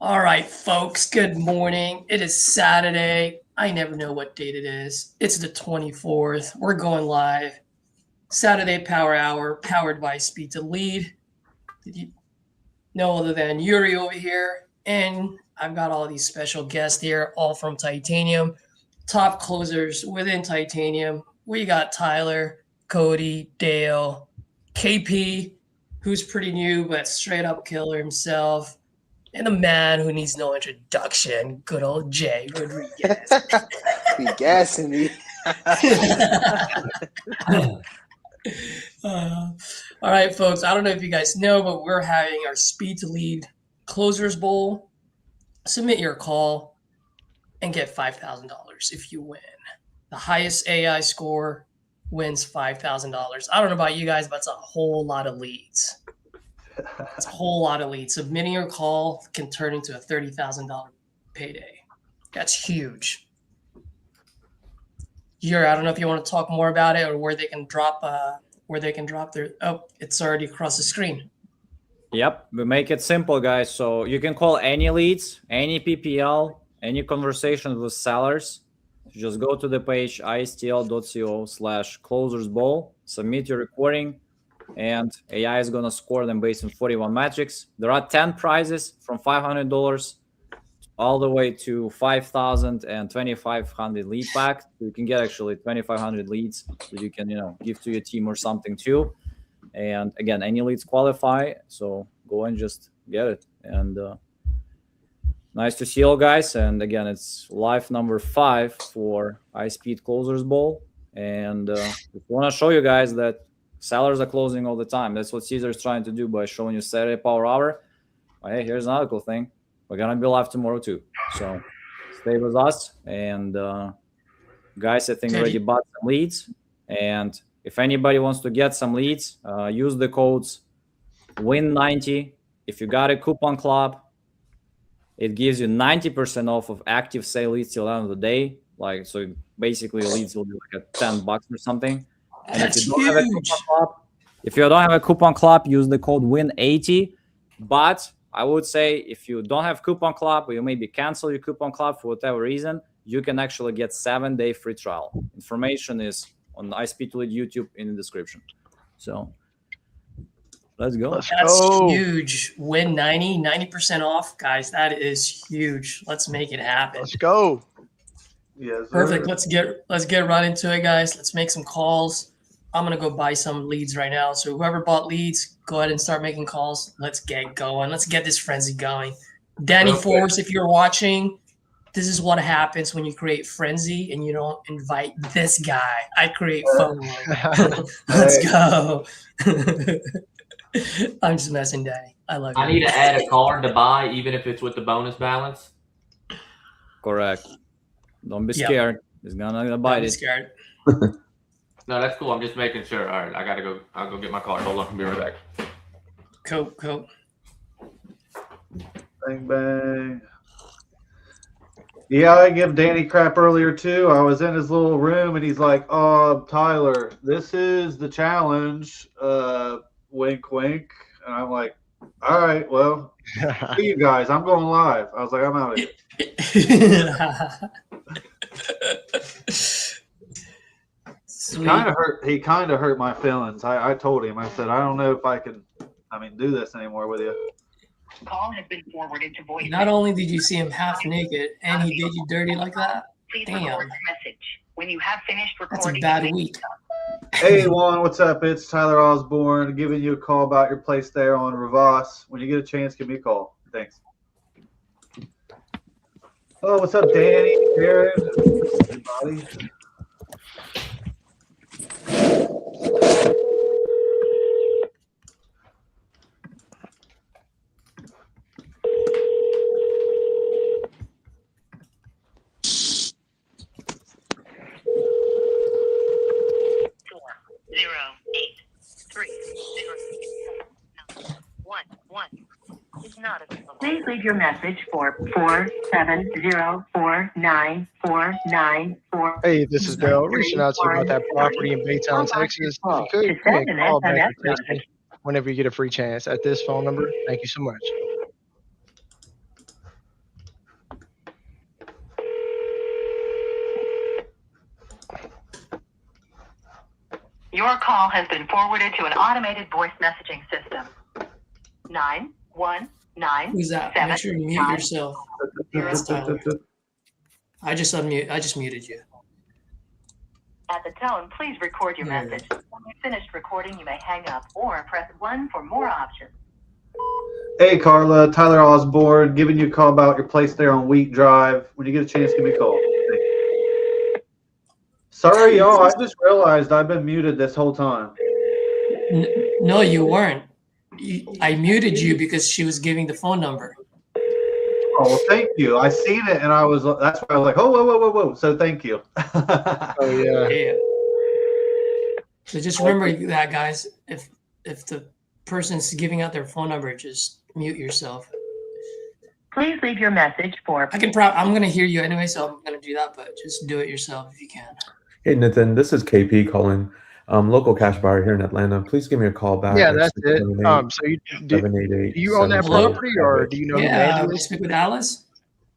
All right, folks, good morning. It is Saturday. I never know what date it is. It's the 24th. We're going live. Saturday Power Hour, powered by Speed to Lead. No other than Yurii over here. And I've got all these special guests here, all from Titanium. Top closers within Titanium. We got Tyler, Cody, Dale, KP, who's pretty new, but straight up killer himself. And the man who needs no introduction, good old Jay Rodriguez. Be gassing me. All right, folks. I don't know if you guys know, but we're having our Speed to Lead Closers Bowl. Submit your call and get $5,000 if you win. The highest AI score wins $5,000. I don't know about you guys, but it's a whole lot of leads. It's a whole lot of leads. Submitting your call can turn into a $30,000 payday. That's huge. Yuri, I don't know if you want to talk more about it or where they can drop their. Oh, it's already across the screen. Yep, we make it simple, guys. So you can call any leads, any PPL, any conversations with sellers. Just go to the page istl.co/closersbowl, submit your recording, and AI is gonna score them based on 41 metrics. There are 10 prizes from $500 all the way to 5,000 and 2,500 lead pack. So you can get actually 2,500 leads that you can, give to your team or something too. And again, any leads qualify, so go and just get it. And nice to see you all, guys. And again, it's live number 5 for iSpeed Closers Bowl. And we want to show you guys that sellers are closing all the time. That's what Caesar is trying to do by showing you Saturday Power Hour. But hey, here's another cool thing. We're going to be live tomorrow too. So stay with us. And guys, I think already bought some leads. And if anybody wants to get some leads, use the codes WIN90. If you got a coupon club, it gives you 90% off of active sale leads till the end of the day. So basically leads will be like at $10 or something. And That's if you don't have a coupon club, use the code WIN80. But I would say if you don't have coupon club, or you maybe cancel your coupon club for whatever reason, you can actually get 7-day free trial. Information is on iSpeedToLead YouTube in the description. So let's go. That's huge. Win 90% off, guys. That is huge. Let's make it happen. Let's go. Yes, Perfect. Let's get right into it, guys. Let's make some calls. I'm gonna go buy some leads right now. So whoever bought leads, go ahead and start making calls. Let's get going. Let's get this frenzy going. Danny Force, if you're watching, this is what happens when you create frenzy and you don't invite this guy. I create FOMO. Let's go. I'm just messing, Danny. I love you. I need to add a card to buy, even if it's with the bonus balance. Correct. Don't be scared. It's gonna bite it. Scared. No, that's cool. I'm just making sure. All right, I gotta go. I'll go get my card. Hold on, I'll be right back. Cool. Bang, bang. Yeah, I give Danny crap earlier too. I was in his little room and he's like, "Oh, Tyler, this is the challenge. Wink, wink." And I'm like, "All right, well, see you guys. I'm going live." I was like, "I'm out of here." He kind of hurt my feelings. I told him. I said, "I don't know if I can, do this anymore with you." Call has been forwarded to voice. Not only did you see him half naked, and he did you dirty like that. Please Damn. record the message. When you have finished recording, That's a bad week. Hey, Juan, what's up? It's Tyler Osborne giving you a call about your place there on Rivas. When you get a chance, give me a call. Thanks. Oh, what's up, Danny? Jared? Everybody. Please leave your message for 470494944. Hey, this is Bill reaching out to you about that property in Baytown, Texas. If you could, give me a call back or text me whenever you get a free chance at this phone number. Thank you so much. Your call has been forwarded to an automated voice messaging system. 919. Who's that? Make sure you mute yourself. It's Tyler. I just muted you. At the tone, please record your Yeah. message. When you've finished recording, you may hang up or press 1 for more options. Hey, Carla, Tyler Osborne, giving you a call about your place there on Wheat Drive. When you get a chance, give me a call. Sorry, y'all. I just realized I've been muted this whole time. No, you weren't. I muted you because she was giving the phone number. Oh, well, thank you. I seen it, and that's why I was like, oh, whoa. So thank you. Oh yeah. Yeah. So just remember that, guys. If the person's giving out their phone number, just mute yourself. Please leave your message for I'm gonna hear you anyway, so I'm gonna do that. But just do it yourself if you can. Hey, Nathan, this is KP calling. Local cash buyer here in Atlanta. Please give me a call back. Yeah, at that's it. 678 So do 788 you own that 7758. property, or do you know who Yeah, Mandy I is? speak with Alice.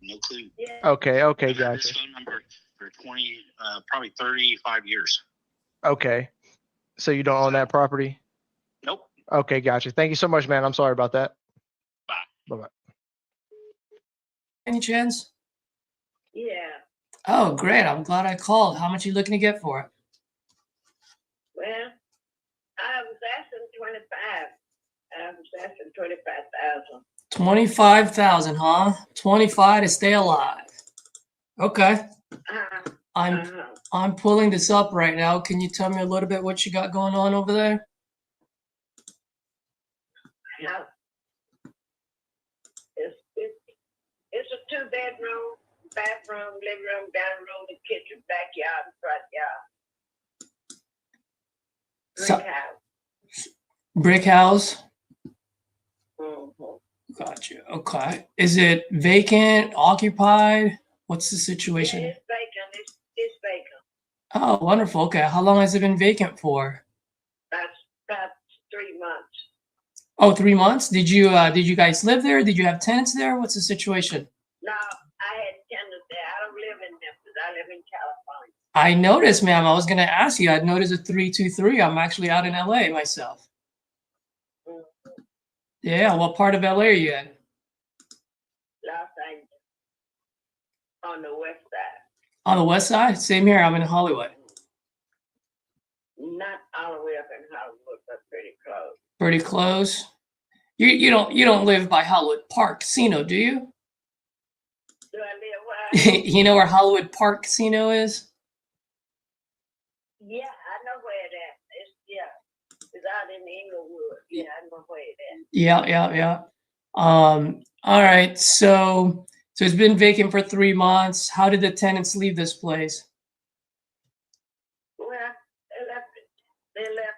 No clue. Okay, I've had gotcha. this phone number for 20, probably 35 years. Okay, so you don't own that property? Nope. Okay, gotcha. Thank you so much, man. I'm sorry about that. Bye. Bye-bye. Any chance? Yeah. Oh, great! I'm glad I called. How much are you looking to get for it? Well, I was asking 25. I was asking 25,000. 25,000, huh? 25 to stay alive. Okay. Uh-huh. I'm pulling this up right now. Can you tell me a little bit what you got going on over there? House. It's a 2-bedroom, bathroom, living room, dining room, the kitchen, backyard, and front yard. Brick house. Brick house. Mm-hmm. Gotcha. Okay. Is it vacant, occupied? What's the Yeah, situation? it's vacant. It's vacant. Oh, wonderful. Okay. How long has it been vacant for? About 3 months. Oh, 3 months. Did you guys live there? Did you have tenants there? What's the situation? No, I had tenants there. I don't live in Memphis. I live in California. I noticed, ma'am. I was gonna ask you. I noticed a 323. I'm actually out in LA myself. Mm-hmm. Yeah. What part of LA are you in? Los Angeles. On the west side. On the west side? Same here. I'm in Hollywood. Not all the way up in Hollywood, but pretty close. Pretty close. You don't live by Hollywood Park Casino, do you? Do I live where? You know where Hollywood Park Casino is? Yeah, I know where it is. It's out in Inglewood. Yeah, I know where it is. Yeah. All right. So it's been vacant for 3 months. How did the tenants leave this place? Well, they left.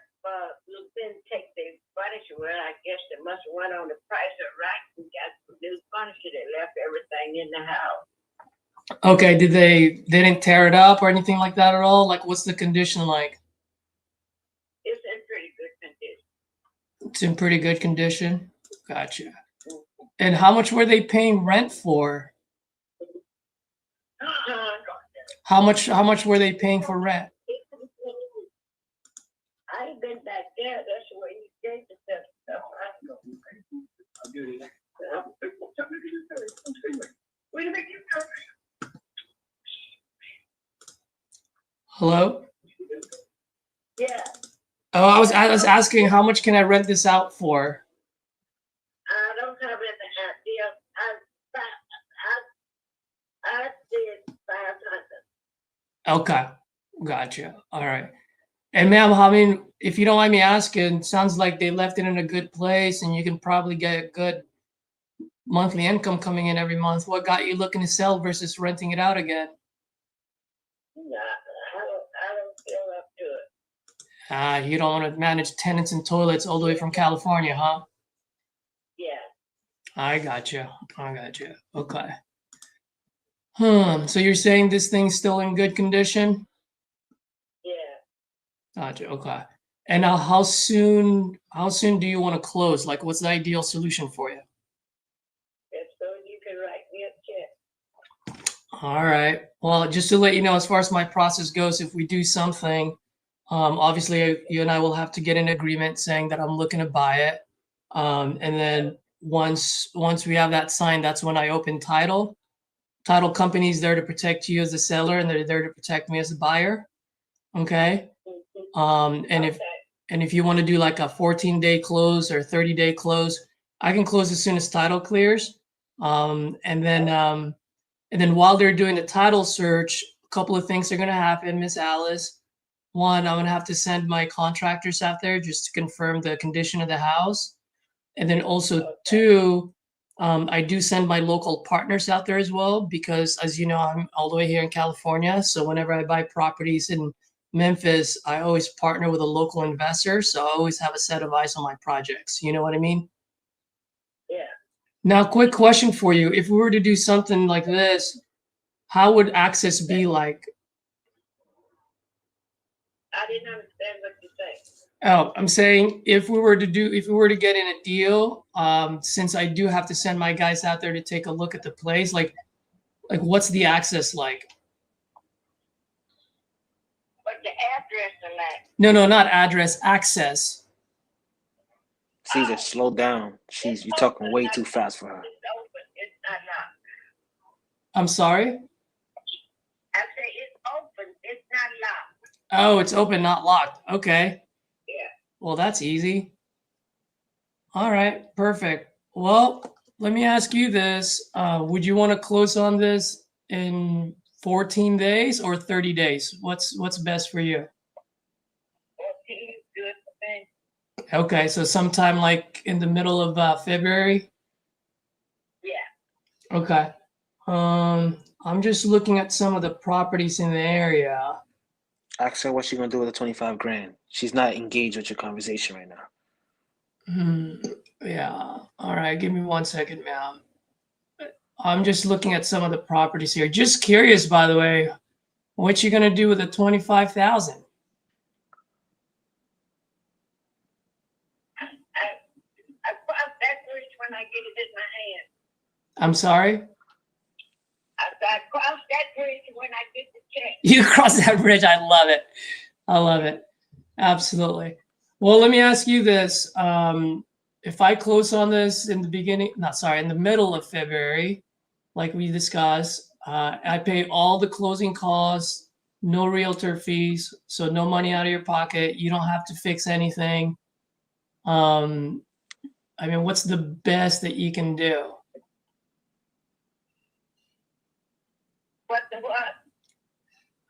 Didn't take the furniture. Well, I guess they must have went on the price of right and got some new furniture. They left everything in the house. Okay. They didn't tear it up or anything like that at all? Like, what's the condition like? It's in pretty good condition. It's in pretty good condition. Gotcha. And how much were they paying rent for? How much were they paying for rent? I ain't been back there. That's where you gave the stuff. Wait a minute. Hello? Yeah. Oh, I was asking how much can I rent this out for? I don't have any idea. I did 500. Okay, gotcha. All right. And ma'am, I mean, if you don't mind me asking, sounds like they left it in a good place and you can probably get a good monthly income coming in every month. What got you looking to sell versus renting it out again? No, I don't feel up to it. You don't want to manage tenants and toilets all the way from California, huh? Yeah. I gotcha. Okay. So you're saying this thing's still in good condition? Yeah. Gotcha. Okay. And now how soon do you want to close? Like, what's the ideal solution for you? And so you can write me a check. All right. Well, just to let you know, as far as my process goes, if we do something, Obviously, you and I will have to get an agreement saying that I'm looking to buy it. And then once we have that signed, that's when I open title. Title company's there to protect you as the seller, and they're there to protect me as a buyer. Okay. And if you want to do like a 14-day close or 30-day close, I can close as soon as title clears. And then while they're doing the title search, a couple of things are going to happen, Miss Alice. One, I'm going to have to send my contractors out there just to confirm the condition of the house. And then also two, I do send my local partners out there as well, because as you know, I'm all the way here in California. So whenever I buy properties in Memphis, I always partner with a local investor. So I always have a set of eyes on my projects. You know what I mean? Yeah. Now, quick question for you. If we were to do something like this, how would access be like? I didn't understand what you say. Oh, I'm saying if we were to get in a deal, since I do have to send my guys out there to take a look at the place, like what's the access like? But the address and that. No, not address, access. Caesar, slow down. You're talking way too fast for her. It's open. It's not locked. I'm sorry? I say it's open. It's not locked. Oh, it's open, not locked. Okay. Yeah. Well, that's easy. All right, perfect. Well, let me ask you this. Would you want to close on this in 14 days or 30 days? What's best for you? 14 is good for me. Okay, so sometime like in the middle of February? Yeah. Okay. I'm just looking at some of the properties in the area. Ask her what she's gonna do with the 25 grand. She's not engaged with your conversation right now. Yeah. All right, give me 1 second, ma'am. I'm just looking at some of the properties here. Just curious, by the way, what you gonna do with the 25,000? I cross that bridge when I get it in my hand. I'm sorry? I cross that bridge when I get the check. You cross that bridge. I love it. I love it. Absolutely. Well, let me ask you this. If I close on this in the middle of February, like we discussed, I pay all the closing costs, no realtor fees, so no money out of your pocket. You don't have to fix anything. I mean, what's the best that you can do? What the what?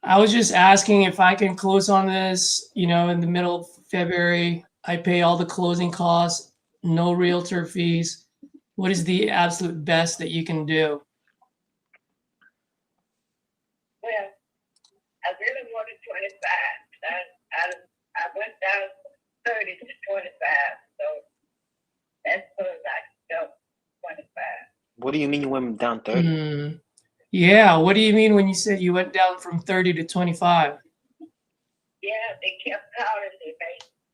I was just asking if I can close on this, in the middle of February. I pay all the closing costs, no realtor fees. What is the absolute best that you can do? Well, I really wanted 25. I went down from 30 to 25, so that's good. I can go 25. What do you mean you went down 30? Yeah, what do you mean when you said you went down from 30 to 25? Yeah, they kept calling me.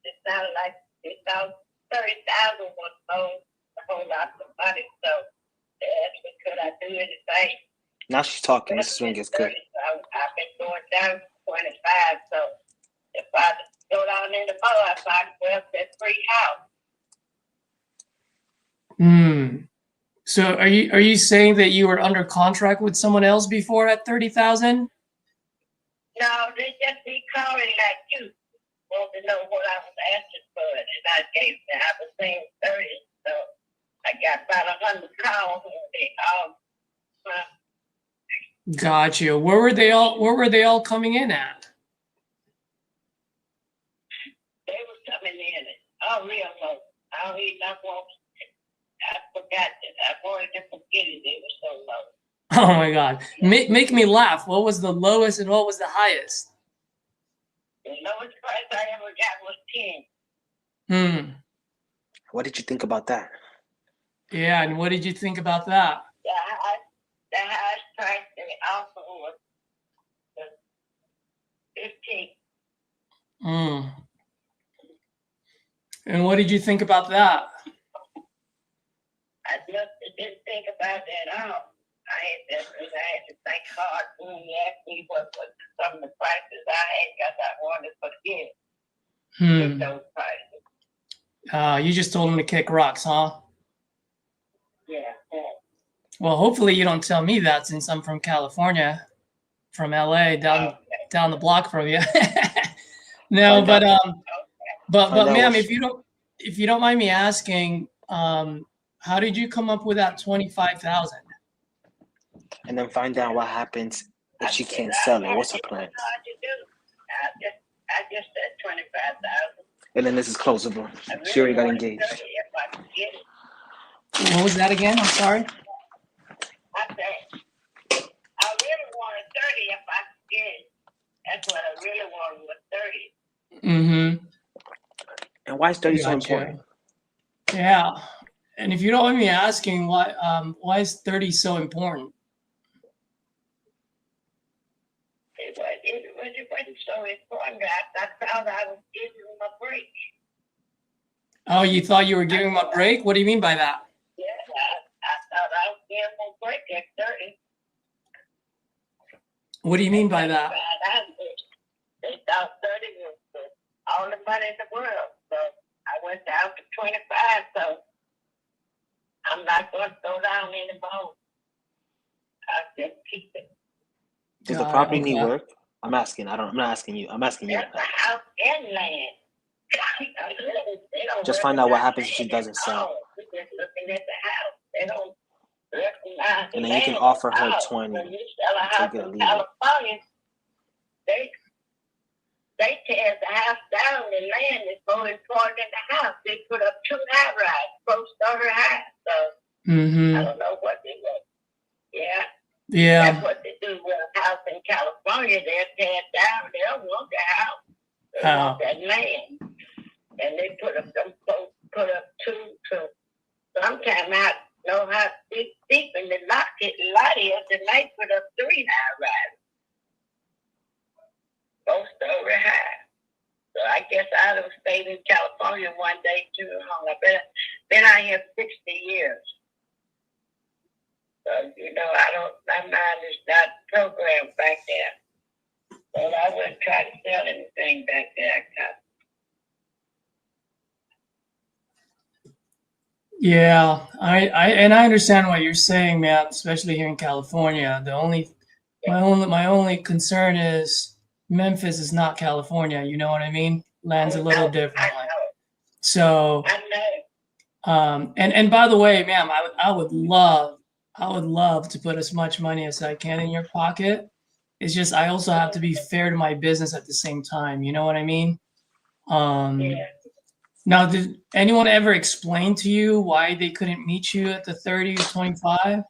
It sounded like they thought 30,000 was a whole lot of money. So they asked me, could I do anything? Now she's talking. This is when it gets good. So I've been going down to 25. So if I go down in the boat, I might as well get free house. So are you saying that you were under contract with someone else before at 30,000? No, they just be calling like you. Want to know what I was asking for, and I gave them. I was saying 30, so I got about 100 calls. Gotcha. Where were they all coming in at? They were coming in at real low. I don't even want. I forgot that. I wanted to forget it. They were so low. Oh my God. Make me laugh. What was the lowest and what was the highest? The lowest price I ever got was 10. What did you think about that? Yeah, and what did you think about that? The highest price they offered was 15. And what did you think about that? I just didn't think about that at all. I had to think hard when you asked me what some of the prices I had, because I wanted to forget those prices. You just told him to kick rocks, huh? Yeah. Well, hopefully you don't tell me that, since I'm from California, from LA, down the block from you. No, but ma'am, if you don't mind me asking, how did you come up with that 25,000? And then find out what happens if she can't sell it. What's her plan? I just said 25,000. And then this is closable. She already got engaged. What was that again? I'm sorry. I said, I really wanted 30 if I could get it. That's what I really wanted, was 30. Mm-hmm. And why is 30 so important? Yeah. And if you don't mind me asking, why is 30 so important? It wasn't so important. I thought I was giving him a break. Oh, you thought you were giving him a break? What do you mean by that? Yeah, I thought I was giving him a break at 30. What do you mean by that? They thought 30 was all the money in the world. So I went down to 25. So I'm not going to go down anymore. I just keep it. Does the property need work? I'm asking. I'm not asking you. I'm asking you. That's a house and land. Just find out what happens if she doesn't sell. We're just looking at the house. They don't recognize. And then you can offer her 20. When you sell a house in California, they tear the house down. The land is more important than the house. They put up 2 high-rise, 4-story high. So I don't know what they want. Yeah. Yeah. That's what they do with a house in California. They'll tear it down. They don't want the house. They want that land. And they put up 2 to sometimes I know how deep in the lot is. They might put up 3 high-rise. 4-story high. So I guess I'd have stayed in California one day too long. I've been out here 60 years. So, my mind is not programmed back there. So I wouldn't try to sell anything back there. Yeah, I understand what you're saying, man, especially here in California. My only concern is Memphis is not California, you know what I mean? Land's a little different. So and by the way, ma'am, I would love to put as much money as I can in your pocket. It's just I also have to be fair to my business at the same time, you know what I mean? Now, did anyone ever explain to you why they couldn't meet you at the 30 or 25?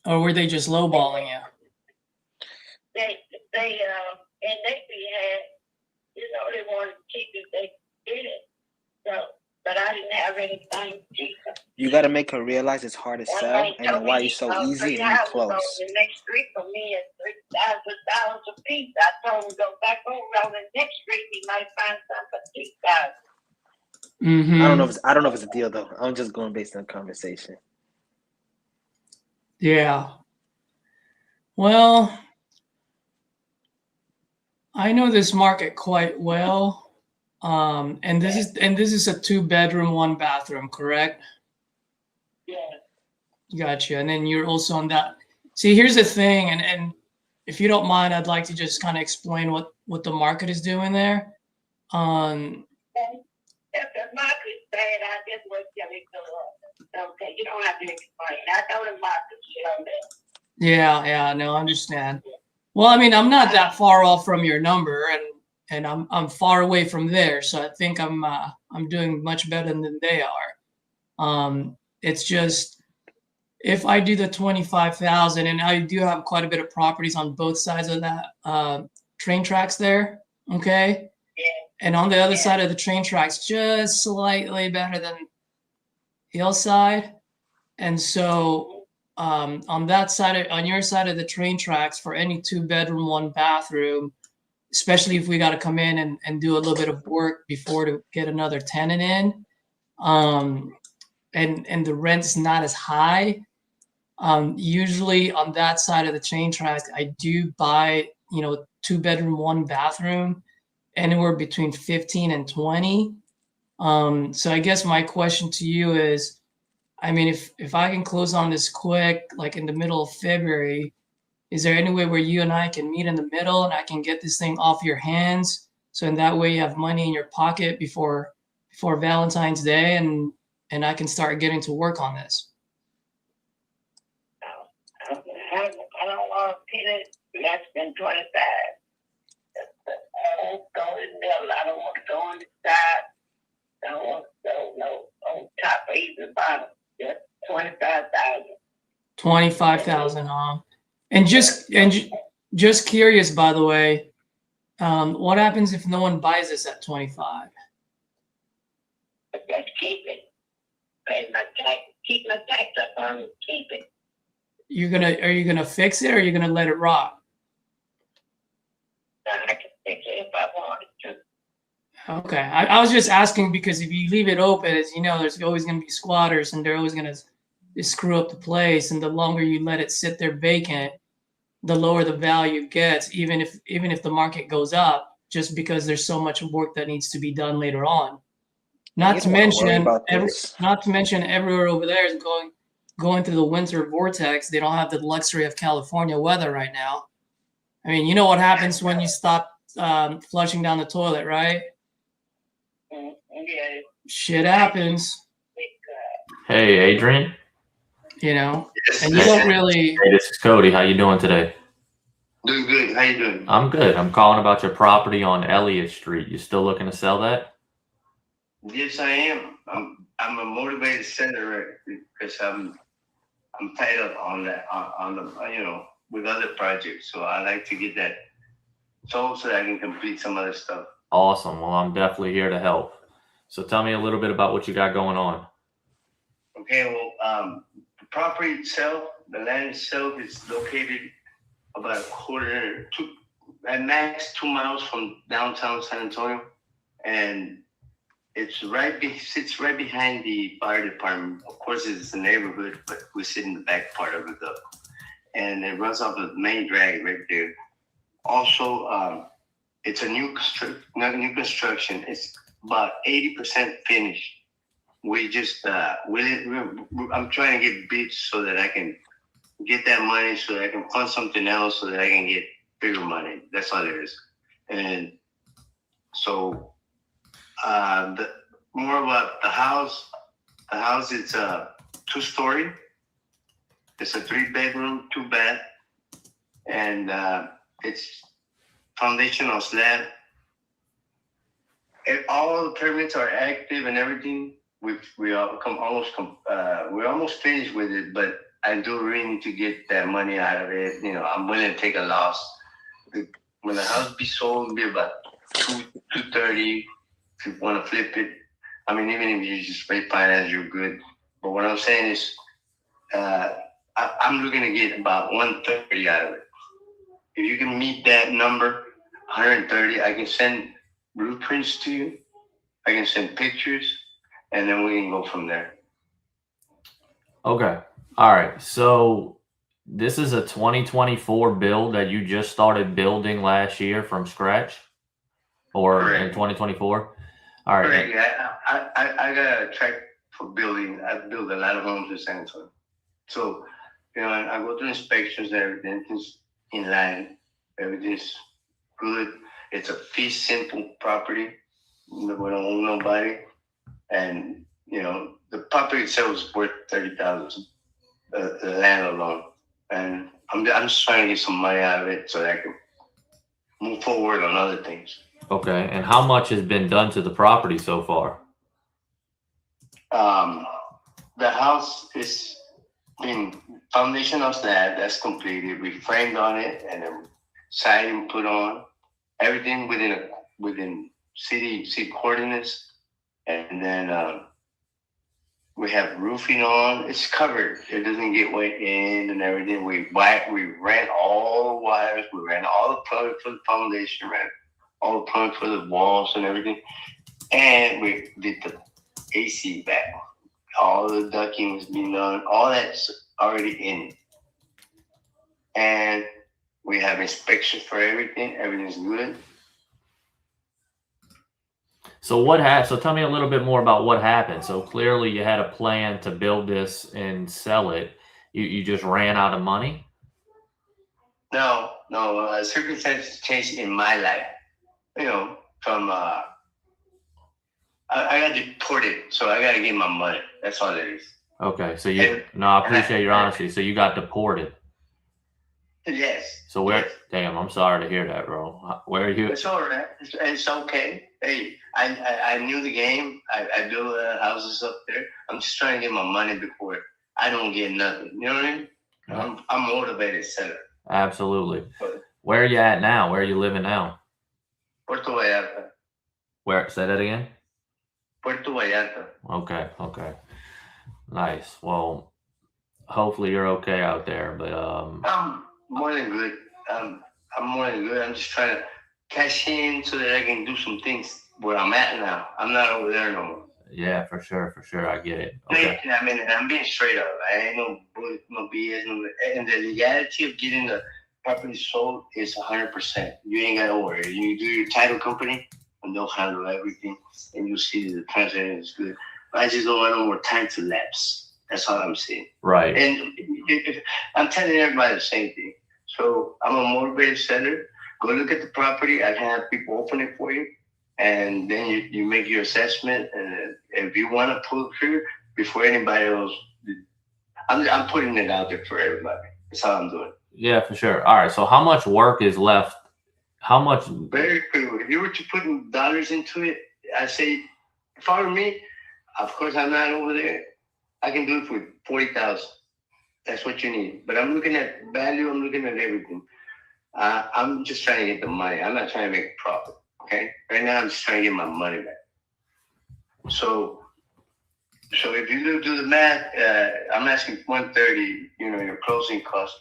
Or were they just lowballing you? They had, they wanted to keep it, they did it. So, but I didn't have anything cheaper. You got to make her realize it's hard to sell, and then why you're so easy and you close. The next street for me is $3,000 a piece. I told him to go back over on the next street. He might find something for $2,000. Mm-hmm. I don't know if it's a deal though. I'm just going based on conversation. Yeah. Well, I know this market quite well. And this is a 2-bedroom, 1-bathroom, correct? Yeah. Gotcha. And then you're also on that. See, here's the thing, and if you don't mind, I'd like to just kind of explain what the market is doing there. If the market's bad, I just want to tell you, okay, you don't have to explain. I know the market's slow down. Yeah, no, I understand. Well, I mean, I'm not that far off from your number, and I'm far away from there, so I think I'm doing much better than they are. It's just if I do the 25,000, and I do have quite a bit of properties on both sides of that train tracks there, okay? Yeah. And on the other side of the train tracks, just slightly better than hillside, and so on that side, on your side of the train tracks, for any 2-bedroom, 1-bathroom. Especially if we got to come in and do a little bit of work before to get another tenant in, and the rent's not as high, Usually on that side of the chain track, I do buy, 2-bedroom, 1-bathroom, anywhere between 15 and 20. So I guess my question to you is, I mean, if I can close on this quick, like in the middle of February, is there any way where you and I can meet in the middle and I can get this thing off your hands? So in that way you have money in your pocket before Valentine's Day, and I can start getting to work on this. I don't want to pay it less than 25. I won't go in the middle. I don't want to go on the side. I don't want to go on top or even bottom. Just 25,000. 25,000, and just curious, by the way, what happens if no one buys this at 25? Just keep it. Pay my tax. Keep my tax up on it. Keep it. Are you gonna fix it, or are you gonna let it rot? I can fix it if I wanted to. Okay, I was just asking because if you leave it open, as you know, there's always gonna be squatters, and they're always gonna screw up the place. And the longer you let it sit there vacant, the lower the value gets, even if the market goes up, just because there's so much work that needs to be done later on. Not to mention everywhere over there is going through the winter vortex. They don't have the luxury of California weather right now. I mean, you know what happens when you stop flushing down the toilet, right? Yeah. Shit happens. Hey, Adrian. And you don't really. Hey, this is Cody. How you doing today? Doing good. How you doing? I'm good. I'm calling about your property on Elliott Street. You still looking to sell that? Yes, I am. I'm a motivated seller because I'm tied up on that on the with other projects. So I like to get that sold so that I can complete some other stuff. Awesome. Well, I'm definitely here to help. So tell me a little bit about what you got going on. Okay. Well, the property itself, the land itself, is located about at max 2 miles from downtown San Antonio, and it's sits right behind the fire department. Of course, it's a neighborhood, but we sit in the back part of it though. And it runs off the main drag right there. Also, it's a new construction. It's about 80% finished. We just I'm trying to get bids so that I can get that money, so that I can fund something else, so that I can get bigger money. That's all it is. And so more about the house. The house is a 2-story. It's a 3-bedroom, 2-bath, and it's foundational slab. All the permits are active and everything. We're almost finished with it, but I do really need to get that money out of it. I'm willing to take a loss. When the house be sold, it'll be about $230. If you want to flip it, I mean, even if you just refinance, you're good. But what I'm saying is, I'm looking to get about $130 out of it. If you can meet that number, $130, I can send blueprints to you. I can send pictures, and then we can go from there. Okay. All right. So this is a 2024 build that you just started building last year from scratch, or Correct. In 2024. All right. Correct. Yeah, I got a track for building. I build a lot of homes in San Antonio. So, I go through inspections and everything's in line. Everything's good. It's a fee simple property. We don't own nobody. And, the property itself is worth $30,000, the land alone. And I'm just trying to get some money out of it so that I can move forward on other things. Okay. And how much has been done to the property so far? The house is in foundational slab. That's completed. We framed on it, and then siding put on. Everything within city coordinates, and then we have roofing on. It's covered. It doesn't get wet in and everything. We ran all the wires. We ran all the plumbing for the foundation. Ran all the plumbing for the walls and everything. And we did the AC back. All the ducting was being done. All that already in it. And we have inspections for everything. Everything's good. So what happened? So tell me a little bit more about what happened. So clearly you had a plan to build this and sell it. You just ran out of money? No, circumstances changed in my life. You know, from I got deported, so I got to get my money. That's all it is. Okay, so I appreciate your honesty. So you got deported. Yes. So where? Yes. Damn, I'm sorry to hear that, bro. Where are you? It's all right. It's okay. Hey, I knew the game. I built houses up there. I'm just trying to get my money before I don't get nothing. You know what I mean? Yeah. I'm motivated seller. Absolutely. Where are you at now? Where are you living now? Puerto Vallarta. Where? Say that again. Puerto Vallarta. Okay. Nice. Well, hopefully you're okay out there. But I'm more than good. I'm more than good. I'm just trying to cash in so that I can do some things where I'm at now. I'm not over there no more. yeah, for sure. I get it. Okay. I mean, I'm being straight up. I ain't no BS. And the legality of getting the property sold is 100%. You ain't got to worry. You do your title company, and they'll handle everything, and you'll see the transaction is good. But I just don't want no more time to lapse. That's all I'm saying. Right. And I'm telling everybody the same thing. So I'm a motivated seller. Go look at the property. I can have people open it for you. And then you make your assessment. And if you want to pull through before anybody else, I'm putting it out there for everybody. That's how I'm doing. Yeah, for sure. All right. So how much work is left? How much? Very cool. If you were to put dollars into it, I say, follow me. Of course, I'm not over there. I can do it for 40,000. That's what you need. But I'm looking at value. I'm looking at everything. I'm just trying to get the money. I'm not trying to make a profit. Okay. Right now, I'm just trying to get my money back. So if you do the math, I'm asking 130. You know, your closing cost.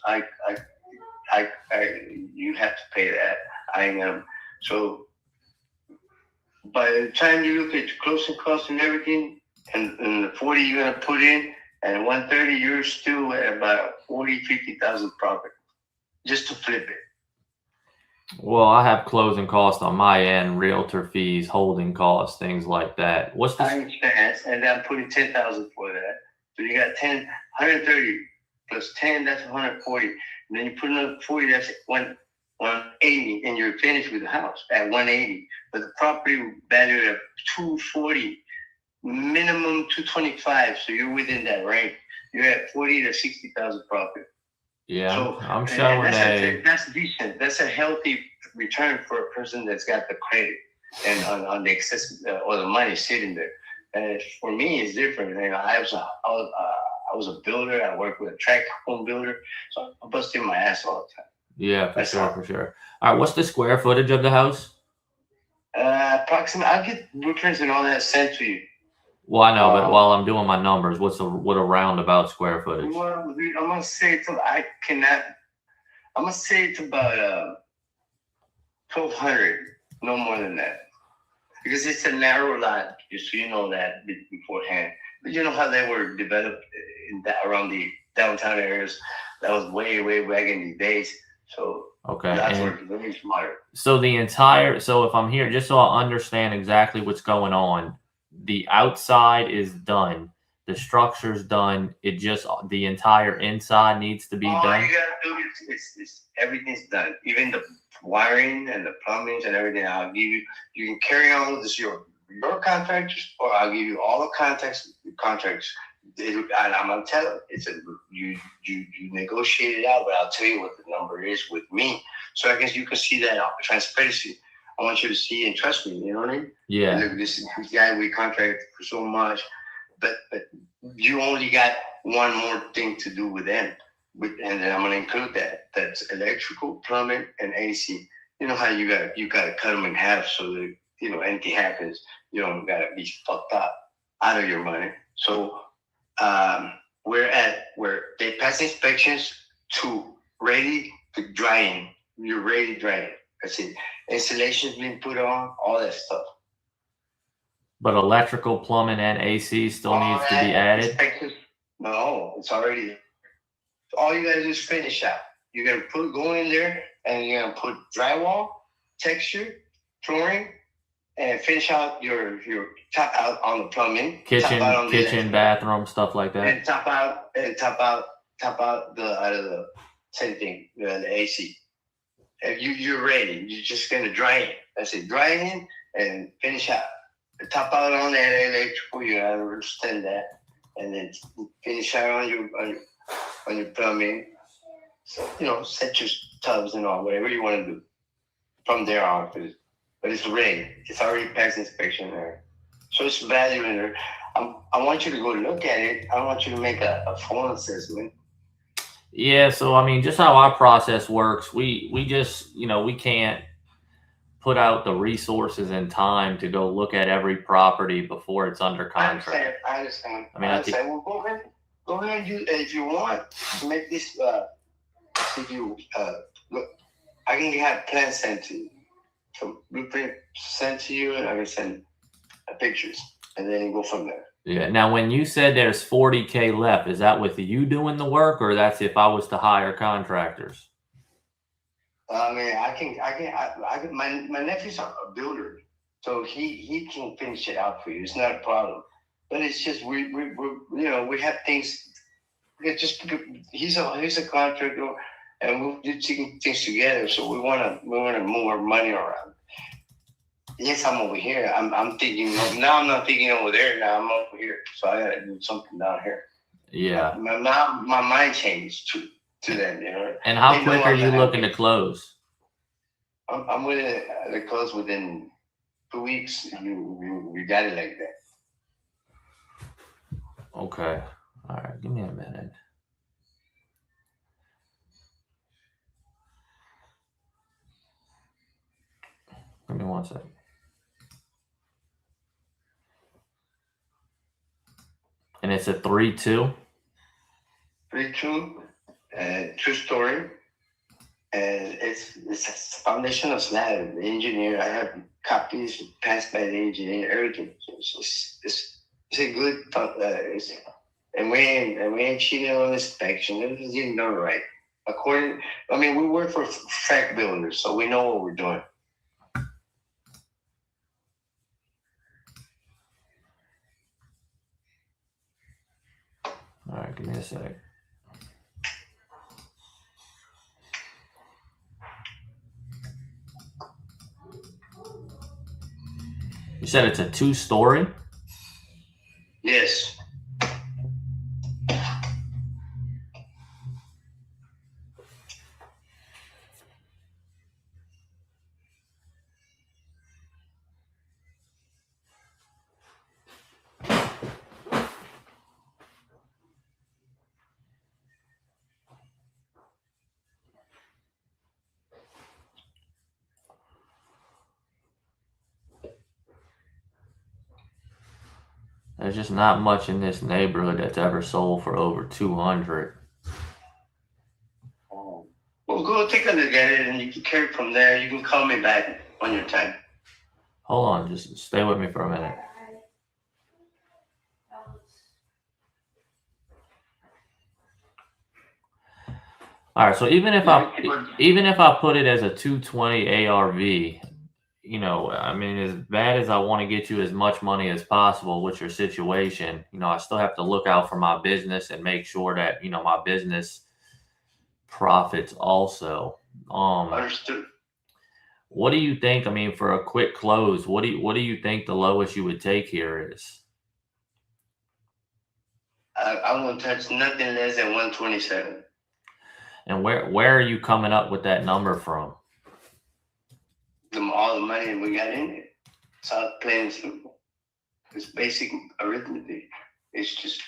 You have to pay that. I am. So by the time you look at your closing costs and everything, and the 40 you're gonna put in, and 130, you're still at about 50,000 profit just to flip it. Well, I have closing costs on my end, realtor fees, holding costs, things like that. What's the? I understand, and I'm putting 10,000 for that. So you got 130 plus 10, that's 140. And then you put another 40, that's 180, and you're finished with the house at 180. But the property valued at 240, minimum 225. So you're within that range. You're at 40 to 60,000 profit. Yeah, so, I'm showing that's decent. That's a healthy return for a person that's got the credit and on the excess or the money sitting there. And for me, it's different. You know, I was a builder. I worked with a tract home builder, so I'm busting my ass all the time. Yeah, for sure. All right, what's the square footage of the house? Approximately, I'll get blueprints and all that sent to you. Well, I know, but while I'm doing my numbers, what a roundabout square footage? Well, I'm gonna say it's about 1,200, no more than that, because it's a narrow lot. Just so you know that beforehand. But you know how they were developed around the downtown areas. That was way back in the days. So okay, that's very smart. So if I'm here, just so I understand exactly what's going on. The outside is done. The structure's done. It just the entire inside needs to be done. All you gotta do is everything's done. Even the wiring and the plumbing and everything. I'll give you. You can carry on with this your contractors, or I'll give you all the contracts. And I'm gonna tell you, you negotiate it out, but I'll tell you what the number is with me. So I guess you can see that transparency. I want you to see and trust me. You know what I mean? Yeah. Look, this guy we contracted for so much, but you only got one more thing to do with them, and then I'm gonna include that. That's electrical, plumbing, and AC. You know how you gotta cut them in half so that anything happens, you don't gotta be fucked up out of your money. So where they pass inspections to ready to drying. You're ready to dry. That's it. Installation's been put on, all that stuff. But electrical, plumbing, and AC still needs to be added? No, it's already So all you gotta do is finish out. You're gonna go in there and you're gonna put drywall, texture, flooring, and finish out your top out on the plumbing, Kitchen, top out on kitchen, bathroom, stuff like that. and top out the same thing, the AC. If you're ready, you're just gonna dry it. That's it, dry it in and finish out. Top out on that electrical, you gotta understand that, and then finish out on your plumbing. So, you know, set your tubs and all, whatever you want to do from there on. But it's ready. It's already passed inspection there. So it's value in there. I want you to go look at it. I don't want you to make a phone assessment. Yeah, so I mean, just how our process works, we just, you know, we can't put out the resources and time to go look at every property before it's under contract. I understand. I mean, Well, go ahead and do, if you want to make this. If you look, I can have plans sent to you, so blueprint sent to you, and I can send pictures, and then you go from there. Yeah. Now, when you said there's 40K left, is that with you doing the work, or that's if I was to hire contractors? I mean, my nephew's a builder, so he can finish it out for you. It's not a problem. But it's just we you know, we have things. It's just he's a contractor, and we'll do things together. So we wanna move our money around. Yes, I'm over here. I'm thinking now. I'm not thinking over there. Now I'm over here. So I gotta do something down here. Yeah. My mind changed to them. You know. And how quick are you looking to close? I'm willing to close within 2 weeks. You got it like that. Okay. All right. Give me a minute. Give me 1 second. And it's a 3-2. 3-2, 2-story, and it's a foundational slab. The engineer, I have copies passed by the engineer, everything. It's a good, and we ain't cheating on inspection. Everything's done right. We work for fact builders, so we know what we're doing. All right, give me a sec. You said it's a 2-story? Yes. There's just not much in this neighborhood that's ever sold for over 200. Well, go take a look at it, and you can carry from there. You can call me back on your time. Hold on, just stay with me for a minute. All right, so even if I put it as a 220 ARV, you know, I mean, as bad as I want to get you as much money as possible with your situation, you know, I still have to look out for my business and make sure that, you know, my business profits also. Understood. What do you think? I mean, for a quick close, what do you think the lowest you would take here is? I won't touch nothing less than 127. And where are you coming up with that number from? All the money we got in it. It's all plain and simple. It's basic arithmetic. It's just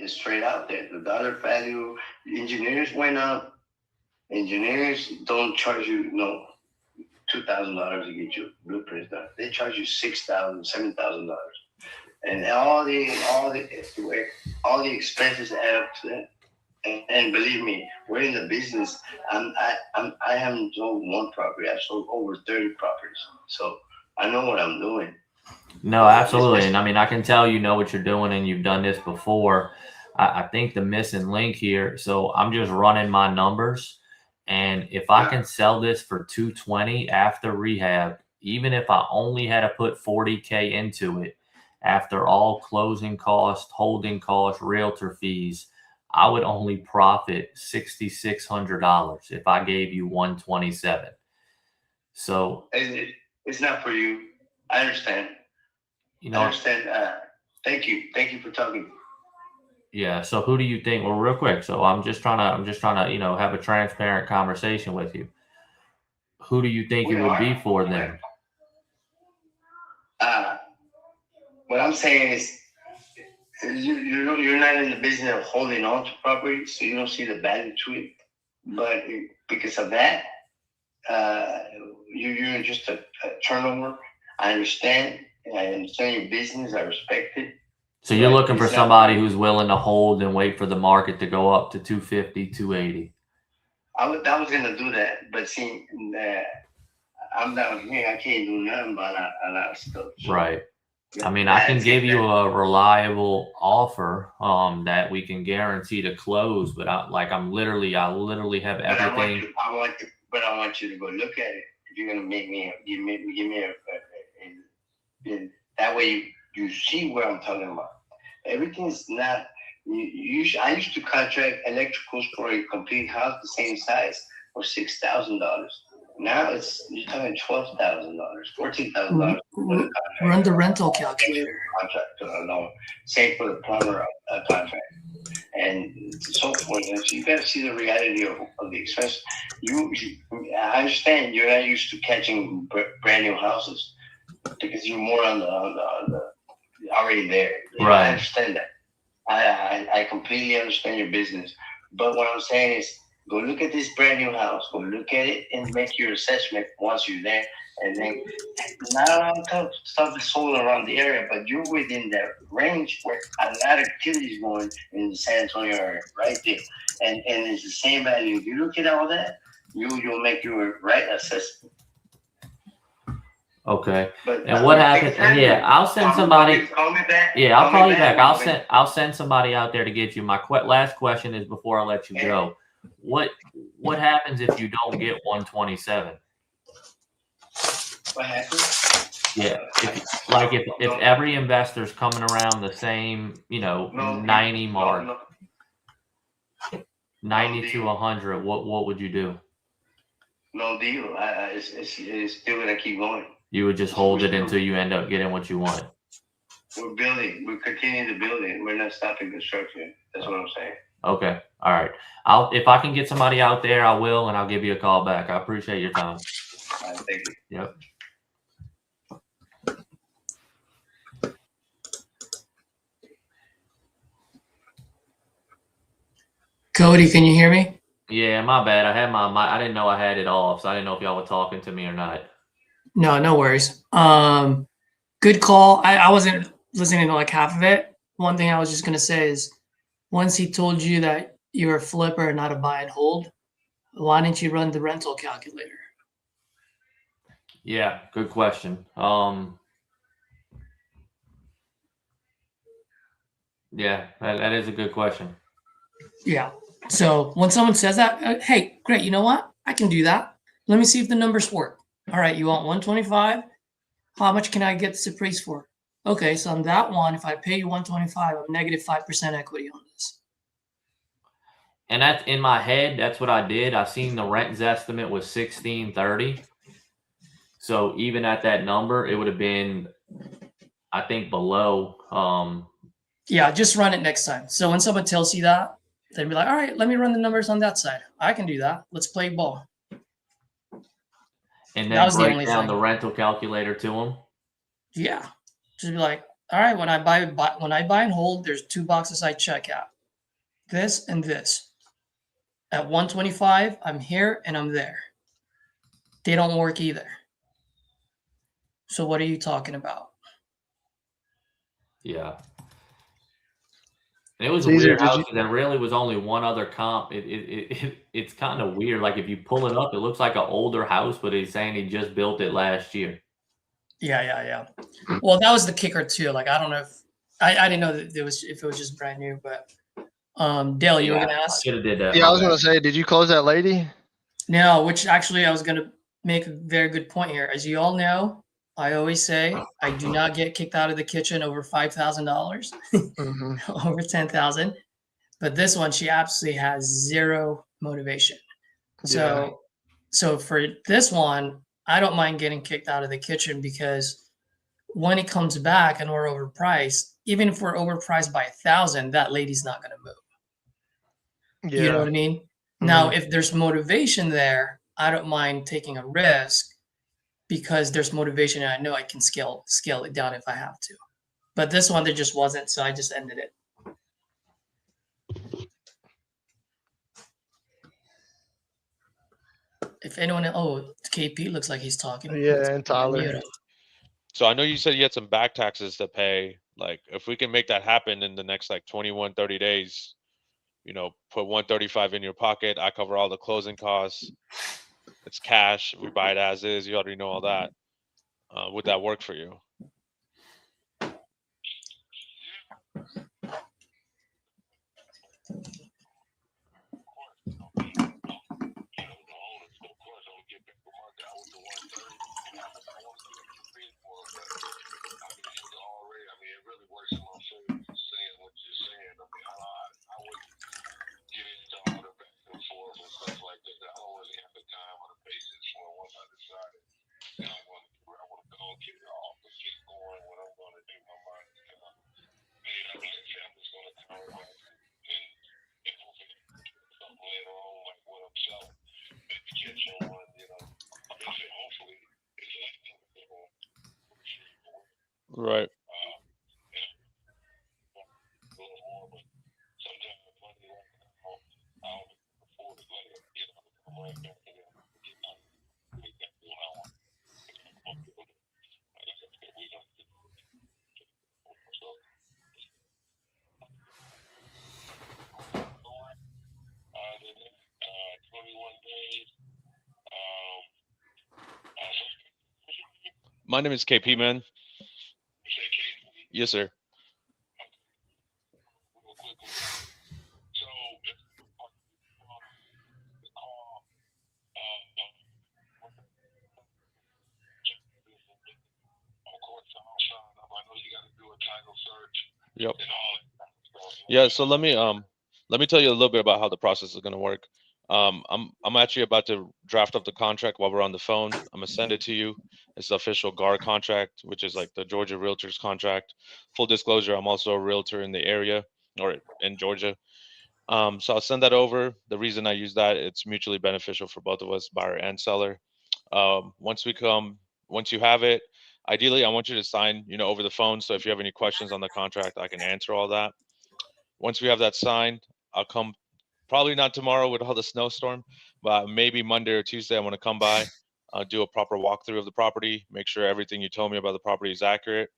straight out there. The dollar value, engineers went up. Engineers don't charge you $2,000 to get your blueprints done. They charge you $6,000, $7,000, and all the expenses add up to that. And believe me, we're in the business. I haven't sold one property. I've sold over 30 properties, so I know what I'm doing. No, absolutely. And I mean, I can tell you know what you're doing, and you've done this before. I think the missing link here. So I'm just running my numbers, and if I can sell this for 220 after rehab, even if I only had to put 40K into it, after all closing costs, holding costs, realtor fees, I would only profit $6,600 if I gave you 127. So it's not for you. I understand. You know, I understand. Thank you for talking. Yeah. So who do you think? Well, real quick. So I'm just trying to, have a transparent conversation with you. Who do you think it would be for then? What I'm saying is, you're not in the business of holding on to property, so you don't see the value to it. But because of that, you're just a turnover. I understand your business. I respect it. So you're looking for somebody who's willing to hold and wait for the market to go up to 250, 280. I was gonna do that, but see, I'm down here. I can't do nothing about a lot of stuff. So. Right. I mean, I can give you a reliable offer that we can guarantee to close, but I literally have everything. I want you to go look at it. If you're gonna give me that way you see what I'm talking about. Everything's not. I used to contract electricals for a complete house the same size for $6,000. Now you're talking $12,000, $14,000. Run the rental calculator. Contract alone. Same for the plumber contract, and so forth. And so you got to see the reality of the expense. I understand you're not used to catching brand new houses because you're more on the already there. Right. I understand that. I completely understand your business. But what I'm saying is, go look at this brand new house. Go look at it and make your assessment once you're there. And then, not a lot of stuff is sold around the area, but you're within that range where a lot of activity is going in the San Antonio area, right there. And it's the same value. If you look at all that, you'll make your right assessment. Okay. And what happened? Yeah, I'll send somebody. Call me back. Yeah, I'll call you back. I'll send somebody out there to get you. My last question is before I let you go. What happens if you don't get 127? What happens? Yeah, if every investor's coming around the same, 90 mark, 90 to 100, what would you do? No deal. It's still gonna keep going. You would just hold it until you end up getting what you want. We're building. We're continuing to build it. We're not stopping construction. That's what I'm saying. Okay. All right. If I can get somebody out there, I will, and I'll give you a call back. I appreciate your time. Thank you. Yep. Cody, can you hear me? Yeah, my bad. I didn't know I had it off, so I didn't know if y'all were talking to me or not. No worries. Good call. I wasn't listening to like half of it. One thing I was just gonna say is, once he told you that you're a flipper and not a buy and hold, why didn't you run the rental calculator? Yeah, good question. Yeah, that is a good question. Yeah. So when someone says that, hey, great, you know what? I can do that. Let me see if the numbers work. All right, you want 125? How much can I get this appraised for? Okay, so on that one, if I pay you 125, I'm negative 5% equity on this. And that's in my head. That's what I did. I seen the rent's estimate was $1,630. So even at that number, it would have been, I think, below. Yeah, just run it next time. So when someone tells you that, they'd be like, all right, let me run the numbers on that side. I can do that. Let's play ball. And then break down the rental calculator to them. Yeah, just be like, all right, when I buy and hold, there's 2 boxes I check out. This and this. At 125, I'm here and I'm there. They don't work either. So what are you talking about? Yeah. It was a weird house because there really was only one other comp. It's kind of weird. Like if you pull it up, it looks like an older house, but he's saying he just built it last year. Yeah. Well, that was the kicker too. Like I don't know if I didn't know that if it was just brand new, but Dale, you were gonna I ask? should have did that. Yeah, I my was bad. gonna say, did you close that lady? No, which actually I was gonna make a very good point here. As you all know, I always say I do not get kicked out of the kitchen over $5,000, Mm-hmm. over 10,000. But this one, she absolutely has zero motivation. So, so for this one, I don't mind getting kicked out of the kitchen because when it comes back and we're overpriced, even if we're overpriced by 1,000, that lady's not going to move. You know what I mean? Now, if there's motivation there, I don't mind taking a risk because there's motivation and I know I can scale it down if I have to. But this one, there just wasn't, so I just ended it. If anyone, KP looks like he's talking. Yeah, and Tyler. So I know you said you had some back taxes to pay. Like, if we can make that happen in the next like 21, 30 days, you know, put 135 in your pocket. I cover all the closing costs. It's cash. We buy it as is. You already know all that. Would that work for you? Right. My name is KP, man. Yes, sir. Yep. Yeah, so let me tell you a little bit about how the process is going to work. I'm actually about to draft up the contract while we're on the phone. I'm gonna send it to you. It's the official GAR contract, which is like the Georgia Realtors contract. Full disclosure, I'm also a realtor in the area or in Georgia. So I'll send that over. The reason I use that, it's mutually beneficial for both of us, buyer and seller. Once you have it, ideally I want you to sign, you know, over the phone. So if you have any questions on the contract, I can answer all that. Once we have that signed, I'll come, probably not tomorrow with all the snowstorm, but maybe Monday or Tuesday I want to come by, do a proper walkthrough of the property, make sure everything you told me about the property is accurate.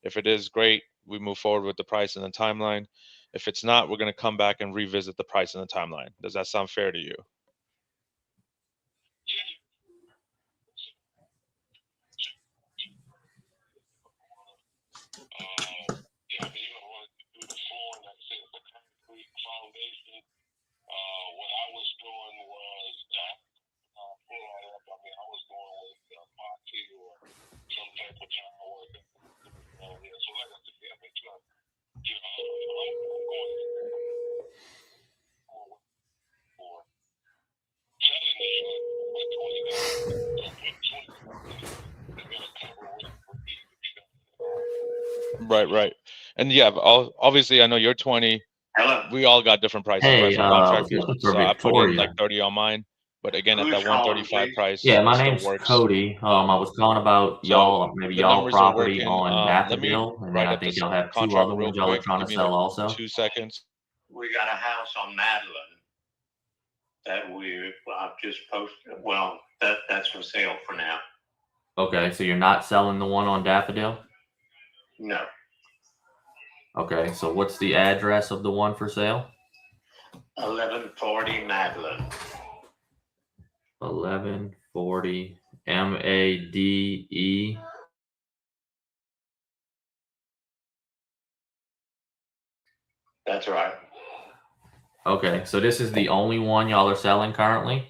If it is, great, we move forward with the price and the timeline. If it's not, we're going to come back and revisit the price and the timeline. Does that sound fair to you? Right. And yeah, obviously I know you're 20. Hello. We all got different prices, right, Hey, for I was contractors. looking for So I put in like Victoria. 30 on mine, but again, at Who's that calling, 135 please? price, Yeah, my it still name's works. Cody. I was calling about So maybe the y'all numbers are property working. on Let me Daffodil, and then write I up think this y'all have two contract other real ones y'all are quick. trying Give to me sell like also. 2 seconds. We got a house on Madeline that I've just posted. Well, that's for sale for now. Okay, so you're not selling the one on Daffodil? No. Okay, so what's the address of the one for sale? 1140 Madeline. 1140 MADE. That's right. Okay, so this is the only one y'all are selling currently?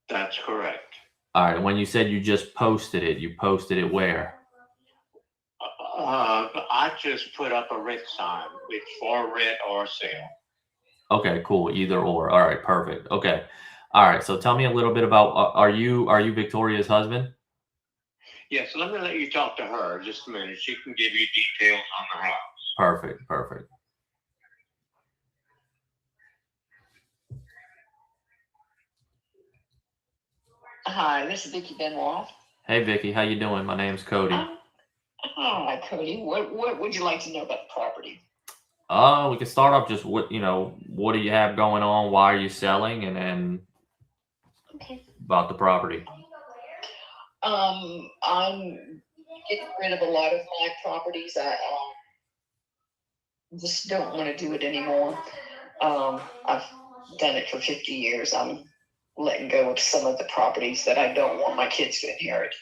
That's correct. All right, when you said you just posted it, you posted it where? I just put up a rent sign. It's for rent or sale. Okay, cool. Either or. All right, perfect. Okay. All right, so tell me a little bit about are you Victoria's husband? Yes, let me let you talk to her just a minute. She can give you details on the house. Perfect, perfect. Hi, this is Vicki Benoit. Hey Vicky, how you doing? My name's Cody. Hi, Cody. What would you like to know about the property? We can start off just what do you have going on? Why are you selling? And then about the property. I'm getting rid of a lot of my properties. I just don't want to do it anymore. I've done it for 50 years. I'm letting go of some of the properties that I don't want my kids to inherit.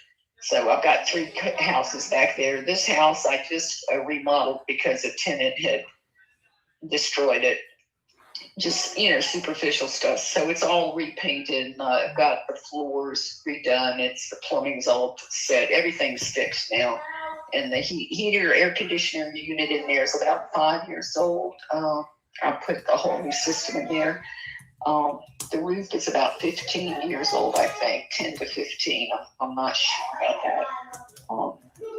So I've got 3 houses back there. This house I just remodeled because a tenant had destroyed it. Just, superficial stuff. So it's all repainted. I've got the floors redone. The plumbing's all set. Everything's fixed now. And the heater, air conditioner unit in there is about 5 years old. I put the whole new system in there. The roof is about 15 years old, I think, 10 to 15. I'm not sure about that.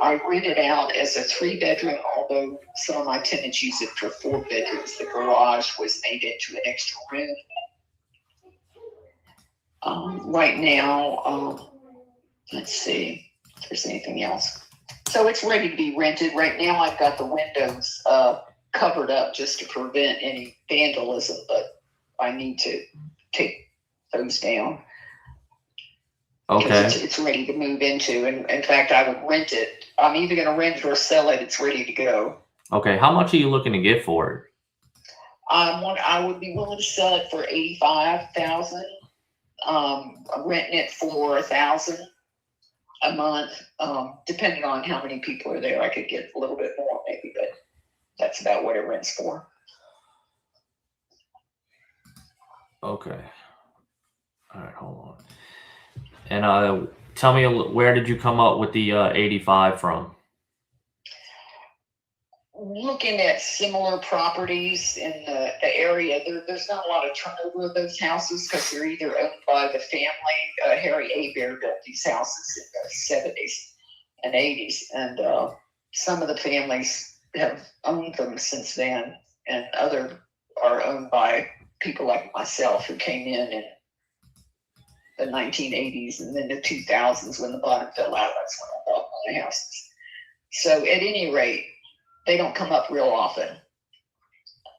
I rent it out as a 3-bedroom, although some of my tenants use it for 4 bedrooms. The garage was made into an extra room. Right now, let's see if there's anything else. So it's ready to be rented. Right now I've got the windows covered up just to prevent any vandalism, but I need to take those down. Okay. It's ready to move into. And in fact, I would rent it. I'm either going to rent it or sell it. It's ready to go. Okay. How much are you looking to get for it? I would be willing to sell it for $85,000. I'm renting it for $1,000 a month. Depending on how many people are there, I could get a little bit more maybe, but that's about what it rents for. Okay. All right, hold on. And tell me, where did you come up with the 85 from? Looking at similar properties in the area, there's not a lot of turnover of those houses because they're either owned by the family. Harry Abear built these houses in the 70s and 80s, and some of the families have owned them since then, and other are owned by people like myself who came in the 1980s and then the 2000s when the bottom fell out. That's when I bought my houses. So at any rate, they don't come up real often.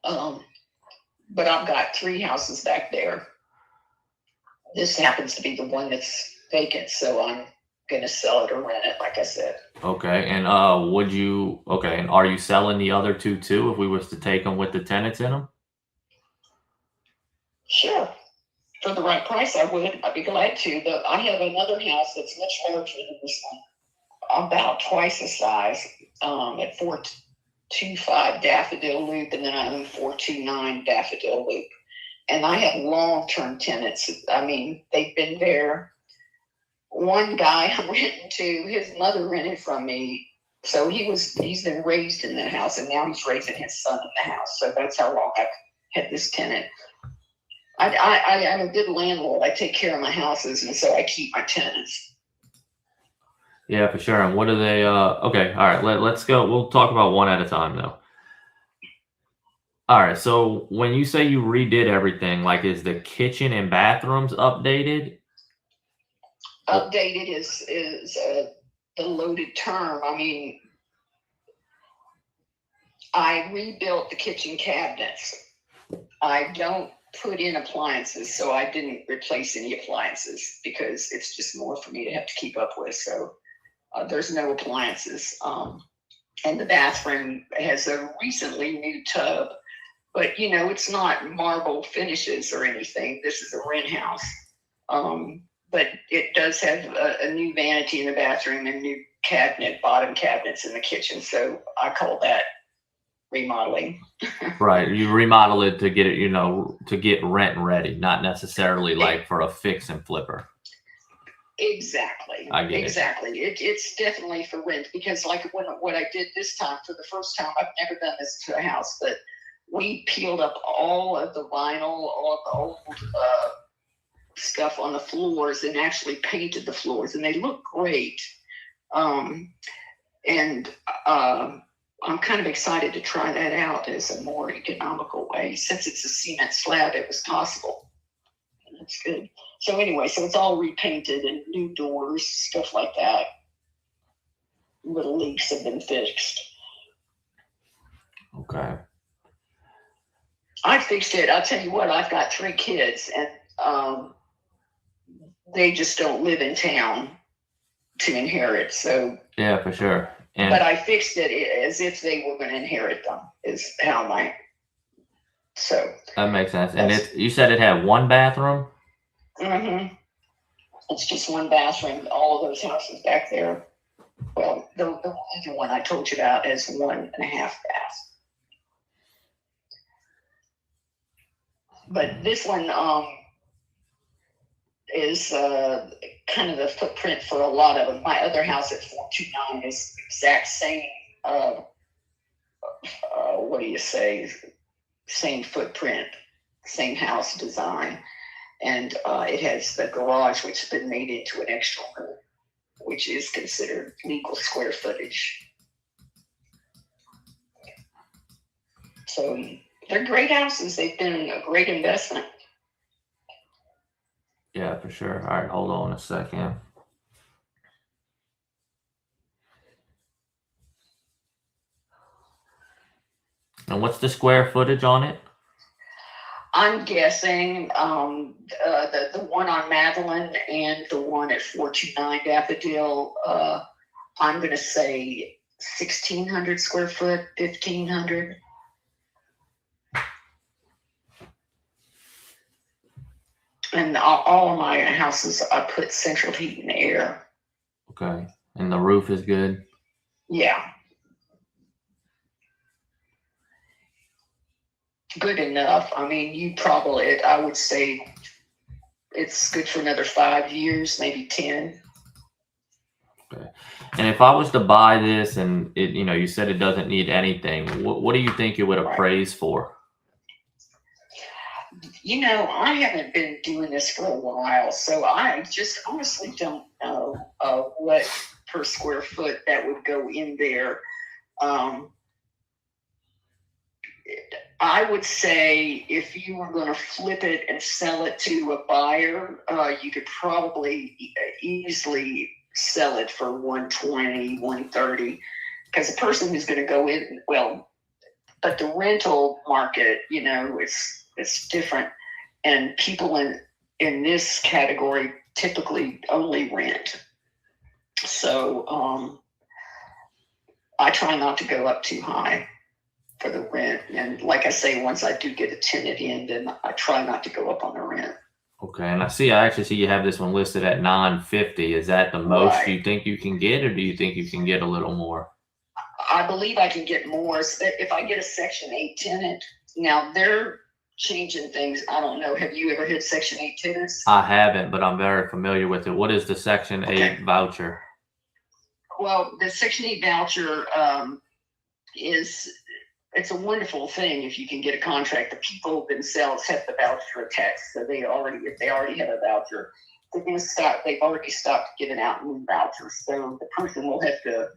But I've got 3 houses back there. This happens to be the one that's vacant, so I'm going to sell it or rent it, like I said. Okay. And and are you selling the other 2 too if we was to take them with the tenants in them? Sure. For the right price, I would. I'd be glad to. But I have another house that's much larger than this one, about twice the size, at 425 Daffodil Loop, and then I own 429 Daffodil Loop. And I have long-term tenants. I mean, they've been there. One guy I'm renting to, his mother rented from me. So he's been raised in that house, and now he's raising his son in the house. So that's how long I've had this tenant. I'm a good landlord. I take care of my houses, and so I keep my tenants. Yeah, for sure. And what are they? Okay, all right. Let's go. We'll talk about one at a time, though. All right. So when you say you redid everything, like, is the kitchen and bathrooms updated? Updated is the loaded term. I mean, I rebuilt the kitchen cabinets. I don't put in appliances, so I didn't replace any appliances because it's just more for me to have to keep up with. So there's no appliances. And the bathroom has a recently new tub, but it's not marble finishes or anything. This is a rent house. But it does have a new vanity in the bathroom and new bottom cabinets in the kitchen. So I call that remodeling. Right. You remodel it to get it, to get rent ready, not necessarily like for a fix and flipper. Exactly. I get it. Exactly. It's definitely for rent, because like what I did this time, for the first time, I've never done this to a house, but we peeled up all of the vinyl, all of the old stuff on the floors, and actually painted the floors, and they look great. I'm kind of excited to try that out as a more economical way. Since it's a cement slab, it was possible. That's good. So anyway, so it's all repainted and new doors, stuff like that. Little leaks have been fixed. Okay. I fixed it. I'll tell you what, I've got 3 kids, and they just don't live in town to inherit. So yeah, for sure. But I fixed it as if they were going to inherit them, is how so. That makes sense. And you said it had 1 bathroom? Mm-hmm. It's just 1 bathroom. All of those houses back there. Well, the other one I told you about is 1.5 baths. But this one is kind of the footprint for a lot of them. My other house at 429 is the exact same, what do you say, same footprint, same house design. And it has the garage, which has been made into an extra room, which is considered legal square footage. So they're great houses. They've been a great investment. Yeah, for sure. All right, hold on a second. And what's the square footage on it? I'm guessing the one on Madeline and the one at 429 Daffodil, I'm going to say 1,600 square foot, 1,500. And all of my houses, I put central heat and air. Okay. And the roof is good? Yeah. Good enough. I mean, I would say it's good for another 5 years, maybe 10. Okay. And if I was to buy this and it, you said it doesn't need anything, what do you think it would appraise for? I haven't been doing this for a while, so I just honestly don't know what per square foot that would go in there. I would say if you were going to flip it and sell it to a buyer, you could probably easily sell it for 120, 130, because the person who's going to go in, but the rental market, it's different, and people in this category typically only rent. So I try not to go up too high for the rent, and like I say, once I do get a tenant in, then I try not to go up on the rent. Okay, and I actually see you have this one listed at $950. Is that the most you think you can get, or do you think you can get a little more? I believe I can get more if I get a Section 8 tenant. Now they're changing things. I don't know. Have you ever hit Section 8 tenants? I haven't, but I'm very familiar with it. What is the Section 8 voucher? Well, the Section 8 voucher it's a wonderful thing if you can get a contract. The people themselves have the voucher attached, so if they already have a voucher, they've already stopped giving out new vouchers. So the person will have to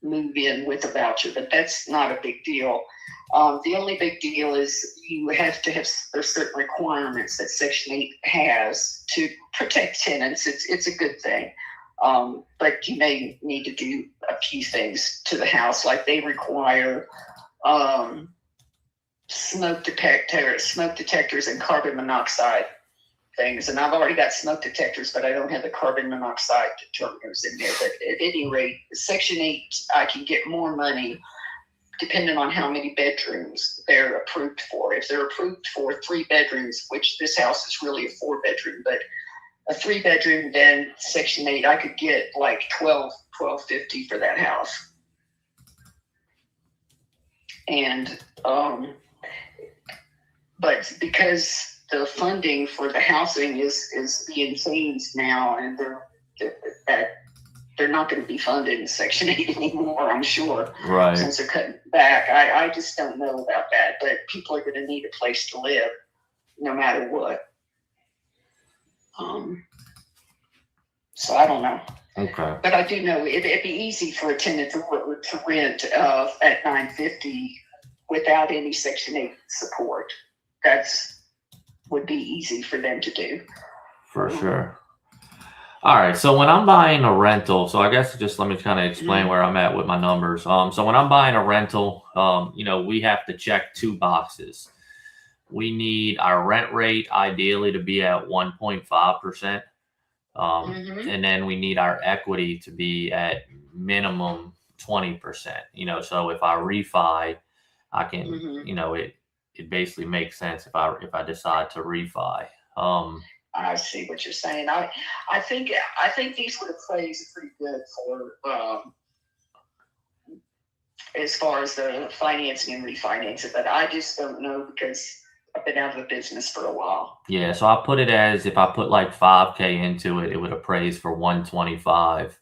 move in with a voucher, but that's not a big deal. The only big deal is you have to have, there's certain requirements that Section 8 has to protect tenants. It's a good thing. But you may need to do a few things to the house, like they require smoke detectors and carbon monoxide things. And I've already got smoke detectors, but I don't have the carbon monoxide determiners in there. But at any rate, Section 8, I can get more money depending on how many bedrooms they're approved for. If they're approved for 3 bedrooms, which this house is really a 4-bedroom, but a 3-bedroom, then Section 8, I could get like $1,250 for that house. And but because the funding for the housing is being changed now, and they're not going to be funded in Section 8 anymore, I'm sure, Right. since they're cutting back. I just don't know about that, but people are going to need a place to live no matter what. So I don't know. Okay. But I do know it'd be easy for a tenant to rent at $950 without any Section 8 support. Would be easy for them to do. For sure. All right. So when I'm buying a rental, so I guess just let me kind of explain where I'm at with my numbers. So when I'm buying a rental, we have to check 2 boxes. We need our rent rate ideally to be at 1.5%. And then we need our equity to be at minimum 20%. So if I refi, I can, it basically makes sense if I decide to refi. I see what you're saying. I think these would have played pretty good for as far as the financing and refinancing, but I just don't know because I've been out of the business for a while. Yeah, so I put it as if I put like $5K into it, it would appraise for 125.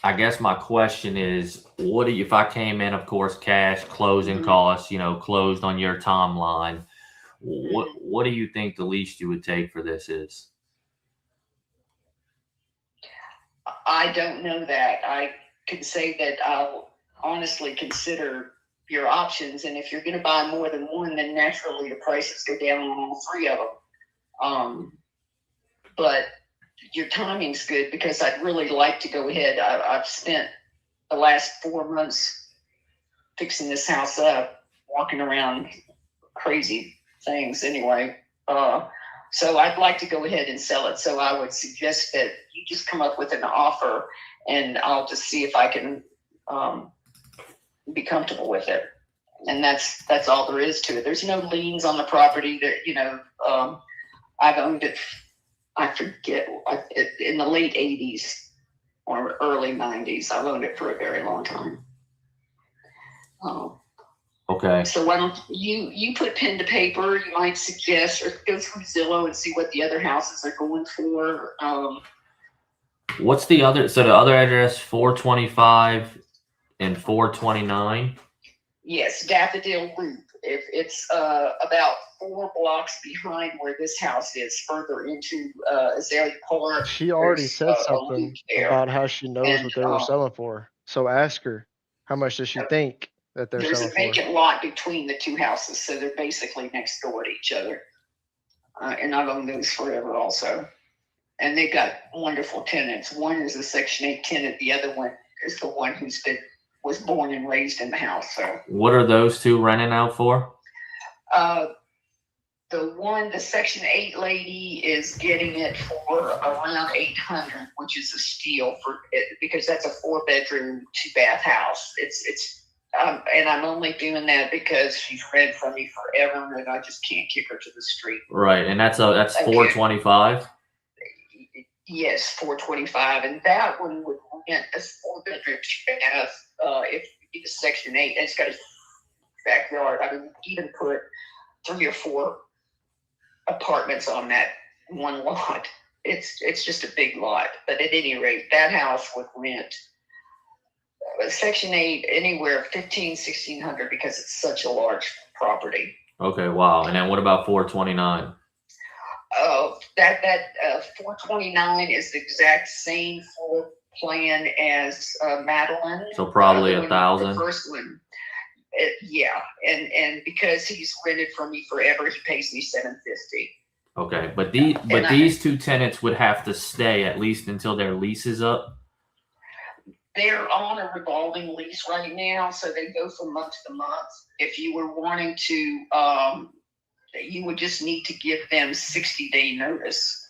I guess my question is, what do you, if I came in, of course, cash, closing costs, closed on your timeline, what do you think the least you would take for this is? I don't know that. I can say that I'll honestly consider your options, and if you're going to buy more than one, then naturally the prices go down on all 3 of them. But your timing's good because I'd really like to go ahead. I've spent the last 4 months fixing this house up, walking around crazy things anyway. So I'd like to go ahead and sell it. So I would suggest that you just come up with an offer, and I'll just see if I can be comfortable with it. And that's all there is to it. There's no liens on the property that, I've owned it, I forget, in the late 80s or early 90s. I've owned it for a very long time. Okay. So why don't you put pen to paper? You might suggest, or go through Zillow and see what the other houses are going for. What's the other? So the other address, 425 and 429. Yes, Daffodil Loop. If it's about 4 blocks behind where this house is, further into Azalea Park. She already said something about how she knows what they were selling for. So ask her, how much does she think that they're There's selling a vacant lot between the 2 houses, so they're basically next door to each other. And I've owned those forever also. And they've got wonderful tenants. One is a Section 8 tenant. The other one is the one was born and raised in the house. So What are those 2 renting out for? The Section 8 lady is getting it for around $800, which is a steal for it because that's a 4-bedroom, 2-bath house. And I'm only doing that because she's read from me forever, and I just can't kick her to the street. Right, and that's 425. Yes, 425, and that one would rent as 4-bedroom, 2-bath. If it's Section 8, and it's got a backyard. I mean, even put 3 or 4 apartments on that one lot. It's just a big lot. But at any rate, that house would rent Section 8 anywhere $1,500-$1,600 because it's such a large property. Okay, wow. And then what about 429? That 429 is the exact same floor plan as Madeline. So probably 1,000. The first one. Yeah, and because he's rented from me forever, he pays me $750. Okay, but these 2 tenants would have to stay at least until their lease is up. They're on a revolving lease right now, so they go from month to month. If you were wanting to, you would just need to give them 60-day notice.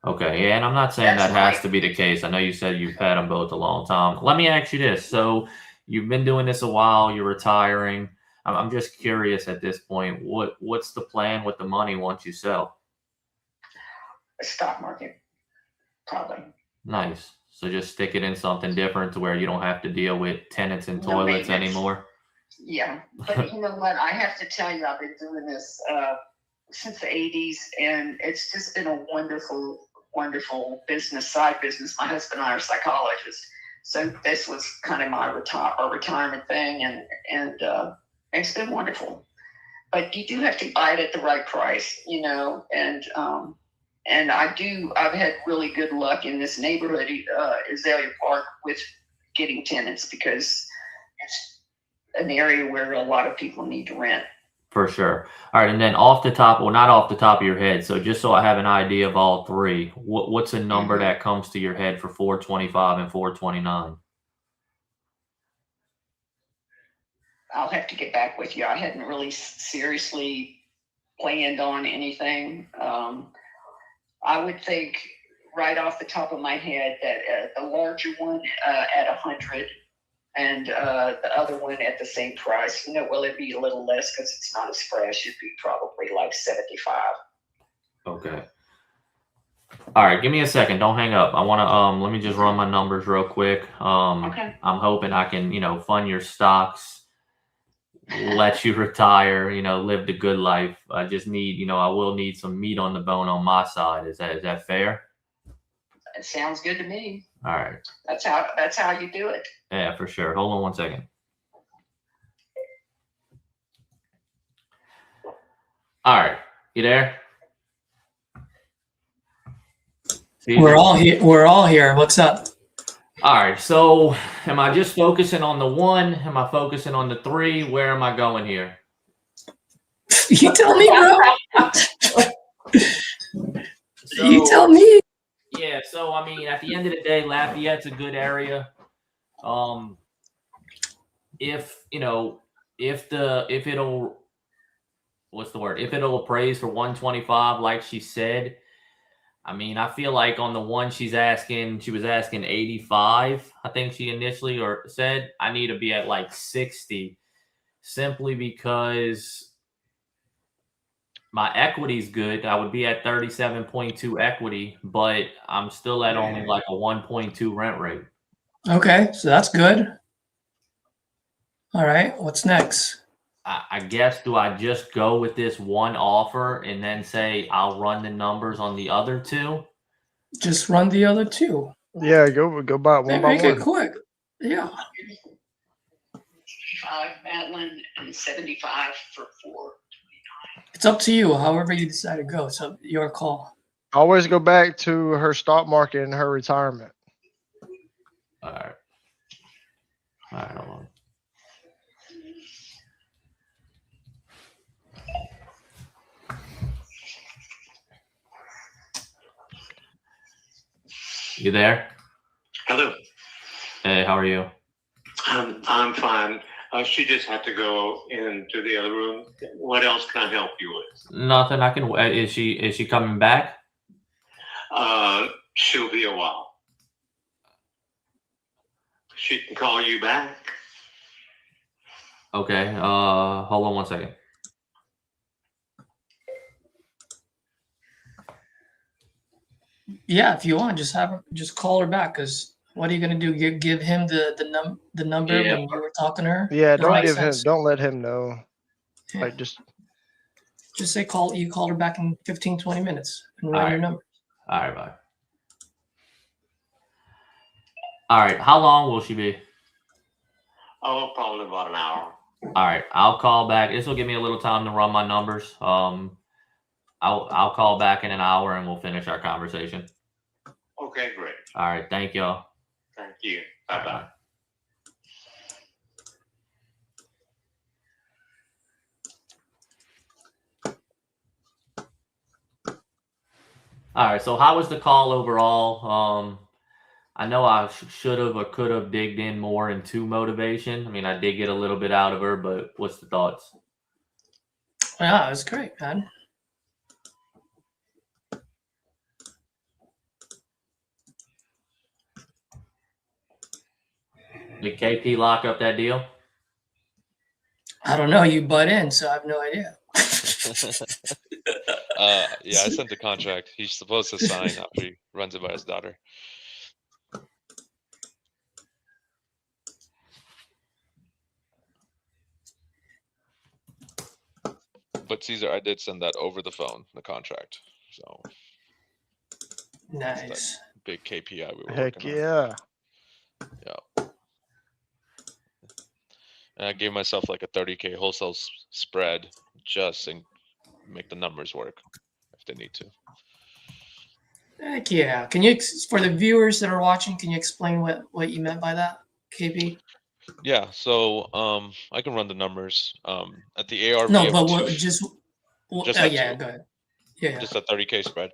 Okay, yeah, and I'm not saying that has to be the case. I know you said you've had them both a long time. Let me ask you this. So you've been doing this a while, you're retiring. I'm just curious at this point, what's the plan with the money once you sell? A stock market, probably. Nice. So just stick it in something different to where you don't have to deal with tenants and toilets anymore. Yeah, but you know what? I have to tell you, I've been doing this since the 80s, and it's just been a wonderful, wonderful side business. My husband and I are psychologists, so this was kind of my retirement thing, and it's been wonderful. But you do have to buy it at the right price, you know, and I've had really good luck in this neighborhood, Azalea Park, with getting tenants because it's an area where a lot of people need to rent. For sure. All right, and then off the top, well, not off the top of your head, so just so I have an idea of all three, what's a number that comes to your head for 425 and 429? I'll have to get back with you. I hadn't really seriously planned on anything. I would think right off the top of my head that the larger one at 100 and the other one at the same price. You know, will it be a little less because it's not as fresh? It'd be probably like 75. Okay. All right, give me a second. Don't hang up. I want to let me just run my numbers real quick. Okay. I'm hoping I can, fund your stocks, let you retire, live the good life. I just need, I will need some meat on the bone on my side. Is that fair? It sounds good to me. All right. That's how you do it. Yeah, for sure. Hold on one second. All right. You there? We're all here. We're all here. What's up? All right. So am I just focusing on the one? Am I focusing on the three? Where am I going here? You tell me, bro. You tell me. Yeah. So, I mean, at the end of the day, Lafayette's a good area. If it'll appraise for 125, like she said, I mean, I feel like on the one she was asking 85. I think she initially said I need to be at like 60, simply because my equity's good. I would be at 37.2 equity, but I'm still at only like a 1.2 rent rate. Okay, so that's good. All right, what's next? I guess, do I just go with this one offer and then say I'll run the numbers on the other two? Just run the other two. Yeah, go by one by Make one. it quick. Yeah. 65 Madeline and 75 for 4. It's up to you. However you decide to go. It's your call. Always go back to her stock market and her retirement. All right. All right, hold on. You there? Hello. Hey, how are you? I'm fine. She just had to go into the other room. What else can I help you with? Nothing. I can. Is she coming back? She'll be a while. She can call you back. Okay. Hold on one second. Yeah, if you want, just call her back. Cause what are you gonna do? Give him the number Yeah. when you were talking to her? Yeah, That makes don't sense. let him know. Yeah. Like just say you call her back in 15, 20 minutes and run All your right. number. All right, bye. All right. How long will she be? Oh, probably about an hour. All right. I'll call back. This will give me a little time to run my numbers. I'll call back in an hour and we'll finish our conversation. Okay, great. All right. Thank y'all. Thank you. Bye-bye. All right. So how was the call overall? I know I should have or could have digged in more into motivation. I mean, I did get a little bit out of her, but what's the thoughts? Yeah, it was great, man. Did KP lock up that deal? I don't know. You butt in, so I have no idea. Yeah, I sent the contract. He's supposed to sign after he runs it by his daughter. But Caesar, I did send that over the phone, the contract. So that's that Nice. big KPI we were Heck working on. yeah. Yeah. And I gave myself like a 30K wholesale spread just to make the numbers work if they need to. Heck yeah. Can you, for the viewers that are watching, can you explain what you meant by that, KB? Yeah, so I can run the numbers. At the ARV No, of but two, just at yeah, two, go ahead. Yeah. just a 30K spread.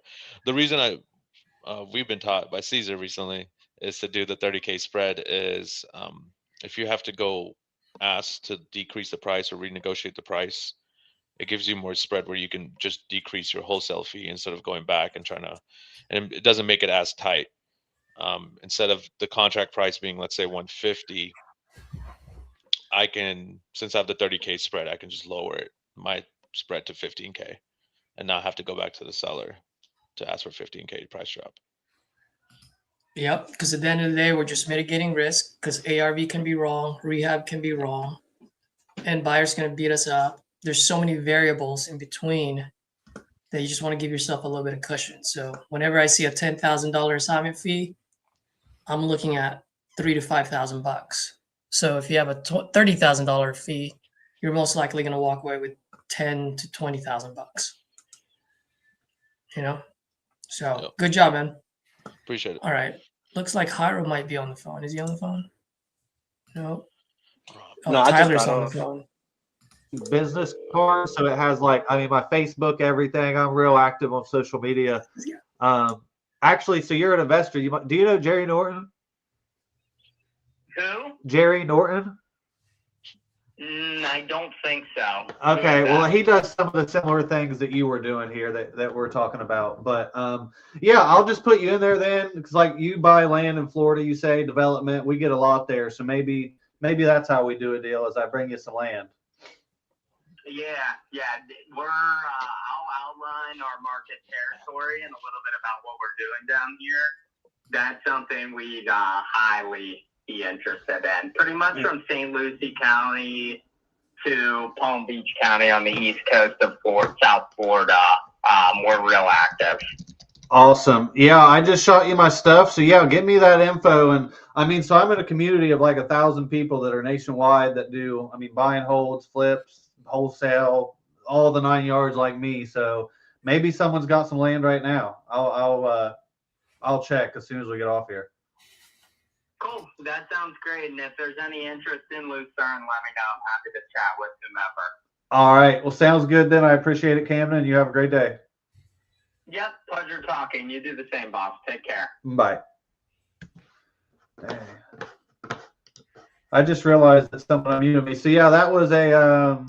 The reason we've been taught by Caesar recently is to do the 30K spread is if you have to go ask to decrease the price or renegotiate the price, it gives you more spread where you can just decrease your wholesale fee instead of going back and trying to, and it doesn't make it as tight. Instead of the contract price being, let's say 150, I can, since I have the 30K spread, I can just lower my spread to 15K and not have to go back to the seller to ask for 15K price drop. Yep, because at the end of the day, we're just mitigating risk because ARV can be wrong, rehab can be wrong, and buyer's going to beat us up. There's so many variables in between that you just want to give yourself a little bit of cushion. So whenever I see a $10,000 assignment fee, I'm looking at $3,000 to $5,000. So if you have a $30,000 fee, you're most likely going to walk away with $10,000 to $20,000. You know, so Yep. good job, man. Appreciate it. All right. Looks like Hyro might be on the phone. Is he on the phone? No. Oh, No, I just Tyler's got on on the the phone. Business card, so it has like, I mean, my Facebook, everything. I'm real active on social media. Actually, so you're an investor. Do you know Jerry Norton? Who? Jerry Norton? I don't think so. Okay, well, he does some of the similar things that you were doing here that we're talking about. But yeah, I'll just put you in there then, because like you buy land in Florida, you say development, we get a lot there, so maybe that's how we do a deal, is I bring you some land. Yeah. I'll outline our market territory and a little bit about what we're doing down here. That's something we'd highly be interested in. Pretty much from St. Lucie County to Palm Beach County on the east coast of South Florida. We're real active. Awesome. Yeah, I just shot you my stuff. So yeah, give me that info. And I mean, so I'm in a community of like 1,000 people that are nationwide that do, I mean, buy and holds, flips, wholesale, all the 9 yards like me. So maybe someone's got some land right now. I'll check as soon as we get off here. Cool. That sounds great. And if there's any interest in Lucerne, let me know. I'm happy to chat with whomever. All right. Well, sounds good then. I appreciate it, Camden. You have a great day. Yep. Pleasure talking. You do the same, boss. Take care. Bye. Dang. I just realized that someone unmuted me. So yeah, that was a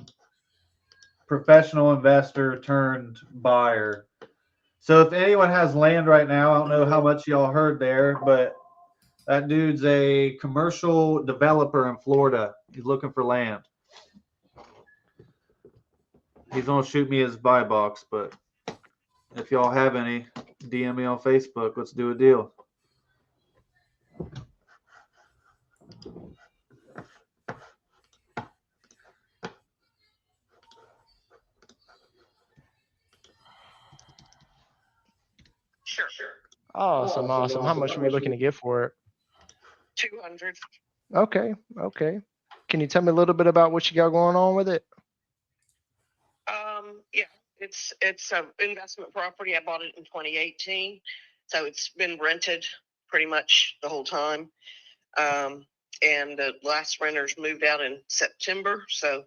professional investor turned buyer. So if anyone has land right now, I don't know how much y'all heard there, but that dude's a commercial developer in Florida. He's looking for land. He's gonna shoot me his buy box, but if y'all have any, DM me on Facebook. Let's do a deal. Sure. Awesome. How much are we looking to get for it? 200. Okay. Can you tell me a little bit about what you got going on with it? Yeah, it's an investment property. I bought it in 2018, so it's been rented pretty much the whole time. And the last renters moved out in September, so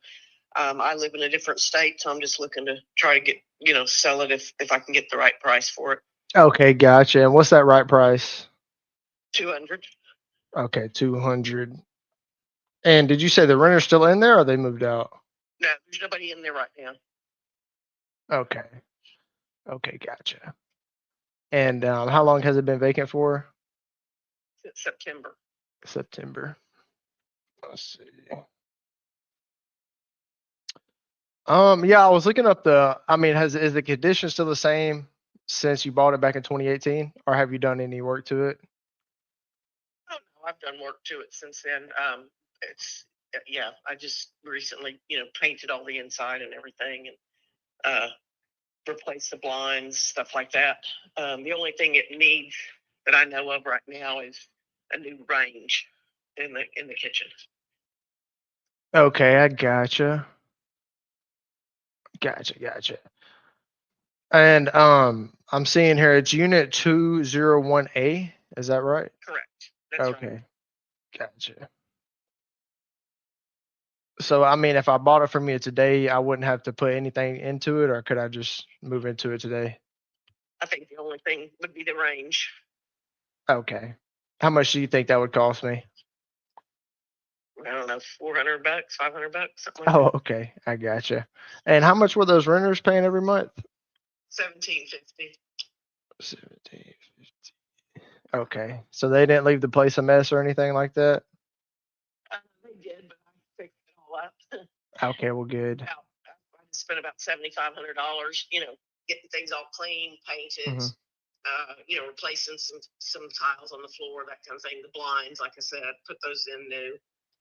I live in a different state, so I'm just looking to try to get, sell it if I can get the right price for it. Okay, gotcha. And what's that right price? 200. Okay, 200. And did you say the renter's still in there or they moved out? No, there's nobody in there right now. Okay, gotcha. And how long has it been vacant for? Since September. September. Let's see. Yeah, I was looking up is the condition still the same since you bought it back in 2018, or have you done any work to it? Oh no, I've done work to it since then. I just recently, painted all the inside and everything, replace the blinds, stuff like that. The only thing it needs that I know of right now is a new range in the kitchen. Okay, I gotcha. Gotcha. And I'm seeing here it's unit 201A. Is that right? Correct. That's Okay. right. Gotcha. So I mean, if I bought it from you today, I wouldn't have to put anything into it, or could I just move into it today? I think the only thing would be the range. Okay. How much do you think that would cost me? I don't know, $400, $500, something like Oh, that. okay. I gotcha. And how much were those renters paying every month? $1,750. 1750. Okay. So they didn't leave the place a mess or anything like that? They did, but I fixed it all up. Okay, well, good. I spent about $7,500, getting things all clean, painted, Mhm. Replacing some tiles on the floor, that kind of thing. The blinds, like I said, put those in new.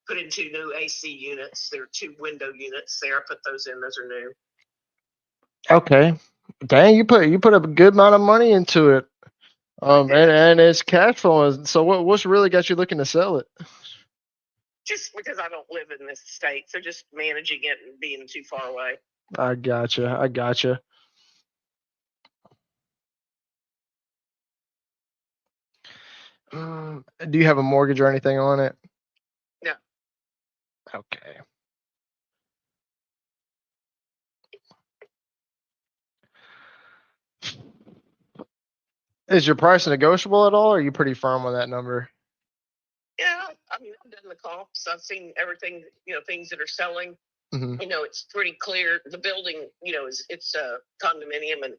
Put in 2 new AC units. There are 2 window units there. I put those in. Those are new. Okay. Dang, you put a good amount of money into it. And it's cash flowing. So what's really got you looking to sell it? Just because I don't live in this state, so just managing it and being too far away. I gotcha. Do you have a mortgage or anything on it? No. Okay. Is your price negotiable at all, or are you pretty firm on that number? Yeah, I mean, I've done the comps. I've seen everything, things that are selling. Mhm. It's pretty clear. The building, it's a condominium, and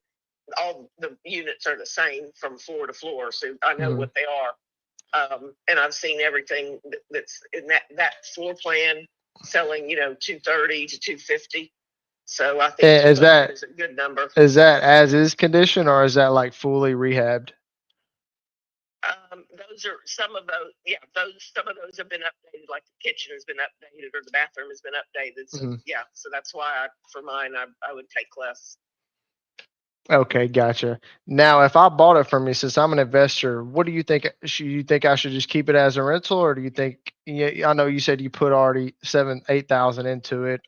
all the units are the same from floor to floor. So I know Mhm. what they are. And I've seen everything that's in that floor plan selling, 230 to 250. So I think Is 200 that is a good number. as is condition, or is that like fully rehabbed? Those are some of those. Yeah, some of those have been updated. Like the kitchen has been updated, or the bathroom has been updated. So Mhm. yeah, so that's why for mine I would take less. Okay, gotcha. Now, if I bought it from you, since I'm an investor, what do you think? You think I should just keep it as a rental, or do you think? Yeah, I know you said you put already 7,000-8,000 into it.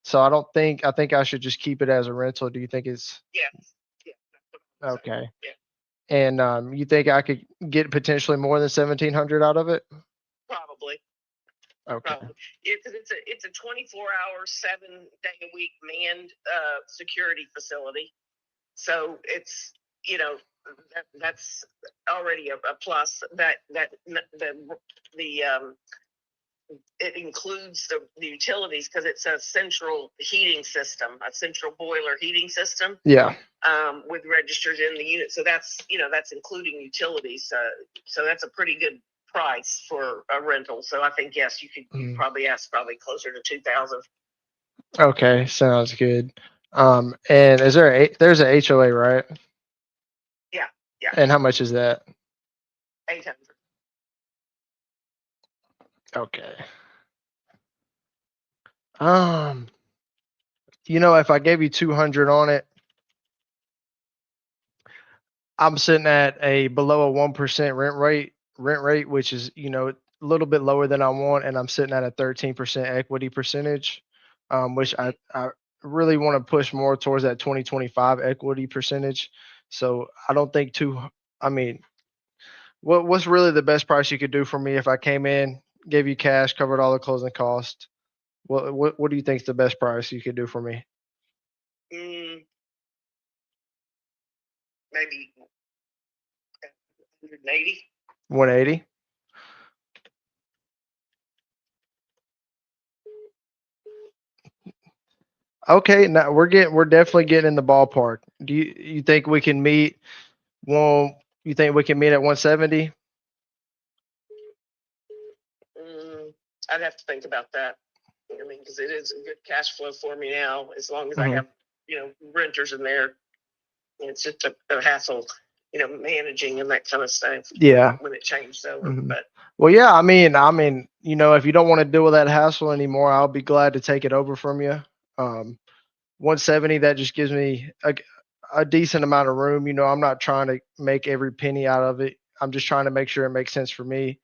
So I think I should just keep it as a rental. Do you think it's Yes. Yeah. okay? Yeah. And you think I could get potentially more than 1,700 out of it? Probably. Okay. Probably. Because it's a 24-hour, 7-day-a-week manned security facility. So it's that's already a plus. It includes the utilities because it's a central heating system, a central boiler heating system. Yeah. With registered in the unit, so that's including utilities. So that's a pretty good price for a rental. So I think yes, you probably ask closer to 2,000. Okay, sounds good. And there's a HOA, right? Yeah. And how much is that? 800. Okay. If I gave you 200 on it, I'm sitting at a below a 1% rent rate, which is, a little bit lower than I want, and I'm sitting at a 13% equity percentage, which I really want to push more towards that 2025 equity percentage. So I don't think I mean, what's really the best price you could do for me if I came in, gave you cash, covered all the closing costs? What do you think is the best price you could do for me? Maybe 180. 180. Okay, now we're definitely getting in the ballpark. Do you think we can meet? Well, you think we can meet at 170? I'd have to think about that. I mean, because it is a good cash flow for me now, as long as I Mhm. have renters in there. It's just a hassle, managing and that kind of stuff. Yeah. When it changed over, Mhm. but Well, yeah. I mean, if you don't want to deal with that hassle anymore, I'll be glad to take it over from you. 170, that just gives me a decent amount of room. You know, I'm not trying to make every penny out of it. I'm just trying to make sure it makes sense for me.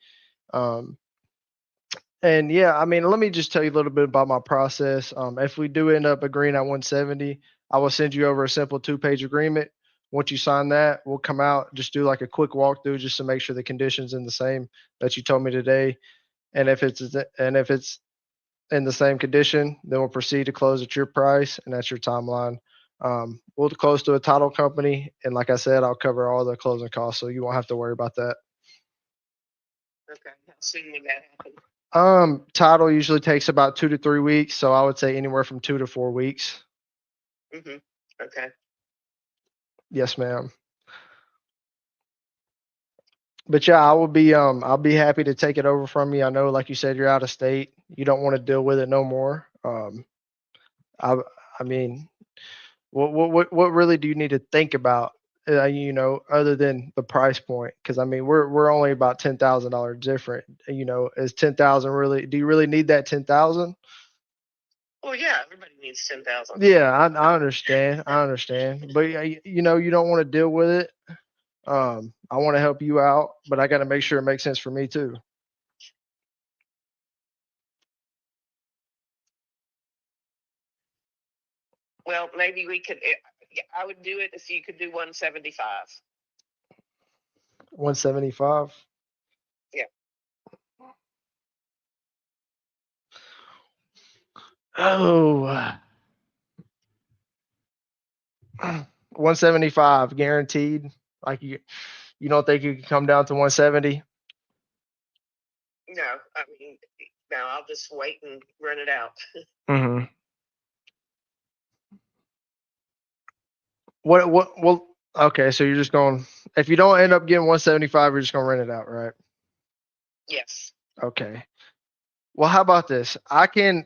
And yeah, I mean, let me just tell you a little bit about my process. If we do end up agreeing at 170, I will send you over a simple 2-page agreement. Once you sign that, we'll come out, just do like a quick walkthrough just to make sure the conditions in the same that you told me today. And if it's in the same condition, then we'll proceed to close at your price, and that's your timeline. We'll close to a title company, and like I said, I'll cover all the closing costs, so you won't have to worry about that. Okay. How soon would that happen? Title usually takes about 2 to 3 weeks, so I would say anywhere from 2 to 4 weeks. Okay. Yes, ma'am. But yeah, I'll be happy to take it over from you. I know, like you said, you're out of state. You don't want to deal with it no more. I mean, what really do you need to think about? You know, other than the price point, because I mean, we're only about $10,000 different. You know, is 10,000 really? Do you really need that 10,000? Well, yeah, everybody needs 10,000. Yeah, I understand. I understand. But you know, you don't want to deal with it. I want to help you out, but I got to make sure it makes sense for me too. Well, maybe we could. I would do it if you could do 175. 175. Yeah. Oh, 175 guaranteed. Like you don't think you can come down to 170? No, I mean, no, I'll just wait and rent it out. Mm-hmm. Well, okay, so you're just going, if you don't end up getting 175, you're just going to rent it out, right? Yes. Okay. Well, how about this? I'm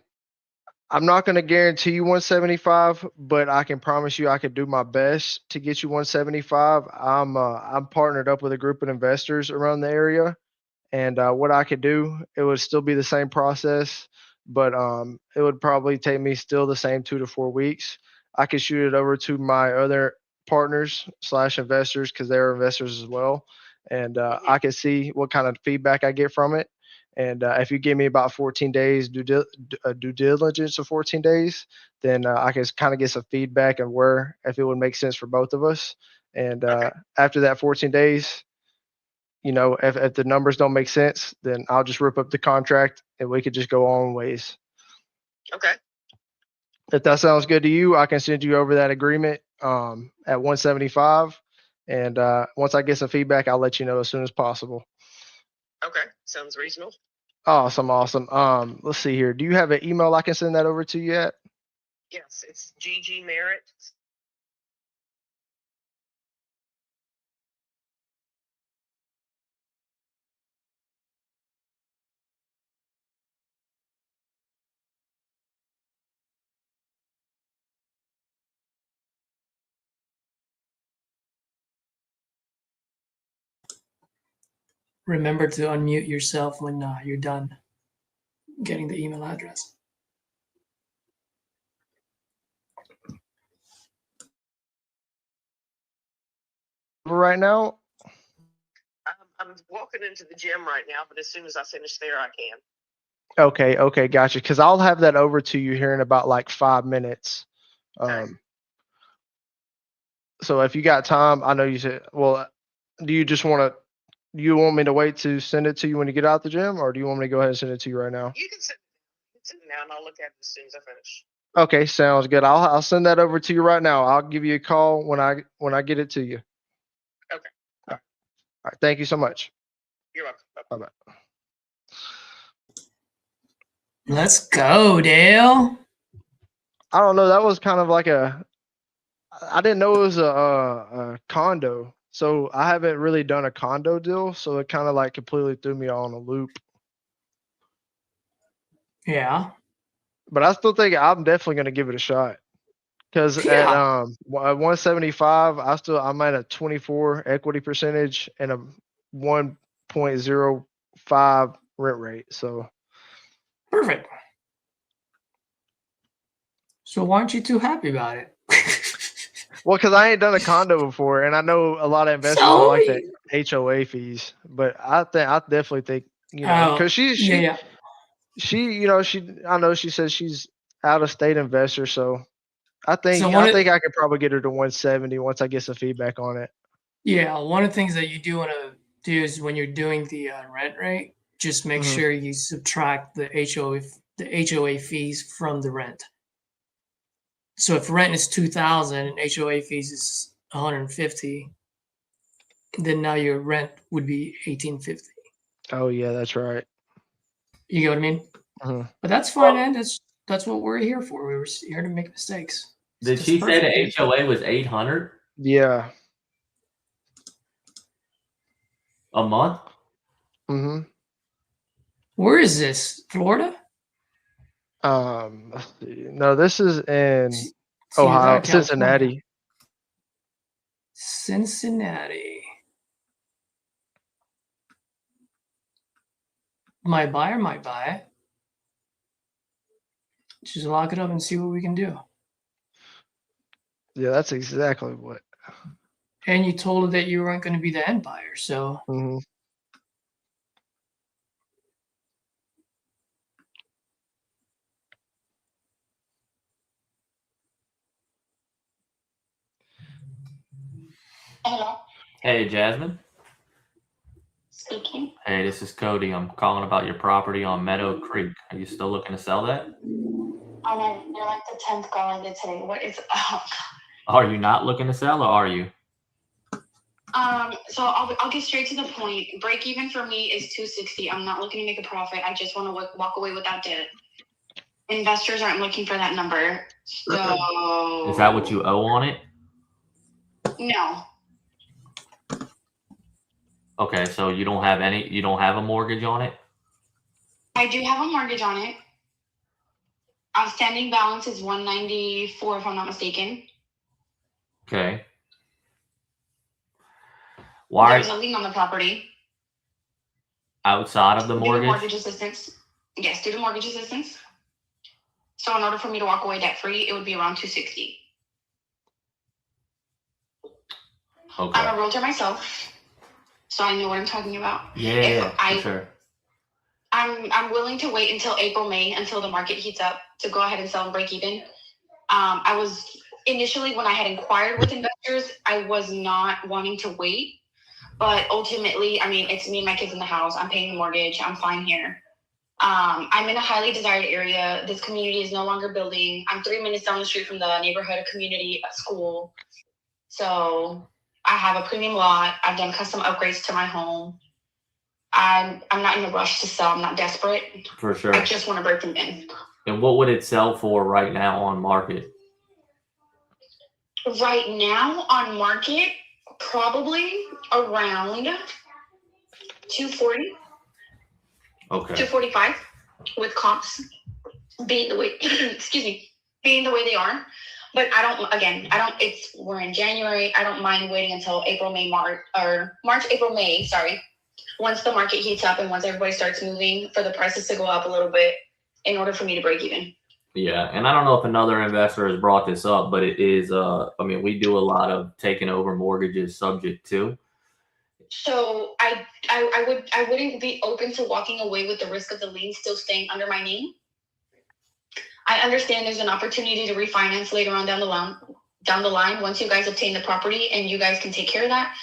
not going to guarantee you 175, but I can promise you I could do my best to get you 175. I'm partnered up with a group of investors around the area, and what I could do, it would still be the same process, but it would probably take me still the same 2 to 4 weeks. I could shoot it over to my other partners / investors, because they're investors as well, and I can see what kind of feedback I get from it. And if you give me about 14 days due diligence of 14 days, then I can kind of get some feedback on where, if it would make sense for both of us. And after that 14 days, you know, if the numbers don't make sense, then I'll just rip up the contract and we could just go on ways. Okay. If that sounds good to you, I can send you over that agreement at 175. And once I get some feedback, I'll let you know as soon as possible. Okay. Sounds reasonable. Awesome. Let's see here. Do you have an email I can send that over to you at? Yes, it's GG Merritt. Remember to unmute yourself when you're done getting the email address. Right now? I'm walking into the gym right now, but as soon as I finish there, I can. Okay, gotcha. Because I'll have that over to you here in about like 5 minutes. So if you got time, I know you said, well, do you want me to wait to send it to you when you get out the gym, or do you want me to go ahead and send it to you right now? You can send it now, and I'll look at it as soon as I finish. Okay, sounds good. I'll send that over to you right now. I'll give you a call when I get it to you. Okay. All right. Thank you so much. You're welcome. Bye-bye. Let's go, Dale. I don't know. That was kind of like I didn't know it was a condo. So I haven't really done a condo deal. So it kind of like completely threw me on a loop. Yeah. But I still think I'm definitely going to give it a shot. Because at 175, I'm at a 24 equity percentage and a 1.05 rent rate. So perfect. So why aren't you too happy about it? Well, because I ain't done a condo before, and I know a lot of investors don't like the HOA fees, but I definitely think, you know, because yeah. I know she says she's out of state investor, so I think So I could probably get her to 170 once I get some feedback on it. Yeah, one of the things that you do want to do is when you're doing the rent rate, just make Mhm. sure you subtract the HOA fees from the rent. So if rent is 2,000 and HOA fees is 150, then now your rent would be 1,850. Oh yeah, that's right. You get what I mean? Mhm. But that's fine, man. That's what we're here for. We were here to make mistakes. Did she say the HOA was 800 Yeah. a month? Mm-hmm. Where is this? Florida? Let's see. No, this is in See, Ohio, that California. Cincinnati. Cincinnati. My buyer might buy it. Just lock it up and see what we can do. Yeah, that's exactly what. And you told her that you weren't going to be the end buyer, so Mm-hmm. Hello, Hey, Jasmine. speaking. Hey, this is Cody. I'm calling about your property on Meadow Creek. Are you still looking to sell that? Oh no, you're like the 10th call I did today. What is? Oh, Are you not looking to sell, or are you? so I'll get straight to the point. Break even for me is 260. I'm not looking to make a profit. I just want to walk away without debt. Investors aren't looking for that number. So Is that what you owe on it? no. Okay, so you don't have a mortgage on it? I do have a mortgage on it. Outstanding balance is 194 if I'm not mistaken. Okay. Why There's a lien on the property. outside of the Due to mortgage? mortgage assistance. Yes, due to mortgage assistance. So in order for me to walk away debt free, it would be around 260. Okay. I'm a realtor myself, so I know what I'm talking about. Yeah, for sure. I'm willing to wait until April, May, until the market heats up to go ahead and sell and break even. I was initially, when I had inquired with investors, I was not wanting to wait, but ultimately, I mean, it's me and my kids in the house. I'm paying the mortgage. I'm fine here. I'm in a highly desired area. This community is no longer building. I'm 3 minutes down the street from the neighborhood community school. So I have a premium lot. I've done custom upgrades to my home. I'm not in a rush to sell. I'm not desperate. For sure. I just want to break them in. And what would it sell for right now on market? Right now on market, probably around 240. Okay. 245 with comps being the way being the way they are. But we're in January. I don't mind waiting until March, April, May, sorry. Once the market heats up and once everybody starts moving, for the prices to go up a little bit in order for me to break even. Yeah, and I don't know if another investor has brought this up, but it is I mean, we do a lot of taking over mortgages subject to. So I wouldn't be open to walking away with the risk of the lien still staying under my name. I understand there's an opportunity to refinance later on down the line once you guys obtain the property and you guys can take care of that.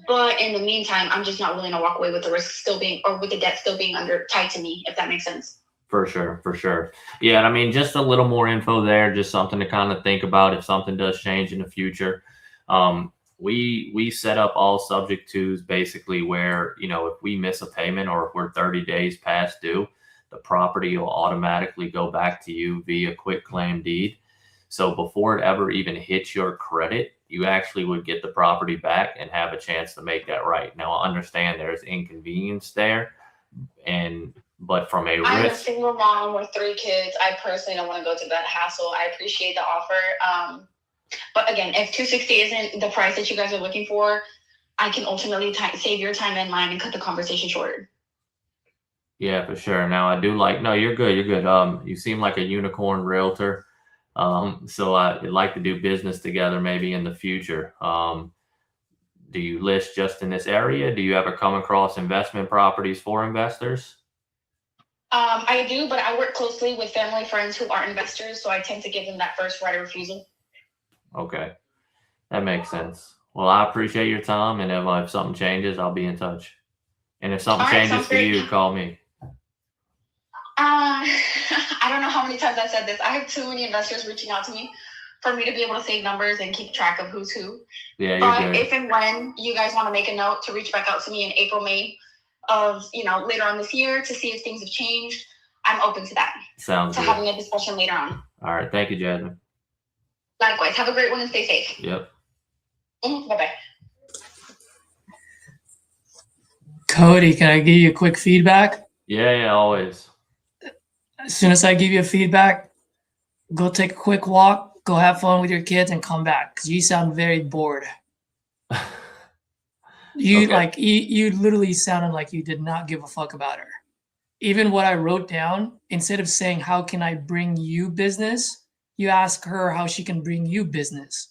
But in the meantime, I'm just not willing to walk away with the risk still being, or with the debt still being tied to me, if that makes sense. For sure, for sure. Yeah, and I mean, just a little more info there, just something to kind of think about if something does change in the future. We set up all subject tos basically where, you know, if we miss a payment or if we're 30 days past due, the property will automatically go back to you via quit claim deed. So before it ever even hits your credit, you actually would get the property back and have a chance to make that right. Now, I understand there's inconvenience there, but from a I'm risk. a single mom with 3 kids. I personally don't want to go through that hassle. I appreciate the offer. But again, if 260 isn't the price that you guys are looking for, I can ultimately save your time and mine and cut the conversation shorter. Yeah, for sure. Now I do no, you're good. You're good. You seem like a unicorn realtor. So I'd like to do business together maybe in the future. Do you list just in this area? Do you ever come across investment properties for investors? I do, but I work closely with family friends who are investors, so I tend to give them that first right of refusal. Okay, that makes sense. Well, I appreciate your time, and if something changes, I'll be in touch. And if something All right, changes sounds for great. you, call me. I don't know how many times I said this. I have too many investors reaching out to me for me to be able to save numbers and keep track of who's who. Yeah, you're But good. if and when you guys want to make a note to reach back out to me in April, May of, later on this year to see if things have changed, I'm open to that. Sounds To good. having a discussion later on. All right, thank you, Jasmine. Likewise. Have a great one and stay safe. Yep. Bye-bye. Cody, can I give you a quick feedback? Yeah, always. As soon as I give you a feedback, go take a quick walk, go have fun with your kids, and come back because you sound very bored. You Okay. you literally sounded like you did not give a fuck about her. Even what I wrote down, instead of saying how can I bring you business, you ask her how she can bring you business.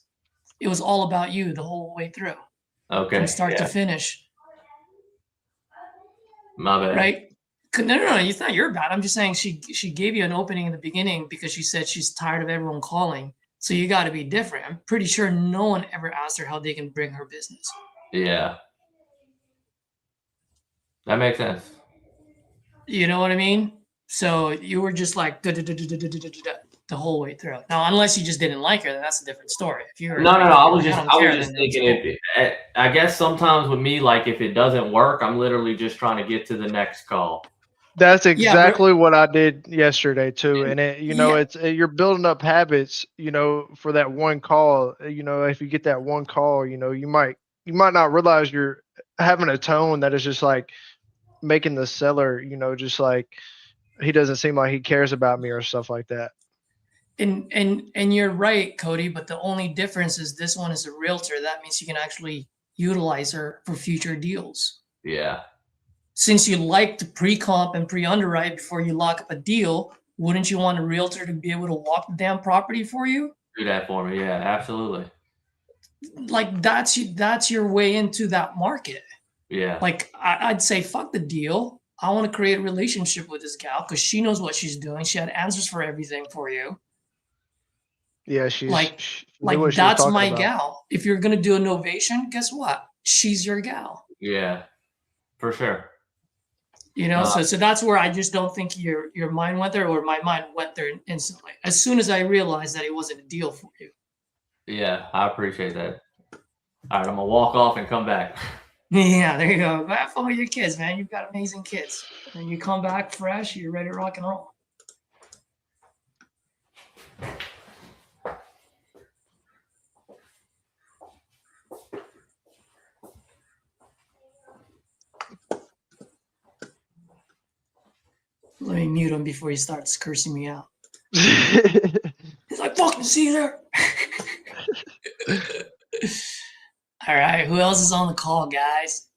It was all about you the whole way through, Okay. from start to Yeah. finish. My bad. Right? No, it's not your bad. I'm just saying she gave you an opening in the beginning because she said she's tired of everyone calling. So you got to be different. I'm pretty sure no one ever asked her how they can bring her business. Yeah. That makes sense. You know what I mean? So you were just like the whole way through. Now, unless you just didn't like her, then that's a different story. If you're No. I was just care, thinking I guess sometimes with me, like if it doesn't work, I'm literally just trying to get to the next call. That's Yeah, exactly what I did yesterday too. And Yeah. it's you're building up habits, for that one call. If you get that one call, you might not realize you're having a tone that is just like making the seller, just like he doesn't seem like he cares about me or stuff like that. And you're right, Cody, but the only difference is this one is a realtor. That means you can actually utilize her for future deals. Yeah. Since you like to pre-comp and pre-underwrite before you lock up a deal, wouldn't you want a realtor to be able to walk the damn property for you? Do that for me. Yeah, absolutely. Like that's your way into that market. Yeah. Like I'd say, fuck the deal. I want to create a relationship with this gal because she knows what she's doing. She had answers for everything for you. Yeah, she knew what she was that's talking my about. gal. If you're gonna do a novation, guess what? She's your gal. Yeah. For sure. So that's where I just don't think your mind went there, or my mind went there instantly. As soon as I realized that it wasn't a deal for you. Yeah, I appreciate that. All right, I'm gonna walk off and come back. Yeah, there you go. Go have fun with your kids, man. You've got amazing kids. And you come back fresh, you're ready to rock and roll. Let me mute him before he starts cursing me out. He's like, fucking Caesar. All right, who else is on the call, guys?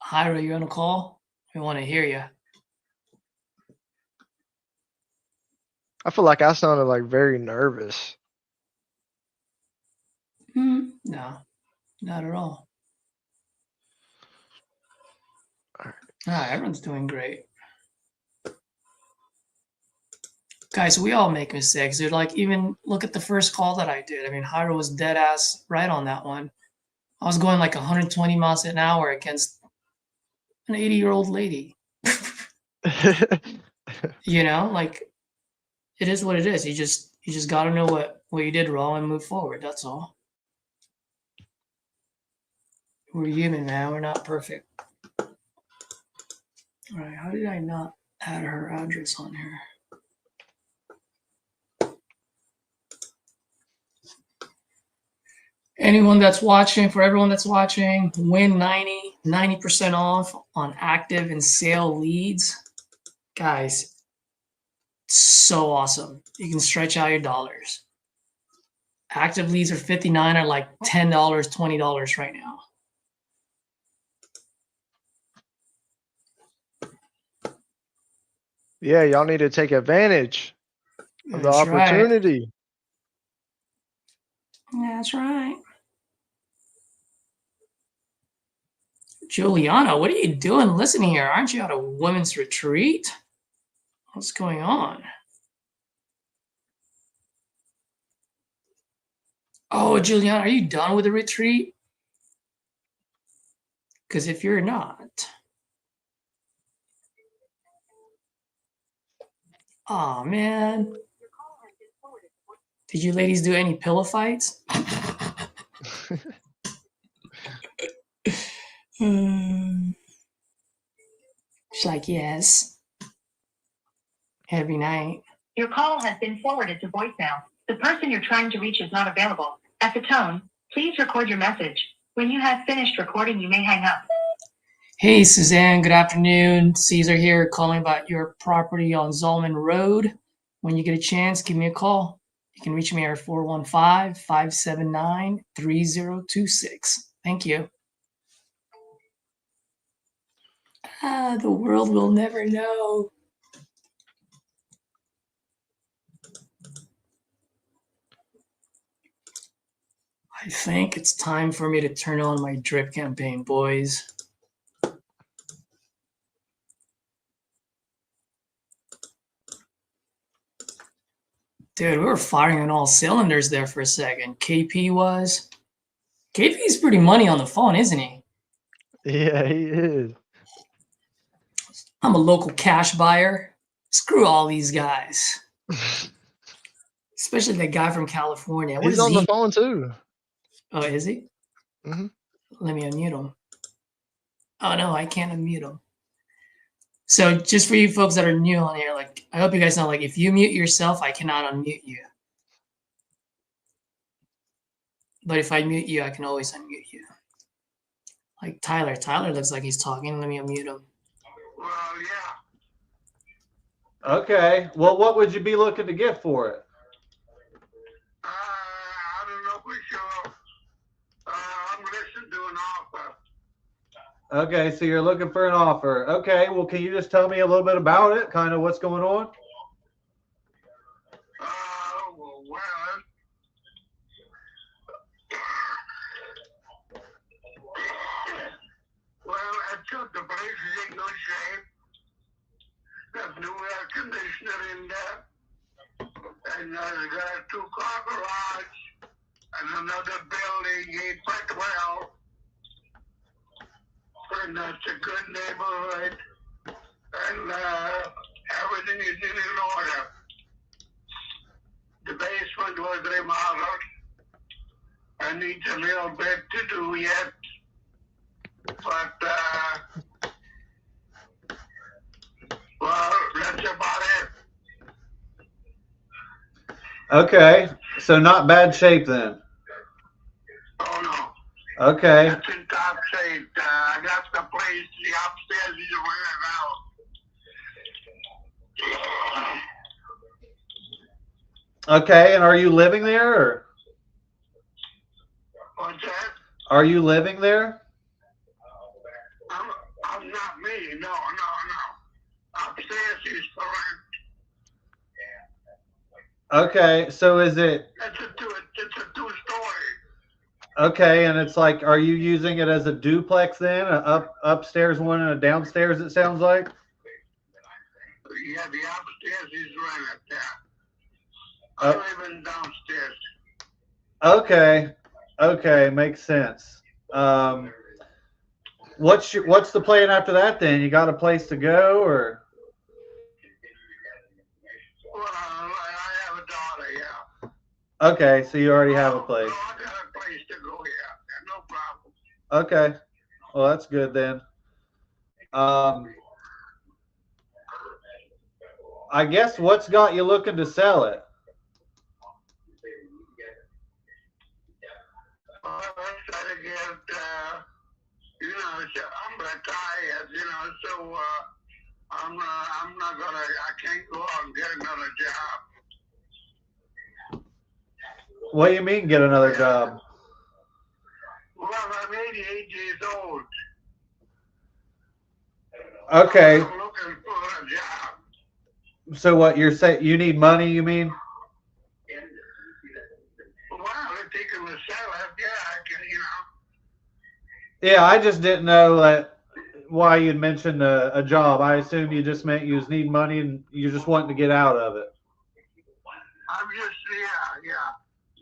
Hyra, you on the call? We want to hear you. I feel like I sounded like very nervous. No, not at all. All right, everyone's doing great. Guys, we all make mistakes, dude. Like, even look at the first call that I did. I mean, Hyra was dead ass right on that one. I was going like 120 miles an hour against an 80-year-old lady. Like, it is what it is. You just got to know what you did wrong and move forward. That's all. We're human, man. We're not perfect. All right, how did I not add her address on here? Everyone that's watching, win 90% off on active and sale leads. Guys, so awesome. You can stretch out your dollars. Active leads are 59 are like $10, $20 right now. Yeah, y'all need to take advantage of the That's right. opportunity. That's right. Juliana, what are you doing listening here? Aren't you at a women's retreat? What's going on? Oh, Juliana, are you done with the retreat? Because if you're not, oh man, did you ladies do any pillow fights? She's like, yes, every night. Your call has been forwarded to voicemail. The person you're trying to reach is not available. At the tone, please record your message. When you have finished recording, you may hang up. Hey, Suzanne, good afternoon. Caesar here calling about your property on Zolman Road. When you get a chance, give me a call. You can reach me at 415-579-3026. Thank you. The world will never know. I think it's time for me to turn on my drip campaign, boys. Dude, we were firing on all cylinders there for a second. KP was. KP's pretty money on the phone, isn't he? Yeah, he is. I'm a local cash buyer. Screw all these guys. Especially that guy from California. What He's is on he? the phone too. Oh, is he? Mm-hmm. Let me unmute him. Oh, no, I can't unmute him. So just for you folks that are new on here, like, I hope you guys know, like, if you mute yourself, I cannot unmute you. But if I mute you, I can always unmute you. Like Tyler. Tyler looks like he's talking. Let me unmute him. Well, yeah. Okay. Well, what would you be looking to get for it? I don't know for sure. I'm listening to an offer. Okay, so you're looking for an offer. Okay, well, can you just tell me a little bit about it? Kind of what's going on? Well, I took the place is in good shape. There's new air conditioner in there. And there's got a 2-car garage and another building 8x12. And that's a good neighborhood. And everything is in order. The basement was remodeled. I need a little bit to do yet. But, well, that's about it. Okay, so not bad shape then. Oh, no. Okay. That's in top shape. I got the place, the upstairs is rented out. Okay, and are you living there? Or? What's that? Are you living there? I'm not me. No. Upstairs is for rent. Okay, so is it? It's a two-story. Okay, and it's like, are you using it as a duplex then? Upstairs one and a downstairs, it sounds like? Yeah, the upstairs is rented, yeah. I live in downstairs. Okay, makes sense. What's the plan after that then? You got a place to go or? Well, I have a daughter, yeah. Okay, so you already have a place. I got a place to go, yeah. No problem. Okay, well that's good then. I guess what's got you looking to sell it? Well, I'm trying to get, I'm retired, so I'm not gonna, I can't go out and get another job. What do you mean get another job? Well, I'm 88 years old. Okay. I'm looking for a job. So what you're saying, you need money, you mean? Well, they're taking Yeah, I just didn't know that why you'd mentioned a job. I assumed you just meant you was needing money and you just wanting to get out of it. I'm just,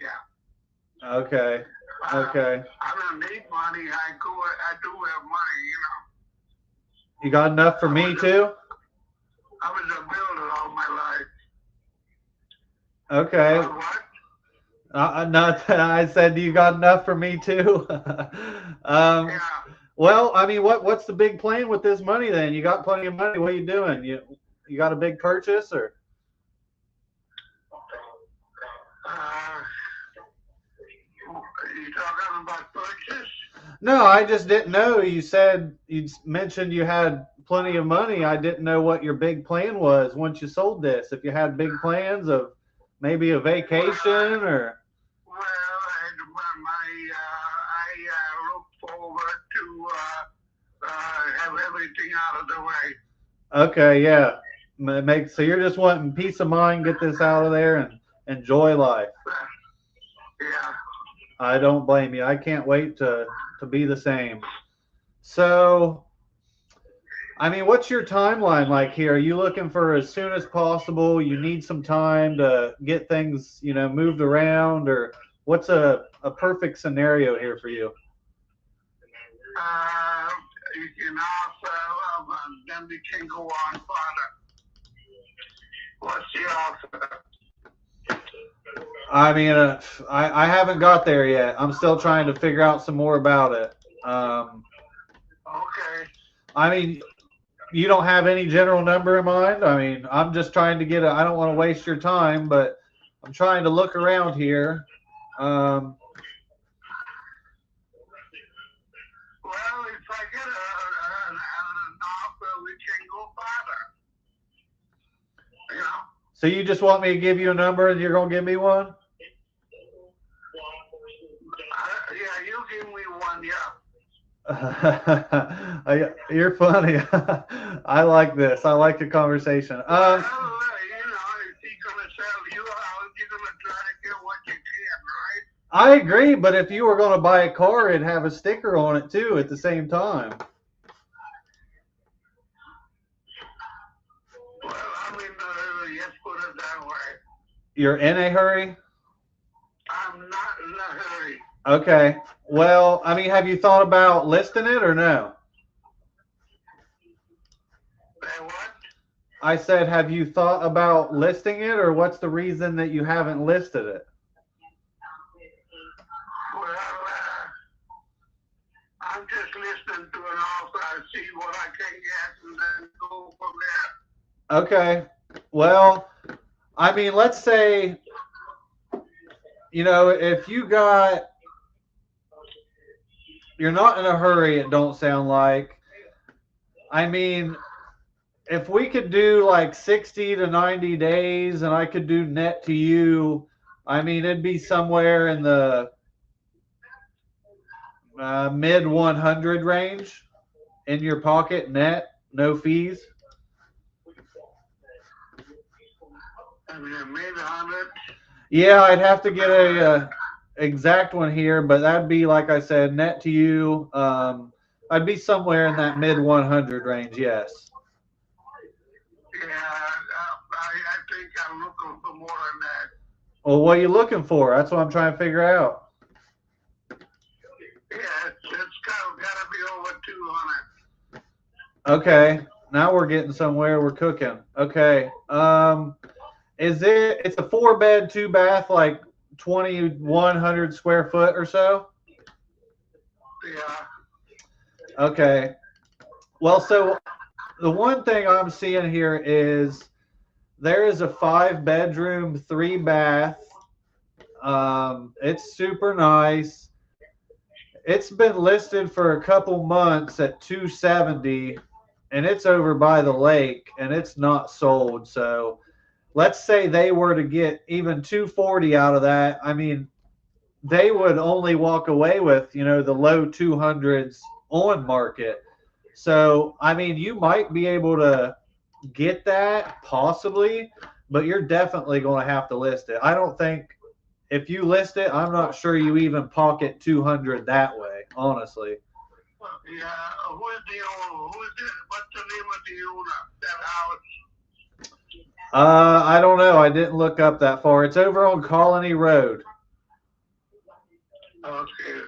yeah. Okay. Okay. I don't need money. I do have money, you know. You got enough for me too? I was a builder all my life. Okay. What? Not. I said you got enough for me too. Yeah. Well, I mean, what's the big plan with this money then? You got plenty of money. What are you doing? You got a big purchase or? You talking about purchase? No, I just didn't know. You said you mentioned you had plenty of money. I didn't know what your big plan was once you sold this. If you had big plans of maybe a vacation or. Well, I look forward to have everything out of the way. Okay, yeah. So you're just wanting peace of mind, get this out of there, and enjoy life. Yeah. I don't blame you. I can't wait to be the same. So, I mean, what's your timeline like here? Are you looking for as soon as possible? You need some time to get things, moved around, or what's a perfect scenario here for you? You can offer, then we can go on further. What's the offer? I mean, I haven't got there yet. I'm still trying to figure out some more about it. Okay. I mean, you don't have any general number in mind? I mean, I'm just trying to I don't want to waste your time, but I'm trying to look around here. Well, if I get an offer, we can go further. You know? So you just want me to give you a number and you're going to give me one? Yeah, you give me one, yeah. You're funny. I like this. I like the conversation. If he's going to sell you out, you're going to try to get what you can, right? I agree, but if you were going to buy a car, it'd have a sticker on it too at the same time. Well, I'm in a hurry. Let's put it that way. You're in a hurry? I'm not in a hurry. Okay. Well, I mean, have you thought about listing it or no? What? I said, have you thought about listing it, or what's the reason that you haven't listed it? Well, I'm just listening to an offer. I see what I can get and then go from there. Okay. Well, I mean, let's say, if you're not in a hurry, it don't sound like. I mean, if we could do like 60 to 90 days and I could do net to you, I mean, it'd be somewhere in the mid 100 range in your pocket net, no fees. I mean, mid 100. Yeah, I'd have to get a exact one here, but that'd be, like I said, net to you. I'd be somewhere in that mid 100 range. Yes. Yeah, I think I'm looking for more than that. Well, what are you looking for? That's what I'm trying to figure out. Yeah, it's got to be over 200. Okay, now we're getting somewhere. We're cooking. Okay. It's a 4-bed, 2-bath, like 2,100 square foot or so? Yeah. Okay. Well, so the one thing I'm seeing here is there is a 5-bedroom, 3-bath. It's super nice. It's been listed for a couple months at $270, and it's over by the lake, and it's not sold. So let's say they were to get even $240 out of that. I mean, they would only walk away with, the low 200s on market. So, I mean, you might be able to get that possibly, but you're definitely going to have to list it. I don't think if you list it, I'm not sure you even pocket 200 that way, honestly. Yeah, who is the owner? What's the name of the owner? That house? I don't know. I didn't look up that far. It's over on Colony Road. Okay.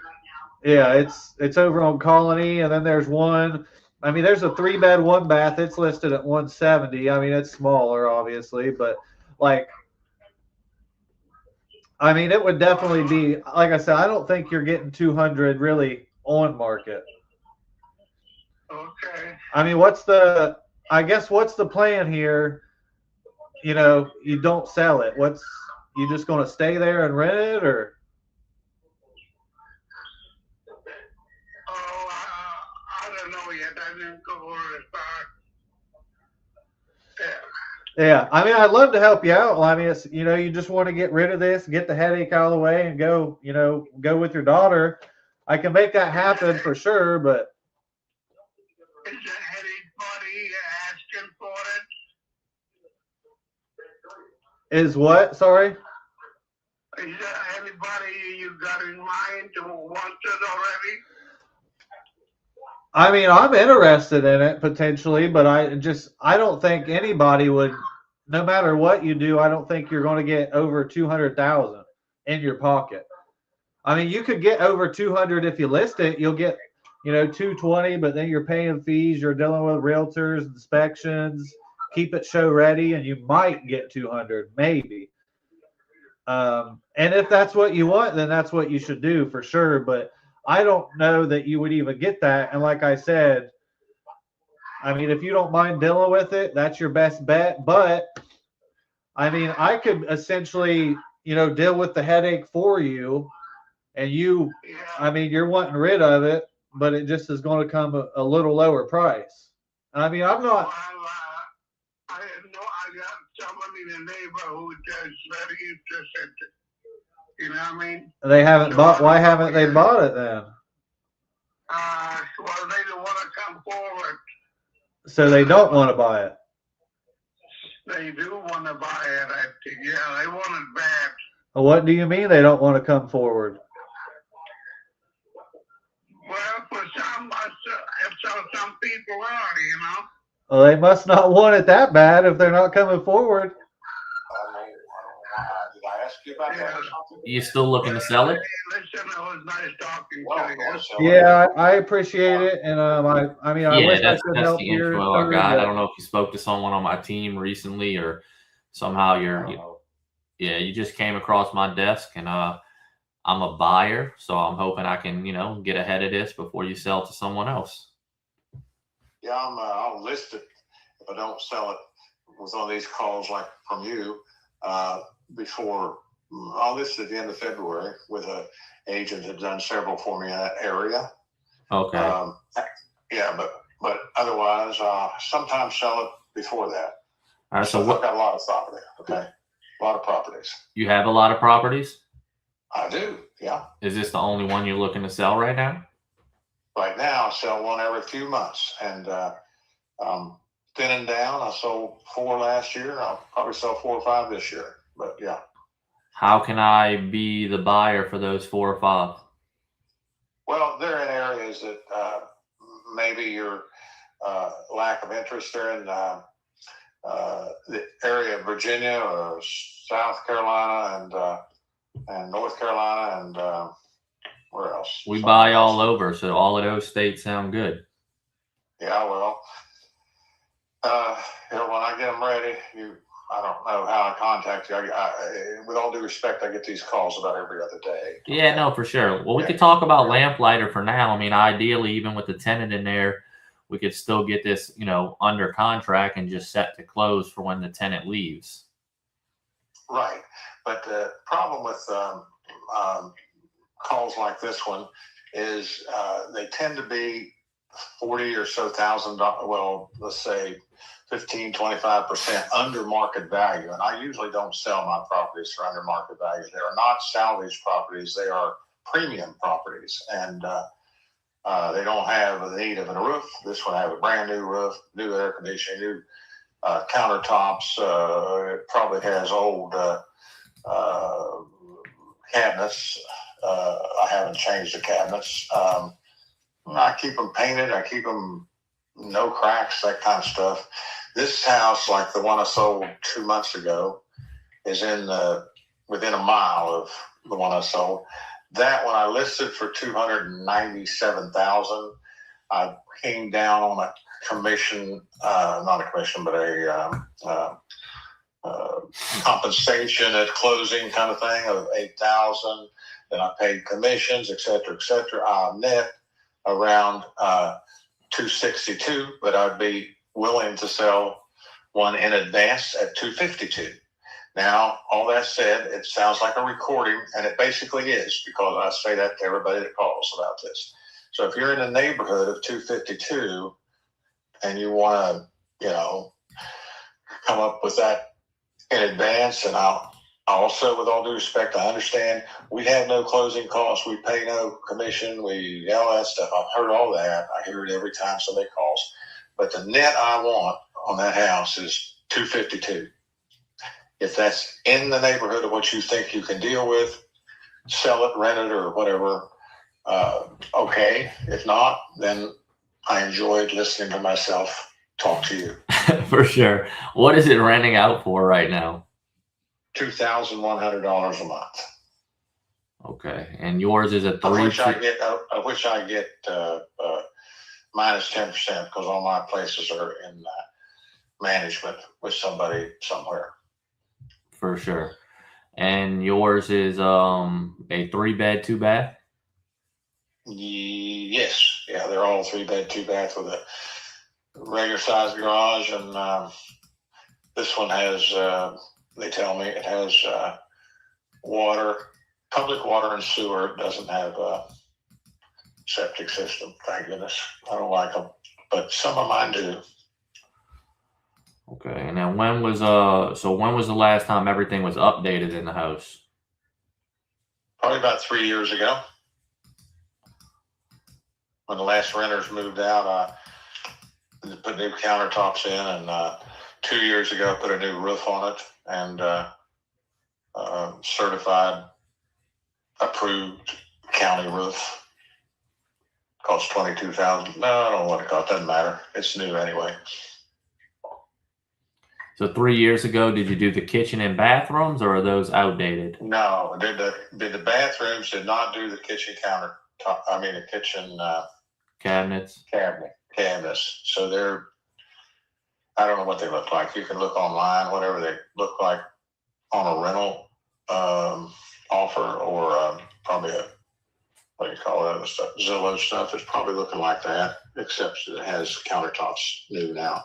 Yeah, it's over on Colony, and then there's one. I mean, there's a 3-bed, 1-bath. It's listed at 170. I mean, it's smaller, obviously, but like, I mean, it would definitely be, like I said, I don't think you're getting 200 really on market. Okay. I mean, I guess what's the plan here? You know, you don't sell it. You just going to stay there and rent it, or? Oh, I don't know yet. I didn't go over as far. Yeah, I mean, I'd love to help you out. I mean, it's, you know, you just want to get rid of this, get the headache out of the way, and go, you know, go with your daughter. I can make that happen for sure, but Is anybody asking for it? is what? Sorry? Is there anybody you got in mind who wants it already? I mean, I'm interested in it potentially, but I don't think anybody would, no matter what you do, I don't think you're going to get over 200,000 in your pocket. I mean, you could get over 200 if you list it. You'll get, you know, 220, but then you're paying fees. You're dealing with realtors, inspections, keep it show ready, and you might get 200, maybe. And if that's what you want, then that's what you should do for sure. But I don't know that you would even get that. And like I said, I mean, if you don't mind dealing with it, that's your best bet. But I mean, I could essentially, you know, deal with the headache for you. And you, I mean, you're wanting rid of it, but it just is going to come a little lower price. I mean, I'm not. I know I got someone in the neighborhood that's very interested. You know what I mean? They haven't bought. Why haven't they bought it then? Well, they don't want to come forward. So they don't want to buy it. They do want to buy it, I think. Yeah, they want it bad. What do you mean they don't want to come forward? Well, for some people are, you know. Well, they must not want it that bad if they're not coming forward. Did I ask you about that or something? You still looking to sell it? Listen, it was nice talking to you. Yeah, I appreciate it, and I mean, I wish I could that's help the your info I got. but- I don't know if you spoke to someone on my team recently, or somehow you just came across my desk, and I'm a buyer, so I'm hoping I can, you know, get ahead of this before you sell to someone else. Yeah, I'll list it if I don't sell it with one of these calls like from you before. I'll list it at the end of February with an agent that's done several for me in that area. Okay. Yeah, but otherwise, sometimes sell it before that. All right. So I've got a lot of property. Okay, a lot of properties. You have a lot of properties? I do. Yeah. Is this the only one you're looking to sell right now? Right now, I sell one every few months, and thinning down. I sold 4 last year. I'll probably sell 4 or 5 this year. But yeah. How can I be the buyer for those 4 or 5? Well, they're in areas that maybe your lack of interest. They're in the area of Virginia or South Carolina and North Carolina and where else? We buy all over, so all of those states sound good. Yeah, well, you know, when I get them ready, I don't know how I contact you. With all due respect, I get these calls about every other day. Yeah, no, for sure. Well, we could talk about Lamplighter for now. I mean, ideally, even with the tenant in there, we could still get this, you know, under contract and just set to close for when the tenant leaves. Right. But the problem with calls like this one is they tend to be 40 or so thousand, well, let's say 15, 25% under market value. And I usually don't sell my properties for under market value. They are not salvage properties. They are premium properties. And they don't have the need of a roof. This one has a brand new roof, new air conditioning, new countertops. It probably has old cabinets. I haven't changed the cabinets. I keep them painted. I keep them no cracks, that kind of stuff. This house, like the one I sold 2 months ago, is within a mile of the one I sold. That one I listed for $297,000. I came down on a commission, not a commission, but a compensation at closing kind of thing of $8,000. Then I paid commissions, et cetera, I'll net around $262, but I'd be willing to sell one in advance at $252. Now, all that said, it sounds like a recording, and it basically is, because I say that to everybody that calls about this. So if you're in the neighborhood of 252 and you want to, come up with that in advance, and I'll also, with all due respect, I understand we have no closing costs, we pay no commission, all that stuff. I've heard all that. I hear it every time somebody calls. But the net I want on that house is 252. If that's in the neighborhood of what you think you can deal with, sell it, rent it, or whatever, okay. If not, then I enjoyed listening to myself talk to you. For sure. What is it renting out for right now? $2,100 a month. Okay, and yours is a Of which I get minus 10%, because all my places are in management with somebody somewhere. For sure. And yours is a 3-bed, 2-bath? Yes. Yeah, they're all 3-bed, 2-bath with a regular size garage. And this one has, they tell me it has water, public water and sewer. It doesn't have a septic system, thank goodness. I don't like them, but some of mine do. Okay, and then when was the last time everything was updated in the house? Probably about 3 years ago. When the last renters moved out, I put new countertops in, and 2 years ago, I put a new roof on it, and certified, approved county roof. Costs $22,000. No, I don't know what it costs. Doesn't matter. It's new anyway. So 3 years ago, did you do the kitchen and bathrooms, or are those outdated? No, did the bathrooms, did not do the kitchen countertop. I mean, the kitchen cabinets. Cabinets. So they're, I don't know what they look like. You can look online, whatever they look like on a rental offer, or probably what do you call that stuff? Zillow stuff is probably looking like that, except it has countertops new now.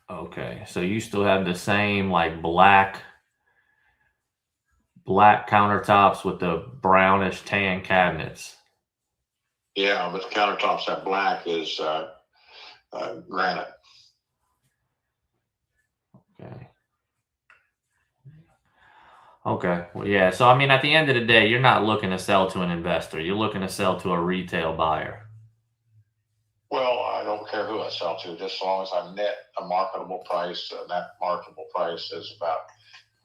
Okay, so you still have the same like black countertops with the brownish tan cabinets. Yeah, but the countertops, that black is granite. Okay. Okay. Well, yeah. So, I mean, at the end of the day, you're not looking to sell to an investor. You're looking to sell to a retail buyer. Well, I don't care who I sell to, just as long as I net a marketable price. That marketable price is about,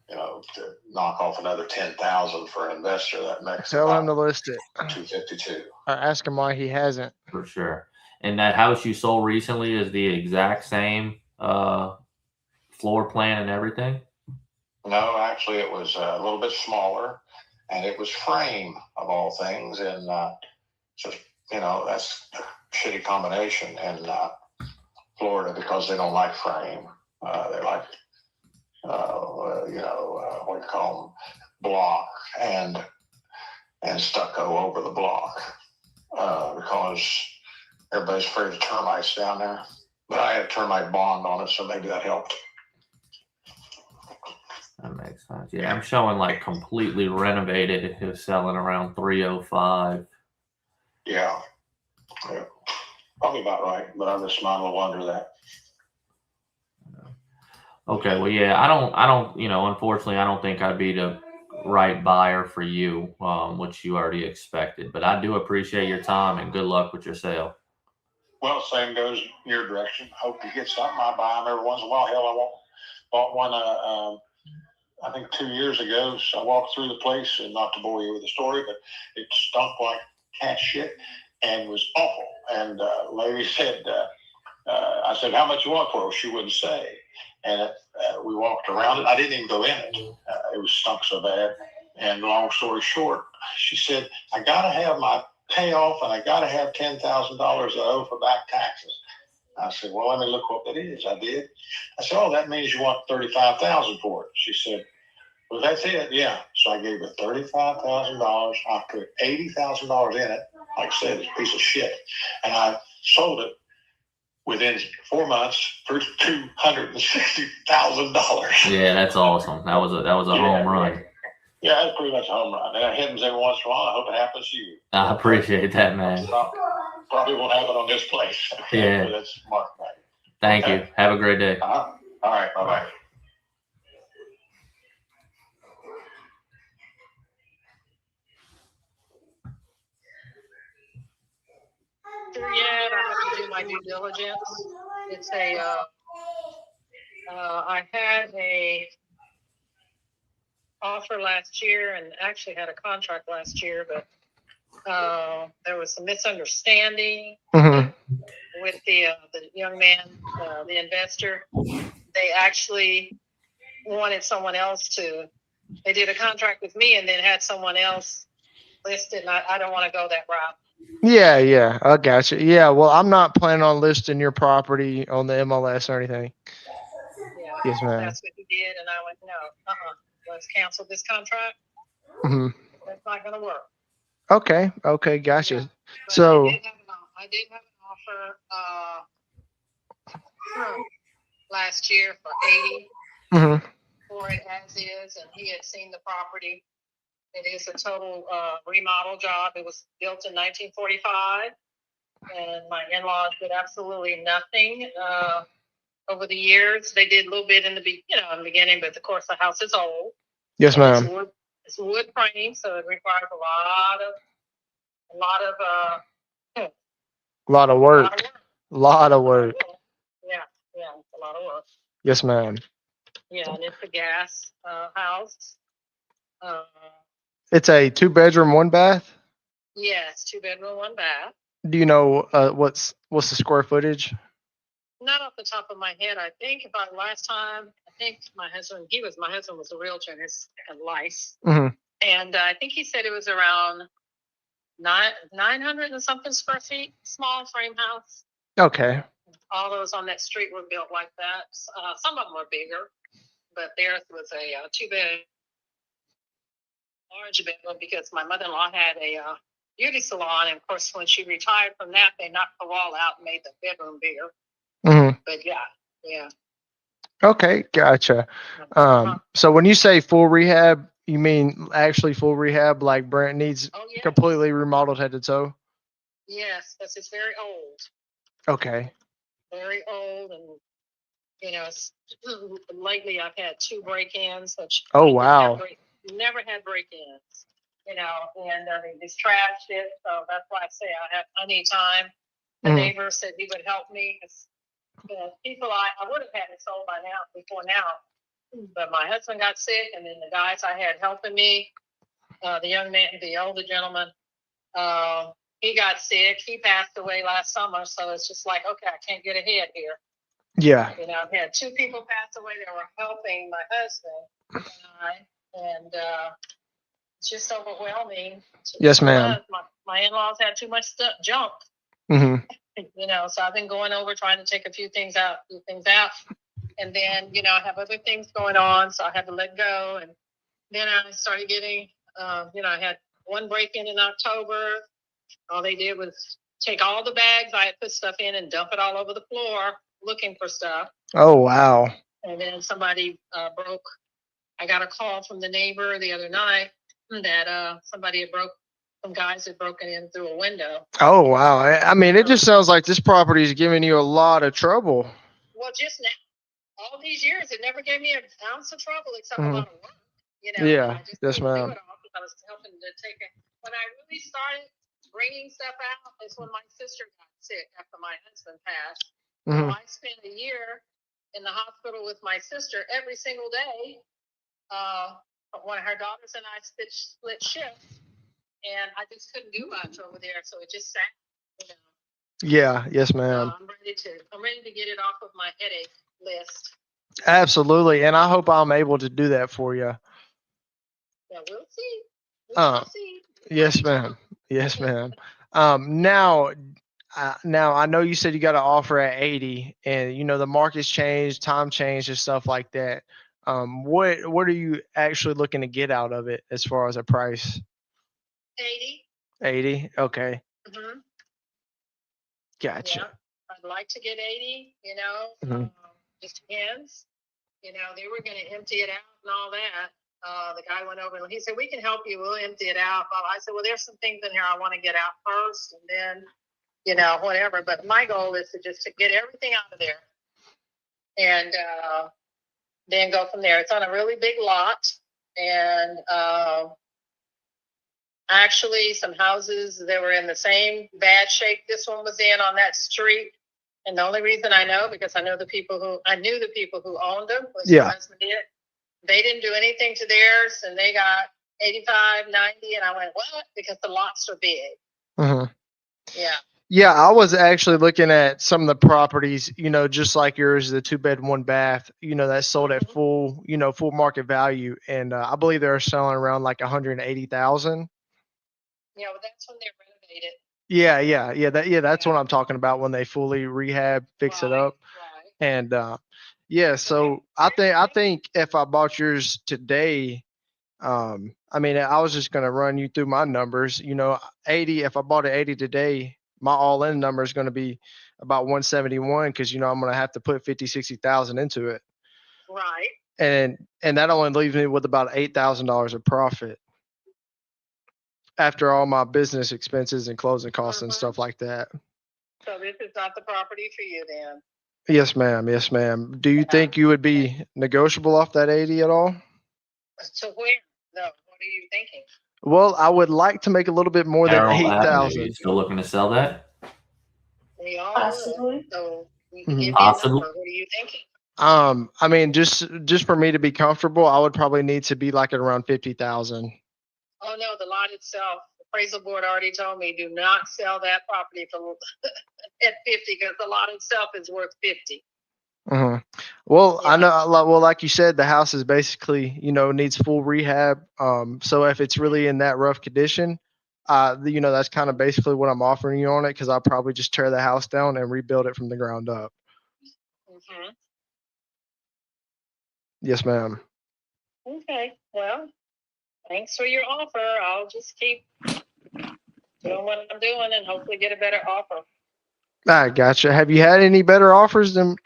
to knock off another $10,000 for an investor. That makes Tell him to list it. 252. Or ask him why he hasn't. For sure. And that house you sold recently is the exact same floor plan and everything? No, actually, it was a little bit smaller, and it was frame of all things. And just, that's a shitty combination in Florida, because they don't like frame. They like, what do you call them, block and stucco over the block, because everybody's afraid of termites down there. But I had a termite bond on it, so maybe that helped. That makes sense. Yeah, I'm showing like completely renovated. It was selling around 305. Yeah. Probably about right, but I'm just not a little under that. Okay, well, yeah, I don't, unfortunately, I don't think I'd be the right buyer for you, which you already expected. But I do appreciate your time, and good luck with your sale. Well, same goes in your direction. Hope you get something. I buy them every once in a while. Hell, I bought one I think 2 years ago. So I walked through the place, and not to bore you with the story, but it stunk like cat shit and was awful. And lady said, I said, how much you want for it? She wouldn't say. And we walked around it. I didn't even go in it. It was stunk so bad. And long story short, she said, I got to have my payoff, and I got to have $10,000 I owe for back taxes. I said, well, let me look what that is. I did. I said, oh, that means you want $35,000 for it. She said, well, that's it. Yeah. So I gave her $35,000. I put $80,000 in it. Like I said, it's a piece of shit. And I sold it within 4 months for $260,000. Yeah, that's awesome. That was a home run. Yeah, that's pretty much a home run. And it happens every once in a while. I hope it happens to you. I appreciate that, man. Probably won't happen on this place. Yeah. But that's market value. Thank you. Have a great day. All right. Bye-bye. Yet I have to do my due diligence. It's I had a offer last year and actually had a contract last year, but there was some misunderstanding with the young man, the investor. They actually wanted someone else to. They did a contract with me and then had someone else listed, and I don't want to go that route. Yeah, I got you. Yeah, well, I'm not planning on listing your property on the MLS or anything. Yeah, Yes, ma'am. That's what he did, and I went, no, let's cancel this contract. Mm-hmm. That's not going to work. Okay, gotcha. Yeah, So, I did have an offer last year for 80 for it as is, and he had seen the property. It is a total remodel job. It was built in 1945, and my in-laws did absolutely nothing over the years. They did a little bit in the beginning, but of course the house is old. yes, ma'am. It's wood frame, so it requires a lot of Lot of work. Lot of work. Yeah, it's a lot of work. Yes, ma'am. Yeah, and it's a gas house. It's a 2-bedroom, 1 bath. Yes, 2-bedroom, 1 bath. Do you know what's the square footage? Not off the top of my head. I think last time, my husband was a realtor in his life. And I think he said it was around 900 and something square feet, small frame house. Okay. All those on that street were built like that. Some of them were bigger, but theirs was a 2-bed, large bedroom because my mother-in-law had a beauty salon. And of course, when she retired from that, they knocked the wall out and made the bedroom bigger. But yeah. Okay, gotcha. So when you say full rehab, you mean actually full rehab, like Brent needs completely remodeled head to toe? Yes, because it's very old. Okay. Very old, and lately I've had 2 break-ins. Which wow. Never had break-ins. And these trashed it, so that's why I say I need time. The neighbor said he would help me because people I would have had it sold before now, but my husband got sick, and then the guys I had helping me, the young man, the older gentleman, he got sick. He passed away last summer, so it's just like, okay, I can't get ahead here. Yeah. I've had 2 people pass away that were helping my husband and it's just overwhelming. Yes, ma'am. My in-laws had too much junk. So I've been going over trying to take a few things out, and then I have other things going on, so I had to let go. And then I started getting, I had 1 break-in in October. All they did was take all the bags I had put stuff in and dump it all over the floor looking for stuff. Oh, wow. And then somebody broke. I got a call from the neighbor the other night that some guys had broken in through a window. Oh, wow. I mean, it just sounds like this property is giving you a lot of trouble. Well, just now, all these years, it never gave me an ounce of trouble except a lot of work. Yeah. I just Yes, couldn't ma'am. do it all because I was helping to take it. When I really started bringing stuff out is when my sister got sick after my husband passed. So I spent a year in the hospital with my sister every single day one of her daughters and I split shifts, and I just couldn't do much over there, so it just sat. You know. Yeah. Yes, So ma'am. I'm ready to get it off of my headache list. Absolutely. And I hope I'm able to do that for you. Yeah, we'll see. Uh, yes, ma'am. Yes, ma'am. Now I know you said you got an offer at 80, and you know the market's changed, time changed, and stuff like that. What are you actually looking to get out of it as far as a price? 80. 80. Okay. Mm-hmm. Gotcha. Yeah, I'd like to get 80. You know, Mhm. just depends. You know, they were going to empty it out and all that. The guy went over and he said, "We can help you. We'll empty it out." But I said, "Well, there's some things in here I want to get out first, and then, you know, whatever." But my goal is to get everything out of there, and then go from there. It's on a really big lot, and actually some houses that were in the same bad shape this one was in on that street. And the only reason I know, because I knew the people who owned them, was Yeah. my husband did. They didn't do anything to theirs, and they got 85, 90, and I went, what? Because the lots are big. Mhm. Yeah. Yeah, I was actually looking at some of the properties, you know, just like yours, the 2-bed, 1-bath, you know, that sold at full market value, and I believe they're selling around like 180,000. Yeah, well, that's when they renovated. Yeah. That's what I'm talking about when they fully rehab, fix it up, and yeah. So I think if I bought yours today, I mean, I was just gonna run you through my numbers. You know, 80. If I bought it 80 today, my all-in number is gonna be about 171 because you know I'm gonna have to put 50-60,000 into it, Right. and that only leaves me with about $8,000 of profit after all my business expenses and closing costs and stuff like that. So this is not the property for you then. Yes, ma'am. Yes, ma'am. Do you think you would be negotiable off that 80 at all? So where? No, what are you thinking? Well, I would like to make a little bit more than Carroll Avenue. Are 8,000. you still looking to sell that? We all would. So you can Mhm. give me a Possible. number. What are you thinking? I mean, just for me to be comfortable, I would probably need to be like at around 50,000. Oh no, the lot itself. The appraisal board already told me do not sell that property for at 50 because the lot itself is worth 50. Hmm. Well, I know. Well, like you said, the house is basically, you know, needs full rehab. So if it's really in that rough condition, you know, that's kind of basically what I'm offering you on it because I'll probably just tear the house down and rebuild it from the ground up. Mm-hmm. Yes, ma'am. Okay. Well, thanks for your offer. I'll just keep doing what I'm doing and hopefully get a better offer. I gotcha. Have you had any better offers than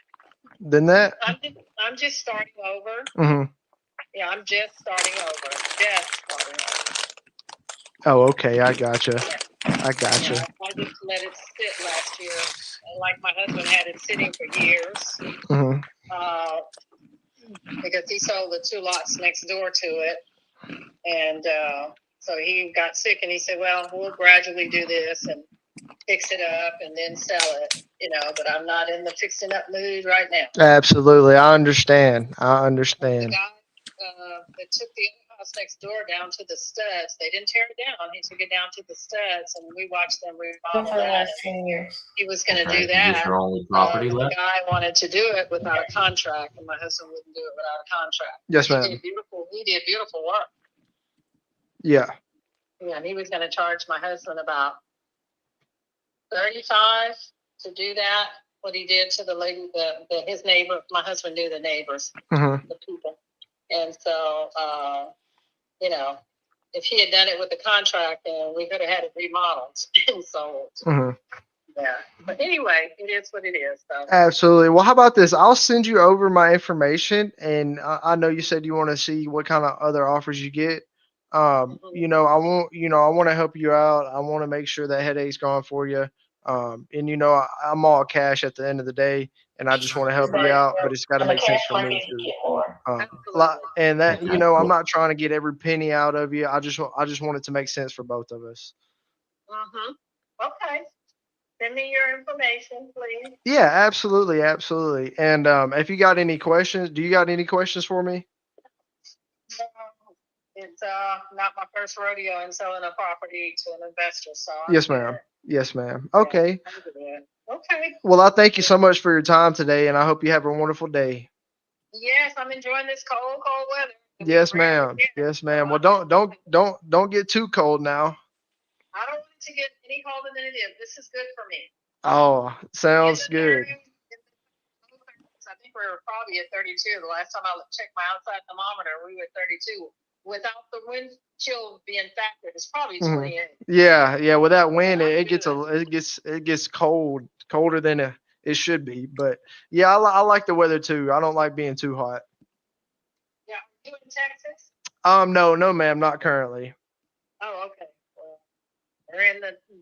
that? I'm just starting over. Hmm. Yeah, I'm just starting over. Oh, okay. I gotcha. I Yeah, gotcha. I just let it sit last year. Like my husband had it sitting for years. Hmm. Because he sold the 2 lots next door to it. And so he got sick and he said, well, we'll gradually do this and fix it up and then sell it, you know, but I'm not in the fixing up mood right now. Absolutely. I understand. I The understand. guy that took the other house next door down to the studs, they didn't tear it down. He took it down to the studs and we watched them remodel For the that. last 10 years. He was going to Okay, do is this that. your only property The left? guy wanted to do it without a contract, and my husband wouldn't do it without a contract. Yes, He ma'am. did beautiful work. Yeah. Yeah, and he was going to charge my husband about $35 to do that. What he did to the lady, his neighbor. My husband knew the neighbors, Mhm. the people, and so you know, if he had done it with the contract, then we could have had it remodeled and sold. Mhm. Yeah, but anyway, it is what it is. So. Absolutely. Well, how about this? I'll send you over my information, and I know you said you want to see what kind of other offers you get. You know, I want to help you out. I want to make sure that headache's gone for you. And you know, I'm all cash at the end of the day, and I just want to help you out, but it's got to On the make sense cash for me market, you too. get more. And that, Okay, you know, I'm cool. not trying to get every penny out of you. I just want it to make sense for both of us. Okay. Send me your information, please. Yeah, absolutely, absolutely. And if you got any questions, do you got any questions for me? No, It's not my first rodeo in selling a property to an investor, so I'm Yes, good. ma'am. Yes, ma'am. Okay. I'm good. Okay. Well, I thank you so much for your time today, and I hope you have a wonderful day. Yes, I'm enjoying this cold weather. Yes, ma'am. Yes, ma'am. Well, don't get too cold now. I don't want it to get any colder than it is. This is good for me. Oh, sounds good. I think we were probably at 32. The last time I checked my outside thermometer, we were at 32. Without the wind chill being factored, it's probably 28. Yeah, yeah. With that wind, it gets colder than it should be. But yeah, I like the weather too. I don't like being too hot. Yeah, you in Texas? No, ma'am, not currently. Oh, okay. Well,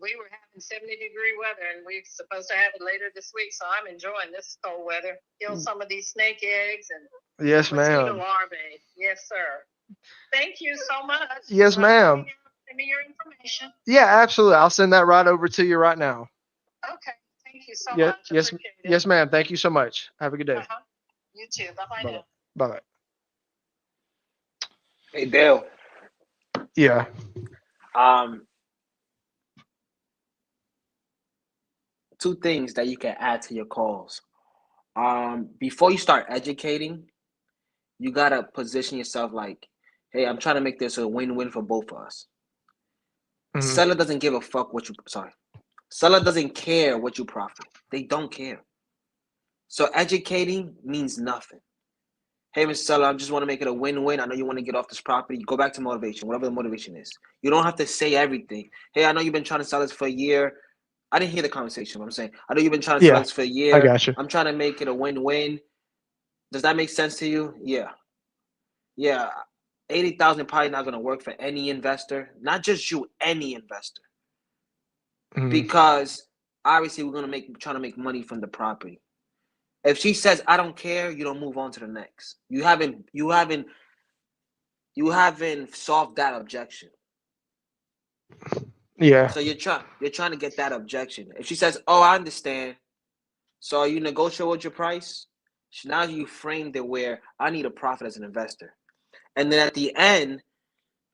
we were having 70-degree weather, and we're supposed to have it later this week. So I'm enjoying this cold weather. Kill some of these snake eggs and Yes, mosquito ma'am. larvae. Yes, sir. Thank you so much. Yes, ma'am. Send me your information. Yeah, absolutely. I'll send that right over to you right now. Okay. Thank you so Yeah, much. yes, Appreciate it. yes, ma'am. Thank you so much. Have a good day. You too. Bye-bye now. Bye. Hey, Dale. Yeah. Two things that you can add to your calls. Before you start educating, you gotta position yourself like, hey, I'm trying to make this a win-win for both of us. Seller doesn't give a fuck what you Seller doesn't care what you profit. They don't care. So educating means nothing. Hey, Mr. Seller, I just want to make it a win-win. I know you want to get off this property. Go back to motivation, whatever the motivation is. You don't have to say everything. Hey, I know you've been trying to sell this for a year. I didn't hear the conversation. What I'm saying, I know you've been trying to sell this for a year. I got you. I'm trying to make it a win-win. Does that make sense to you? Yeah. Yeah. 80,000 probably not going to work for any investor, not just you, any investor. Because obviously we're going to trying to make money from the property. If she says I don't care, you don't move on to the next. You haven't solved that objection. Yeah. So you're trying to get that objection. If she says, "Oh, I understand," so are you negotiable with your price? Now you framed it where I need a profit as an investor, and then at the end,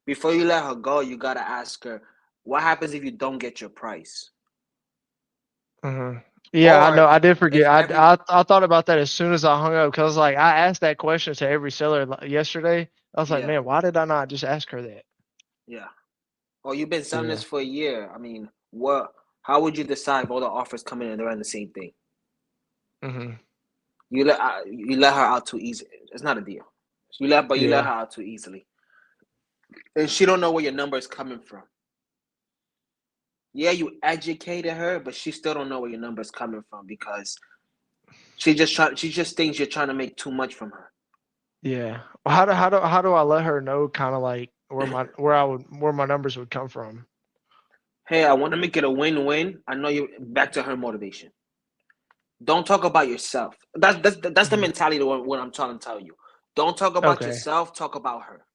before you let her go, you gotta ask her, "What happens if you don't get your price?" Yeah, I Or know. I did forget. if I thought about that as soon as I hung up because like I asked that question to every seller yesterday. I was like, Yeah. man, why did I not just ask her that? Yeah. Or you've been selling Yeah. this for a year. I mean, how would you decide if all the offers come in and they're on the same thing? You let her out too easy. It's not a deal. You let her out too easily, and she don't know where your number is coming from. Yeah, you educated her, but she still don't know where your number is coming from because she just thinks you're trying to make too much from her. Yeah. Well, how do I let her know kind of like where my numbers would come from? Hey, I want to make it a win-win. I know you back to her motivation. Don't talk about yourself. That's the mentality of what I'm trying to tell you. Don't talk about yourself. Talk about her.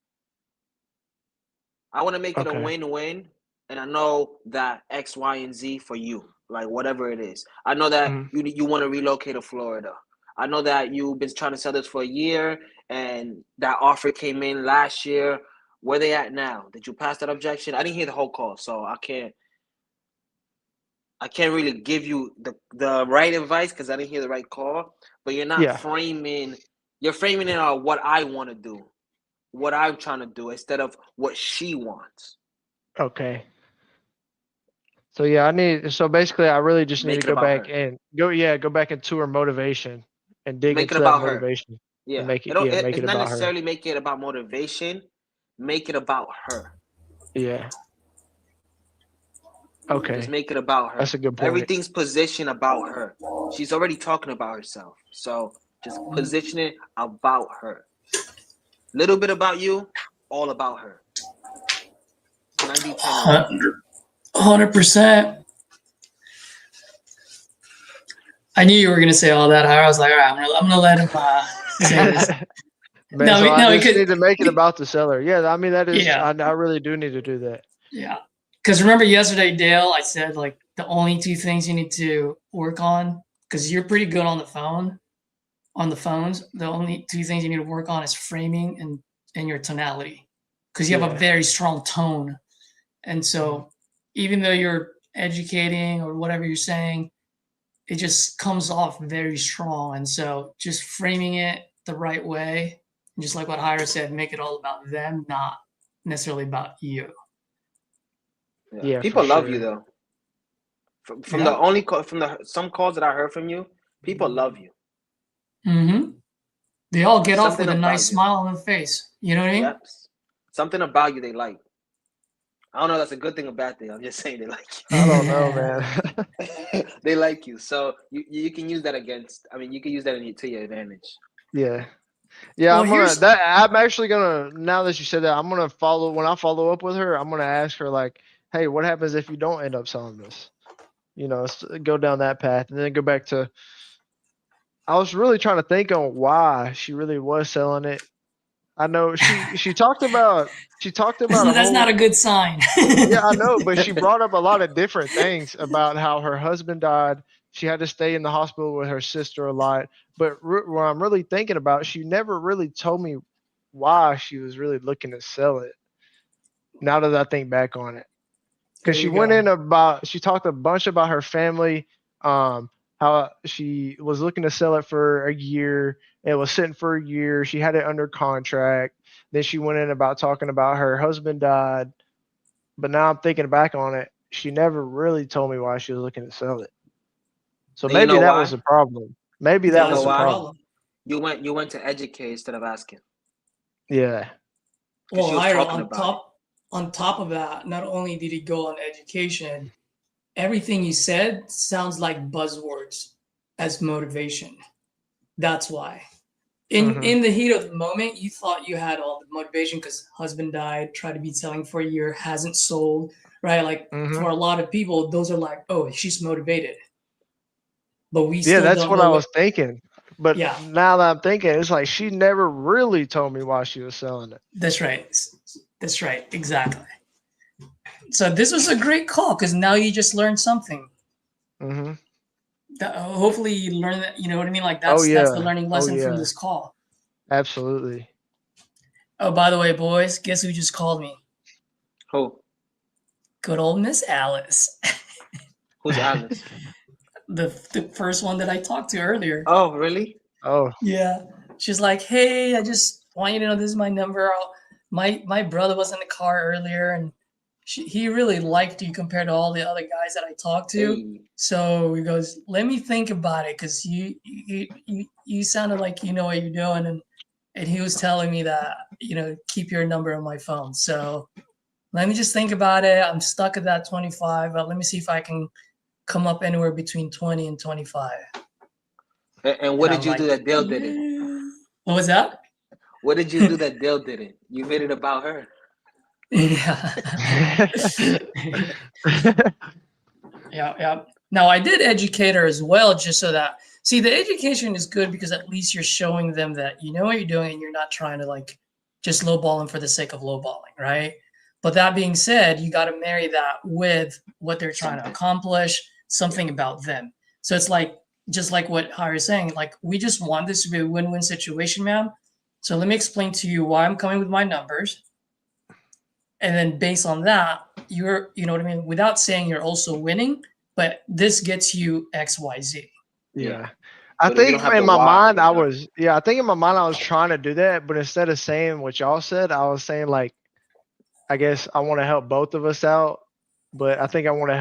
I want to make it a win-win, and I know that X, Y, and Z for you, like whatever it is. I know that you want to relocate to Florida. I know that you've been trying to sell this for a year, and that offer came in last year. Where they at now? Did you pass that objection? I didn't hear the whole call, so I can't really give you the right advice because I didn't hear the right call. But you're not framing. You're framing it on what I want to do, what I'm trying to do, instead of what she wants. Okay. So yeah, so basically I really just need Make to it go about back her. and go back into her motivation and dig Make it into that about her. motivation. Yeah. And make it It's not about her. necessarily make it about motivation. Make it about her. Yeah. Okay. Just make it about her. That's a good point. Everything's positioned about her. She's already talking about herself. So just position it about her. Little bit about you, all about her. 100%. I knew you were going to say all that. I was like, all right, I'm gonna let him say this. Man, I just need to make it about the seller. Yeah, I mean that is. Yeah. I really do need to do that. Yeah, because remember yesterday, Dale, I said like the only two things you need to work on, because you're pretty good on the phone, on the phones. The only two things you need to work on is framing and your tonality, because you have a very strong tone. And so even though you're educating or whatever you're saying, it just comes off very strong. And so just framing it the right way, just like what Hyra said, make it all about them, not necessarily about you. Yeah, people love you though. From the only some calls that I heard from you, people love you. Mm-hmm. They all get off with a Something nice about you. smile on their face. You know what I mean? Yep. Something about you they like. I don't know if that's a good thing or bad thing. I'm just saying they like you. I don't know, man. They like you. So you can use that you can use that to your advantage. Yeah. Yeah, I'm actually gonna, now that you said that, I'm gonna when I follow up with her, I'm gonna ask her like, hey, what happens if you don't end up selling this? You know, go down that path and then go back to, I was really trying to think on why she really was selling it. I know she talked about That's not a good sign. Yeah, I know, but she brought up a lot of different things about how her husband died. She had to stay in the hospital with her sister a lot. But what I'm really thinking about, she never really told me why she was really looking to sell it. Now that I think back on it, because she she talked a bunch about her family, how she was looking to sell it for a year. It was sitting for a year. She had it under contract. Then she went in about talking about her husband died. But now I'm thinking back on it, she never really told me why she was looking to sell it. So maybe that was a problem. Maybe that was a problem. You went to educate instead of asking. Yeah. Well, she was Ira, talking about on top of that, not only did he go on education, everything he said sounds like buzzwords as motivation. That's why. In the heat of the moment, you thought you had all the motivation because husband died, tried to be selling for a year, hasn't sold, right? Like for a lot of people, those are like, oh, she's motivated. But we still that's don't what know I was thinking. But yeah, now that I'm thinking, it's like she never really told me why she was selling it. that's right. That's right. Exactly. So this was a great call because now you just learned something. Mm-hmm. Hopefully you learn that, you know what I mean? Like that's the learning lesson from this call. Absolutely. Oh, by the way, boys, guess who just called me? Who? Good old Miss Alice. Who's Alice? the first one that I talked to earlier. Oh, really? Oh. Yeah. She's like, hey, I just want you to know this is my number. My brother was in the car earlier and he really liked you compared to all the other guys that I talked to. Hey. So he goes, let me think about it because you sounded like you know what you're doing. And he was telling me that, keep your number on my phone. So let me just think about it. I'm stuck at that 25. But let me see if I can come up anywhere between 20 and 25. And what did you do that Dale didn't? What was that? What did you do that Dale didn't? You made it about her. Yeah. Yeah. Now I did educate her as well, just so that the education is good because at least you're showing them that you know what you're doing and you're not trying to just lowball them for the sake of lowballing, right? But that being said, you got to marry that with what they're trying to accomplish, something about them. So it's just like what Harry is saying, we just want this to be a win-win situation, ma'am. So let me explain to you why I'm coming with my numbers. And then based on that, you know what I mean? Without saying you're also winning, but this gets you X, Y, Z. Yeah. I think in my mind, I was trying to do that, but instead of saying what y'all said, I was saying I guess I want to help both of us out, but I think I want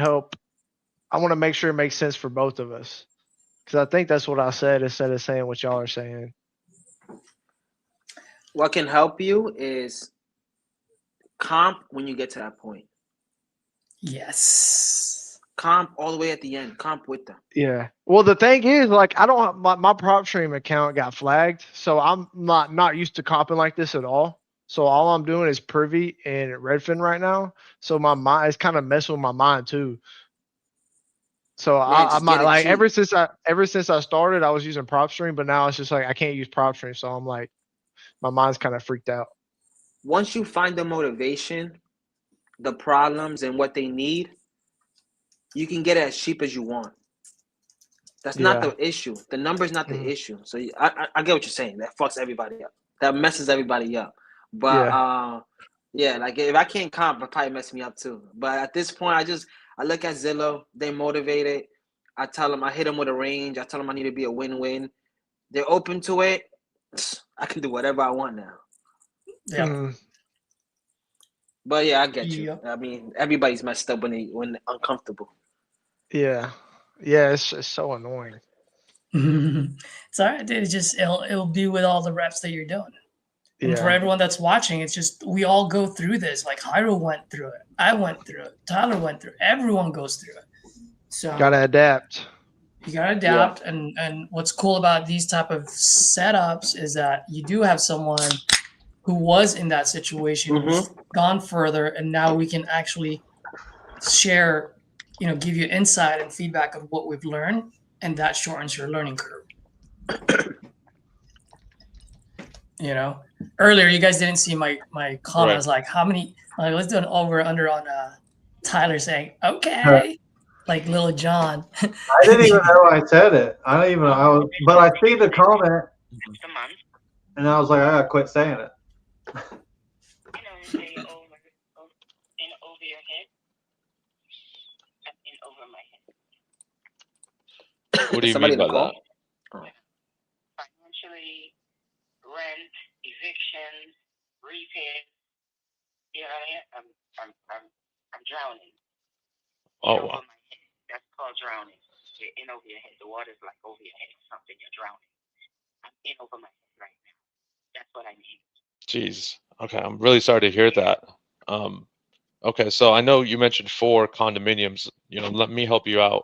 to make sure it makes sense for both of us. Because I think that's what I said instead of saying what y'all are saying. What can help you is comp when you get to that point. Yes. Comp all the way at the end. Comp with them. Yeah. Well, the thing is, I don't my PropStream account got flagged, so I'm not used to comping like this at all. So all I'm doing is Privy and Redfin right now. So my mind is kind of messing with my mind too. So I might ever since I started, I was using PropStream, but now it's just I can't use PropStream. So I'm my mind's kind of freaked out. Once you find the motivation, the problems, and what they need, you can get it as cheap as you want. That's not the issue. The number is not the issue. So I get what you're saying. That fucks everybody up. That messes everybody up. But Yeah, like if I can't comp, it probably mess me up too. But at this point, I look at Zillow. They motivated. I tell them, I hit them with a range. I tell them I need to be a win-win. They're open to it. I can do whatever I want now. Yeah. But yeah, I get you. Yep. I mean, everybody's messed up when they're uncomfortable. Yeah. Yeah, it's so annoying. It's all right, dude. It's just it'll be with all the reps that you're doing. And for Yeah. everyone that's watching, it's just we all go through this. Like Hyro went through it. I went through it. Tyler went through it. Everyone goes through it. So Gotta adapt. you gotta adapt. And what's cool about these type of setups is that you do have someone who was in that situation, who's gone further, and now we can actually share, give you insight and feedback of what we've learned, and that shortens your learning curve. Earlier you guys didn't see my comment. I was like, how many? Like, let's do an over under on Tyler saying okay, like Little John. I didn't even know I said it. I don't even know. But I see the comment, and I was like, I gotta quit saying it. What do you mean by that? Financially, rent, evictions, repair. You know what I mean? I'm drowning. Oh, Over wow. my head. That's called drowning. You're in over your head. The water's like over your head or something. You're drowning. I'm in over my head right now. That's what I mean. Jeez. Okay, I'm really sorry to hear that. Okay, so I know you mentioned 4 condominiums. Let me help you out.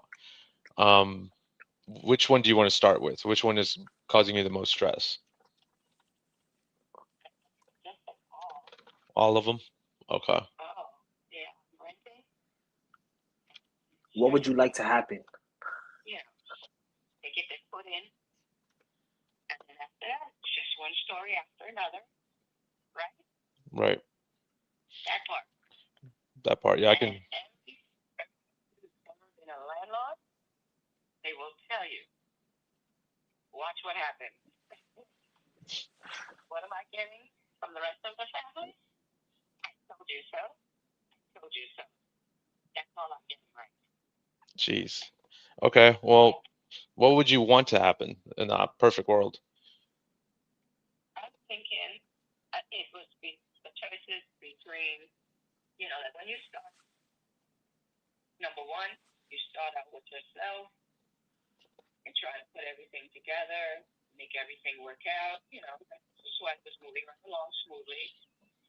Which one do you want to start with? Which one is causing you the most stress? All of them? Okay. What would you like to happen? Yeah. They get their foot in. And then after that, it's just one story after another. Right? Right. That part. That part. Yeah, I can. In a landlord, they will tell you. Watch what happens. What am I getting from the rest of the family? I told you so. I told you so. That's all I'm getting right. Jeez. Okay. Well, what would you want to happen in a perfect world? I'm thinking it would be the choices between, like when you start, number one, you start out with yourself and try to put everything together, make everything work out. The sweat was moving right along smoothly.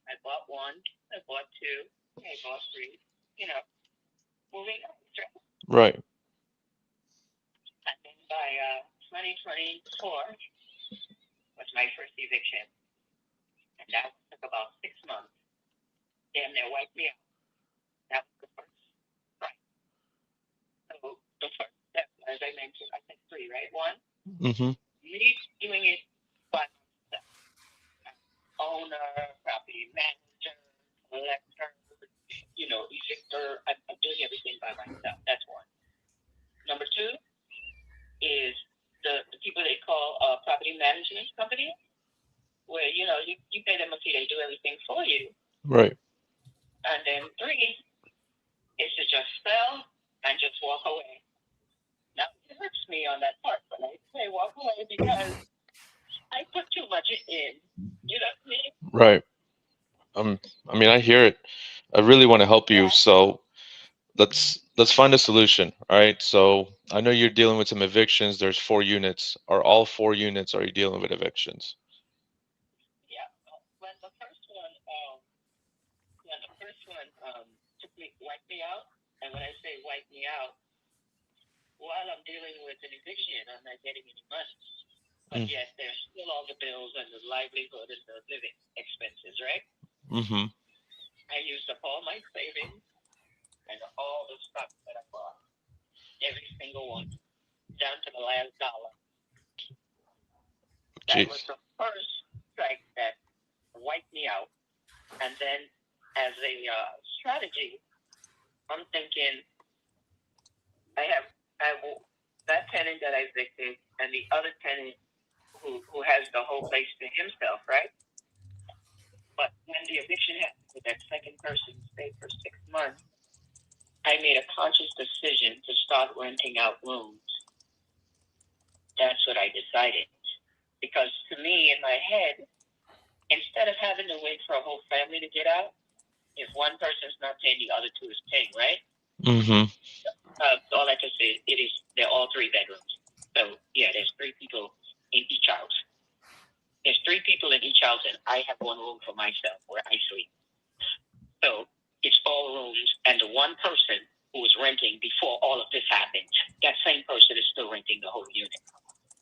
I bought 1, I bought 2, I bought 3, moving up. Right. And then by 2024 was my first eviction. And that took about 6 months. Damn near wiped me out. That was the first. Right. So the first step, as I mentioned, I said 3, right? 1, me doing it by myself. Owner, property manager, collector, evictor. I'm doing everything by myself. That's 1. Number 2 is the people they call property management company, where you pay them a fee, they do everything for you. Right. And then 3 is to just sell and just walk away. Now it hurts me on that part, but I say walk away because I put too much in. You know what I mean? Right. I mean, I hear it. I really want to help you. So let's find a solution. All right. So I know you're dealing with some evictions. There's 4 units. Are all 4 units? Are you dealing with evictions? Yeah. When the first one wiped me out, and when I say wipe me out, while I'm dealing with an eviction, I'm not getting any money. But yet there's still all the bills and the livelihood and the living expenses, right? I used up all my savings and all the stuff that I bought. Every single one. Down to the last dollar. That was the first strike that wiped me out. And then as a strategy, I'm thinking that tenant that I evicted and the other tenant who has the whole place to himself, right? But when the eviction happened, that second person stayed for 6 months, I made a conscious decision to start renting out rooms. That's what I decided. Because to me, in my head, instead of having to wait for a whole family to get out, if one person's not paying, the other two is paying, right? Mm-hmm. All I can say is they're all 3 bedrooms. So yeah, there's 3 people in each house. There's 3 people in each house, and I have 1 room for myself where I sleep. So it's all rooms, and the one person who was renting before all of this happened, that same person is still renting the whole unit.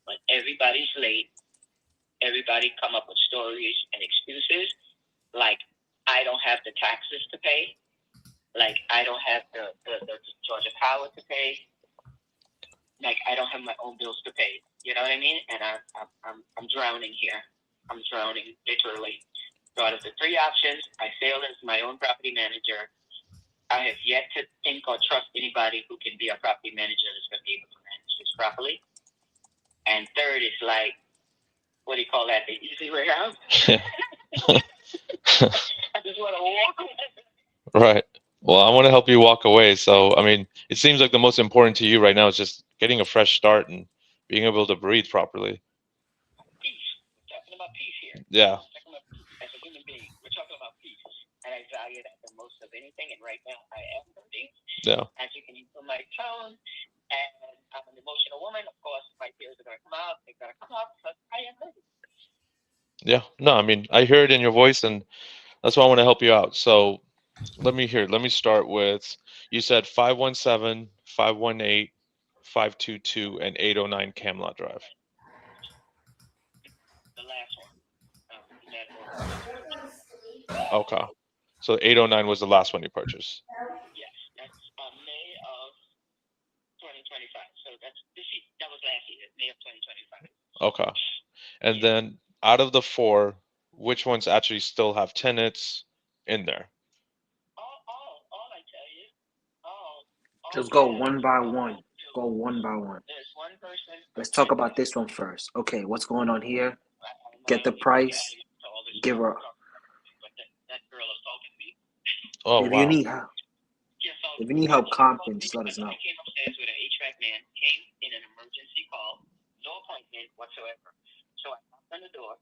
But everybody's late. Everybody come up with stories and excuses, like I don't have the taxes to pay, like I don't have the Georgia Power to pay, like I don't have my own bills to pay. You know what I mean? And I'm drowning here. I'm drowning literally. So out of the 3 options, I failed as my own property manager. I have yet to think or trust anybody who can be a property manager that's going to be able to manage this properly. And third is like, what do you call that? The easy way out. I just want to walk away. Right. Well, I want to help you walk away. So, I mean, it seems like the most important to you right now is just getting a fresh start and being able to breathe properly. Peace. We're talking about peace here. Yeah. We're talking about peace. As a human being, we're talking about peace. And I value that the most of anything. And right now, I am hurting. Yeah. As you can hear from my tone. And I'm an emotional woman. Of course, my tears are going to come out. They're going to come out because I am hurting. Yeah. No, I mean, I hear it in your voice, and that's why I want to help you out. So let me start with, you said 517, 518, 522, and 809 Camelot Drive. The last one. Okay. So 809 was the last one you purchased. Yes, that's May of 2025. So that was last year, May of 2025. Okay. And then out of the 4, which ones actually still have tenants in there? All I tell you, Just go one by one. Go one by one. there's one person. Let's talk about this one first. Okay, what's going on here? Get the price. Give her. That girl assaulted me. Oh, If wow. you need help, if you need help comping, just let us know. I came upstairs with an HVAC man, came in an emergency call, no appointment whatsoever. So I knocked on the door.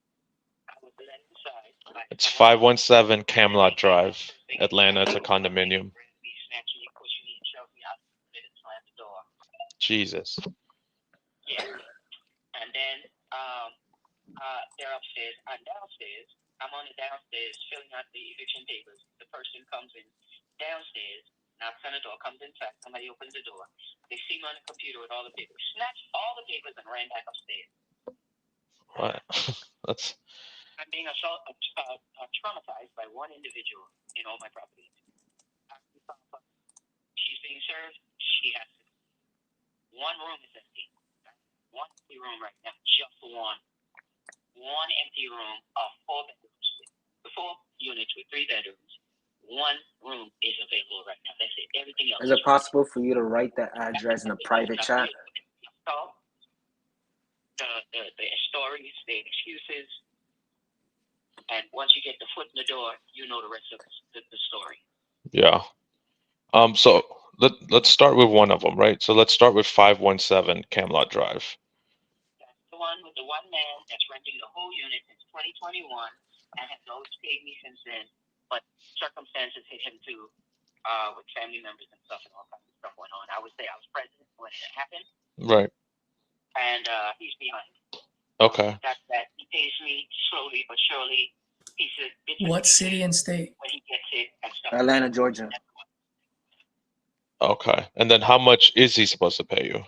I was let inside. It's 517 Camelot Drive, Atlanta. It's a condominium. Me, snatched me, pushed me, and shoved me out. Didn't slam the door. Jesus. Yeah. And then they're upstairs. I'm downstairs. I'm on the downstairs filling out the eviction papers. The person comes in downstairs, knocks on the door, comes inside. Somebody opens the door. They see me on the computer with all the papers. Snatched all the papers and ran back upstairs. What? That's. I'm being traumatized by one individual in all my properties. She's being served. She has to. One room is empty. One empty room right now. Just one. One empty room of 4 bedrooms. The 4 units with 3 bedrooms. One room is available right now. That's it. Everything else. Is it possible for you to write that address in a private chat? The stories, the excuses, and once you get the foot in the door, you know the rest of the story. Yeah. So let's start with one of them, right? So let's start with 517 Camelot Drive. That's the one with the one man that's renting the whole unit since 2021 and has always paid me since then. But circumstances hit him too, with family members and stuff, and all kinds of stuff went on. I would say I was present when it happened. Right. And he's behind. Okay. That's that. He pays me slowly but surely. What city and state? When he gets it and stuff. Atlanta, Georgia. Okay. And then how much is he supposed to pay you?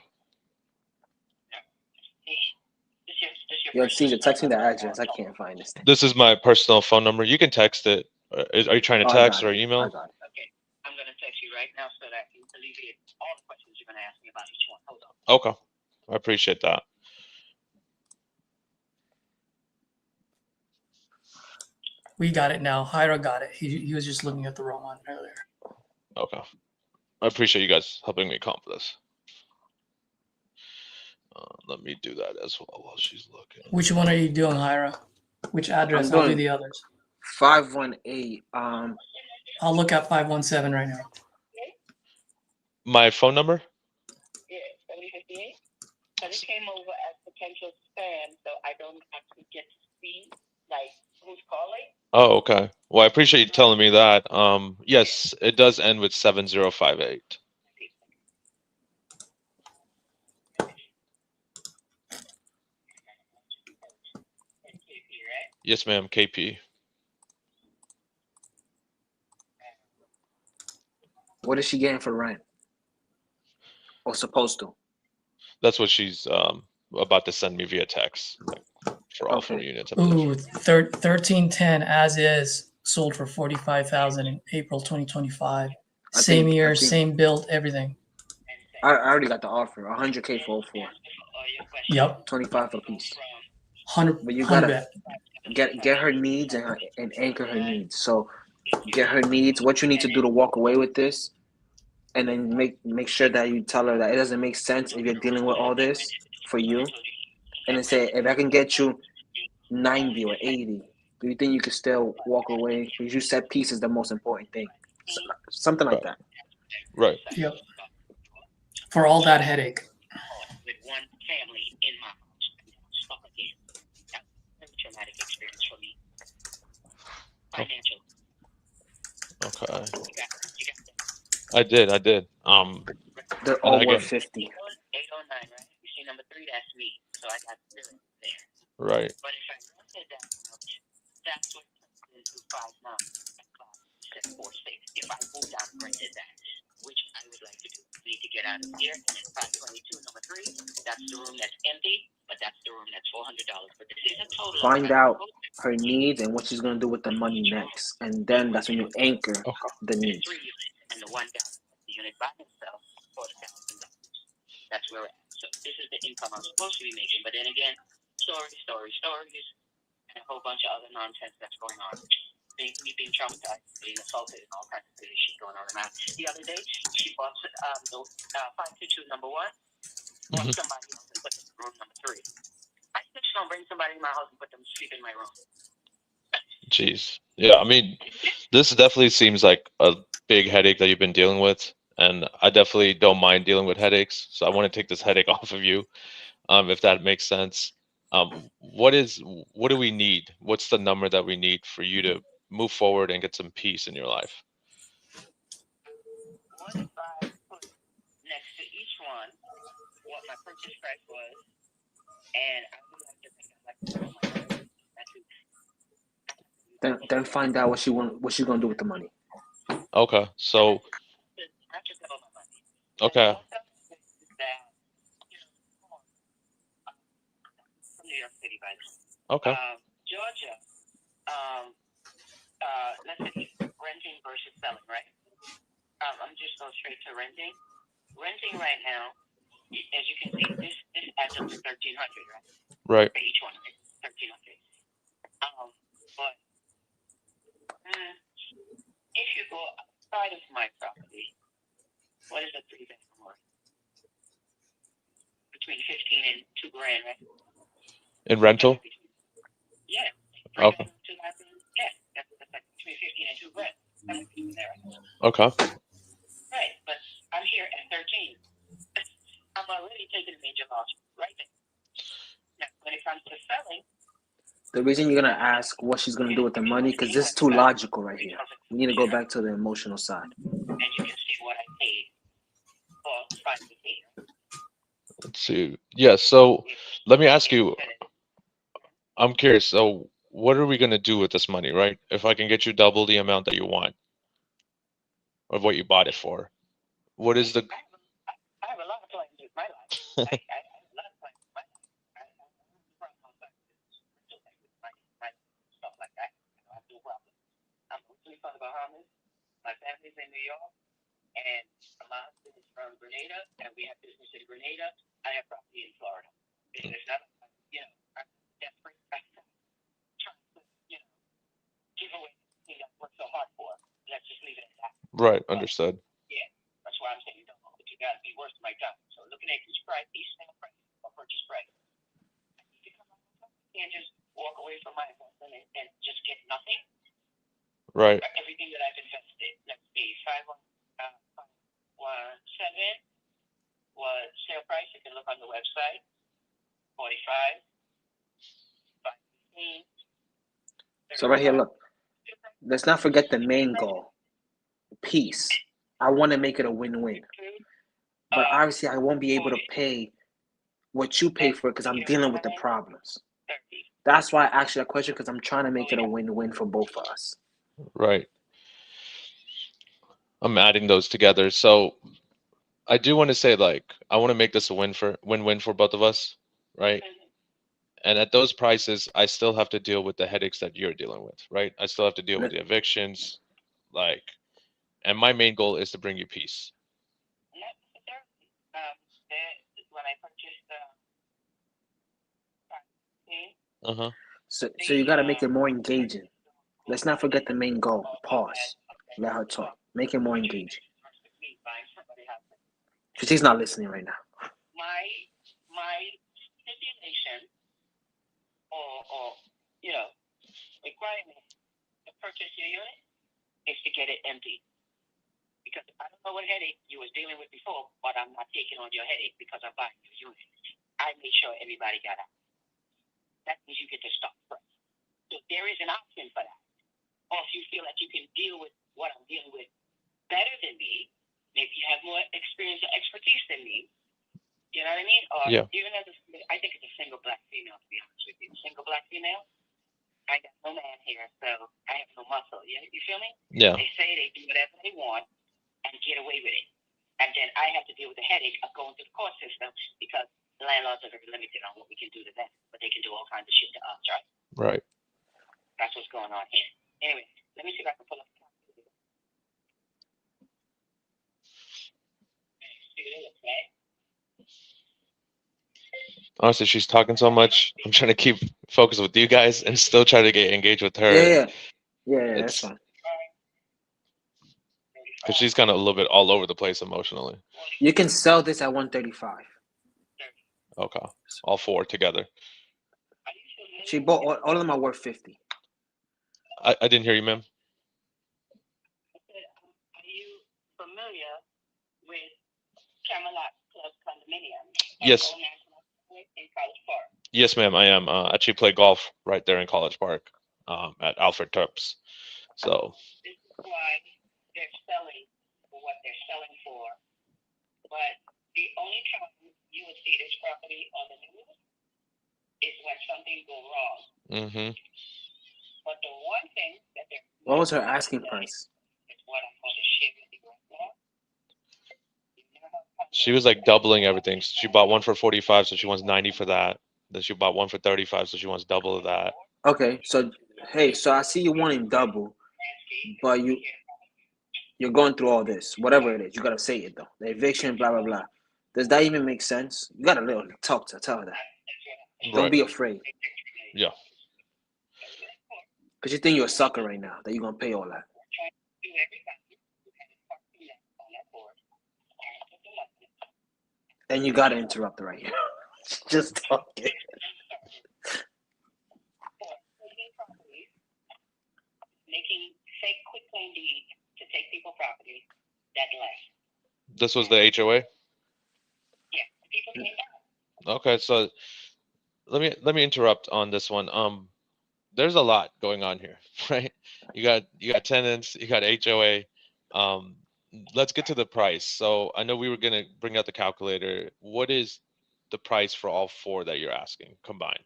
Yo, Caesar, text me the address. I can't find this thing. This is my personal phone number. You can text it. Are you trying to Oh, I text got or it. email? I got it. Okay. I'm going to text you right now so that you alleviate all the questions you're going to ask me about each one. Hold on. Okay. I appreciate that. We got it now. Hira got it. He was just looking at the wrong one earlier. Okay. I appreciate you guys helping me comp this. Let me do that as well while she's looking. Which one are you doing, Hira? Which address? I'm I'll do doing- the others. 518. I'll look up 517 right now. My phone number? Yeah, 7058. So this came over as potential spam, so I don't actually get to see like who's calling. Oh, okay. Well, I appreciate you telling me that. Yes, it does end with 7058. Yes, ma'am. KP. What is she getting for rent? Or supposed to? That's what she's about to send me via text, like, for all 4 units. Ooh, 1310 as is sold for 45,000 in April 2025. Same year, same build, everything. I already got the offer. 100K for 04. Yep. 25 a piece. 100. But you gotta get her needs and anchor her needs. So get her needs. What you need to do to walk away with this, and then make sure that you tell her that it doesn't make sense if you're dealing with all this for you. And then say, if I can get you 90 or 80, do you think you could still walk away? Because you said peace is the most important thing. Something like that. Right. Yep. For all that headache. With one family in my house, stuck again. That's a traumatic experience for me. Financial. Okay. I did. They're and all again, worth 50. 809, right? You see number 3, that's me. So I got 0 there. right. But if I rented that out, that's what turns into 59. 4-6. If I moved out and rented that, which I would like to do. Need to get out of here. 522, number 3. That's the room that's empty, but that's the room that's $400. But this is a total. Find out her needs and what she's gonna do with the money next, and then that's when you anchor the needs. 3 units, and the one down the unit by himself for $1,000. That's where we're at. So this is the income I'm supposed to be making. But then again, stories, and a whole bunch of other nonsense that's going on. Me being traumatized, being assaulted, and all kinds of crazy shit going on around. The other day, she bought 522 number 1, bought somebody else and put them in room number 3. I just don't bring somebody in my house and put them to sleep in my room. Jeez. Yeah, I mean, this definitely seems like a big headache that you've been dealing with, and I definitely don't mind dealing with headaches. So I want to take this headache off of you, if that makes sense. What do we need? What's the number that we need for you to move forward and get some peace in your life? What if I put next to each one what my purchase price was, and I would like to think I'd like to sell my home. Then find out what she's gonna do with the money. Okay, so. Okay. New York City, by the way. Okay. Georgia, let's say renting versus selling, right? I'm just going straight to renting. Renting right now, as you can see, this adds up to $1,300, right? Right. For each one, right? $1,300. But if you go outside of my property, what is a 3-bedroom worth? Between 15 and $2 grand, right? In rental? Yeah. Okay. 2 bathrooms. Yeah. That's like between 15 and $2 grand. There, right? Okay. Right, but I'm here at 13. I'm already taking a major loss right there. Now, when it comes to selling, The reason you're gonna ask what she's gonna do with the money, because this is too logical right here. We need to go back to the emotional side. and you can see what I paid for 5 Let's see. Yeah, so let me ask you, I'm curious, so what are we going to do with this money, right? If I can get you double the amount that you want of what you bought it for, what is the... I have a lot of plans with my life. I have a lot of plans with my life. I have no problem with my stuff like that. I have no problem. I'm originally from the Bahamas. My family's in New York. And my husband is from Grenada, and we have business in Grenada. I have property in Florida. It's not, I'm desperate. I'm trying to, give away the thing I've worked so hard for. Let's just leave it at that. Right, understood. Yeah, that's why I'm saying you don't know, but you got to be worth my time. So looking at each price, each sale price, or purchase price. You can't just walk away from my investment and just get nothing. Right. Everything that I've invested. Let's see, 517 was sale price. You can look on the website. 45, 515. So right here, look. Let's not forget the main goal. Peace. I want to make it a win-win. But obviously, I won't be able to pay what you pay for it because I'm dealing with the problems. That's why I asked you that question, because I'm trying to make it a win-win for both of us. Right. I'm adding those together. So I do want to say, like, I want to make this a win-win for both of us, right? And at those prices, I still have to deal with the headaches that you're dealing with, right? I still have to deal with the evictions, like, and my main goal is to bring you peace. When I purchased Uh-huh. So you got to make it more engaging. Let's not forget the main goal. Pause. Let her talk. Make it more engaging. She's not listening right now. my stipulation or requirement to purchase your unit is to get it empty. Because I don't know what headache you was dealing with before, but I'm not taking on your headache because I'm buying your unit. I made sure everybody got out. That means you get to start first. So there is an option for that. Or if you feel that you can deal with what I'm dealing with better than me, maybe you have more experience or expertise than me. You know what I mean? Or even as I think it's a single black female, to be honest with you. Single black female, I got no man here, so I have no muscle. You feel me? Yeah. They say they do whatever they want and get away with it. And then I have to deal with the headache of going through the court system because the landlords are very limited on what we can do to them. But they can do all kinds of shit to us, right? Right. That's what's going on here. Anyway, let me see if I can pull up the calculator. See what it looks like. Honestly, she's talking so much. I'm trying to keep focused with you guys and still try to get engaged with her. Yeah, that's fine. Because she's kind of a little bit all over the place emotionally. You can sell this at 135. Okay. All four together. She bought all of them are worth 50. I didn't hear you, ma'am. Are you familiar with Camelot Club Condominium? Yes. In College Park. Yes, ma'am, I am. I actually play golf right there in College Park, at Alfred Terps. So. This is why they're selling for what they're selling for. But the only time you would see this property on the news is when something goes wrong. Mm-hmm. But the one thing that they're What was her asking price? is what I'm going to share with you right now. She was like doubling everything. She bought one for 45, so she wants 90 for that. Then she bought one for 35, so she wants double of that. Okay, so hey, so I see you wanting double, but you're going through all this, whatever it is. You gotta say it though. The eviction, blah blah blah. Does that even make sense? You gotta tell her that. Don't be afraid. Yeah. Because you think you're a sucker right now that you're gonna pay all that. And you gotta interrupt right here. Just talking. Making fake quick claim deeds to take people property that less. This was the HOA? Yeah, people came down. Okay, so let me interrupt on this one. There's a lot going on here, right? You got tenants, you got HOA. Let's get to the price. So I know we were gonna bring out the calculator. What is the price for all four that you're asking combined?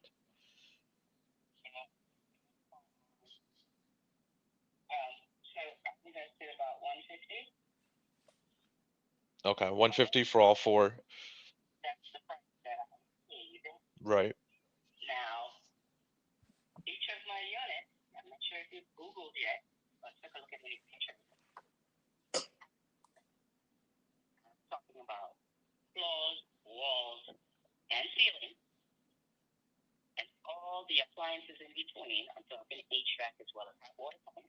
So I'm gonna say about 150. Okay, 150 for all four. That's the price that I paid. Right. Now, each of my units, I'm not sure if you've Googled yet, but take a look at any pictures. I'm talking about floors, walls, and ceiling, and all the appliances in between. I'm talking HVAC as well as hot water pump.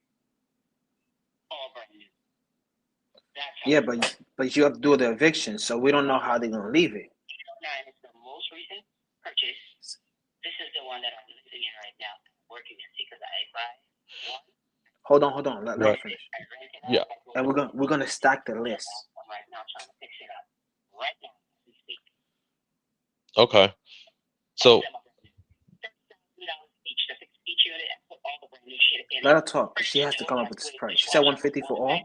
All brand new. Yeah, but you have to do the eviction, so we don't know how they're gonna leave it. 9 is the most recent purchase. This is the one that I'm living in right now, working in because I buy one. Hold on. Let me finish. Yeah. And we're gonna stack the list. Okay. So Let her talk, 'cause she has to come up with this price. She said 150 for all.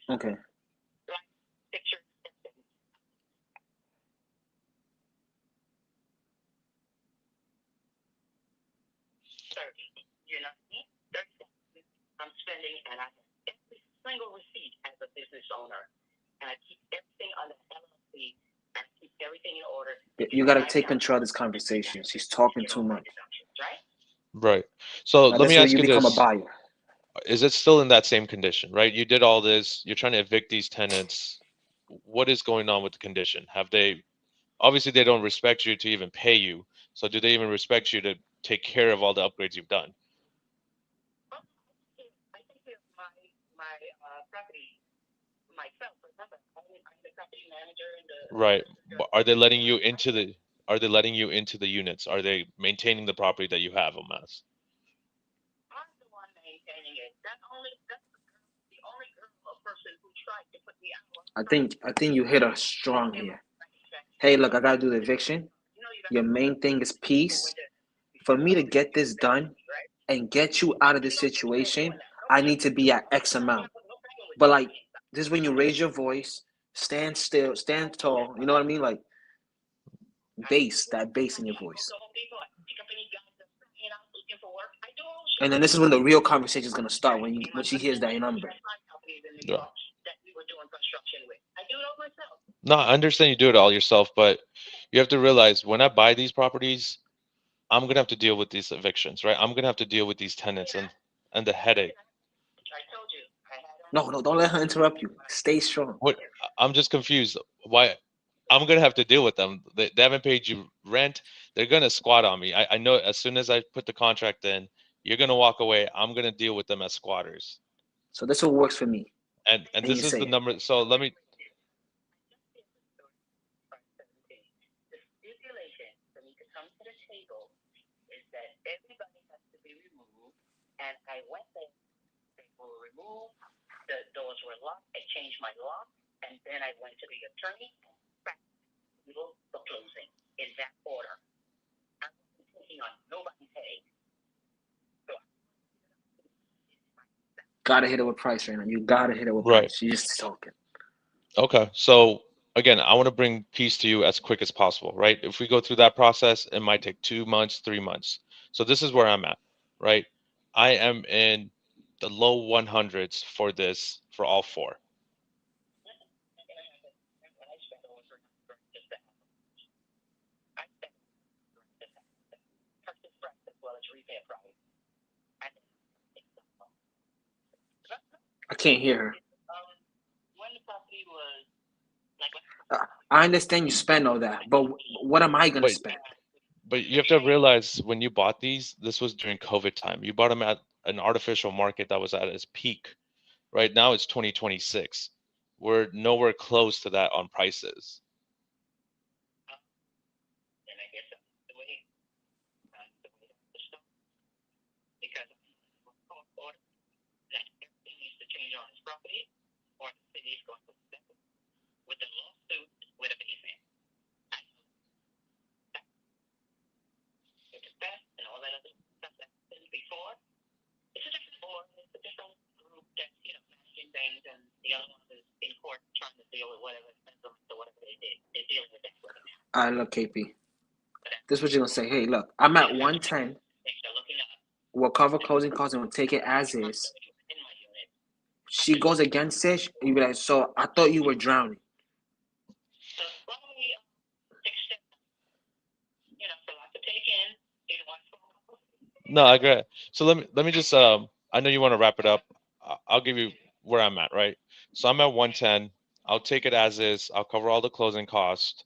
Okay. I'm spending, and I have every single receipt as a business owner, and I keep everything on the LLC, and I keep everything in order. You gotta take control of this conversation. She's talking too much. right. So Now let this me way ask you you become a this. buyer. Is it still in that same condition, right? You did all this, you're trying to evict these tenants. What is going on with the condition? Have they obviously they don't respect you to even pay you. So do they even respect you to take care of all the upgrades you've done? I take care of my property myself. Remember, I'm the property manager and the. Right. But are they letting you into the units? Are they maintaining the property that you have, Omas? I'm the one maintaining it. That's the only girl or person who tried to put me out. I think you hit her strong here. Hey, look, I gotta do the eviction. Your main thing is peace. For me to get this done and get you out of this situation, I need to be at X amount. But like, this is when you raise your voice, stand still, stand tall. You know what I mean? Like, that bass in your voice. And then this is when the real conversation is gonna start when she hears that number. Yeah. No, I understand you do it all yourself, but you have to realize when I buy these properties, I'm gonna have to deal with these evictions, right? I'm gonna have to deal with these tenants and the headache. No, don't let her interrupt you. Stay strong. What? I'm just confused. Why? I'm gonna have to deal with them. They haven't paid you rent. They're gonna squat on me. I know as soon as I put the contract in, you're gonna walk away. I'm gonna deal with them as squatters. So this what works for me. And this is the number. So let me. And I went there. They were removed. The doors were locked. I changed my lock, and then I went to the attorney. The closing in that order. I wasn't taking on nobody's headache. Gotta hit it with price right now. You gotta hit it with Right. price. She's just talking. Okay. So again, I want to bring peace to you as quick as possible, right? If we go through that process, it might take 2 months, 3 months. So this is where I'm at, right? I am in the low 100s for this for all four. I can't hear her. I understand you spend all that, but what am I gonna spend? But you have to realize when you bought these, this was during COVID time. You bought them at an artificial market that was at its peak. Right now it's 2026. We're nowhere close to that on prices. Alright, look, KP. This is what you're gonna say. Hey, look, I'm at 110. We'll cover closing costs and we'll take it as is. She goes against it, you be like, so I thought you were drowning. No, I agree. So let me just I know you want to wrap it up. I'll give you where I'm at, right? So I'm at 110. I'll take it as is. I'll cover all the closing costs.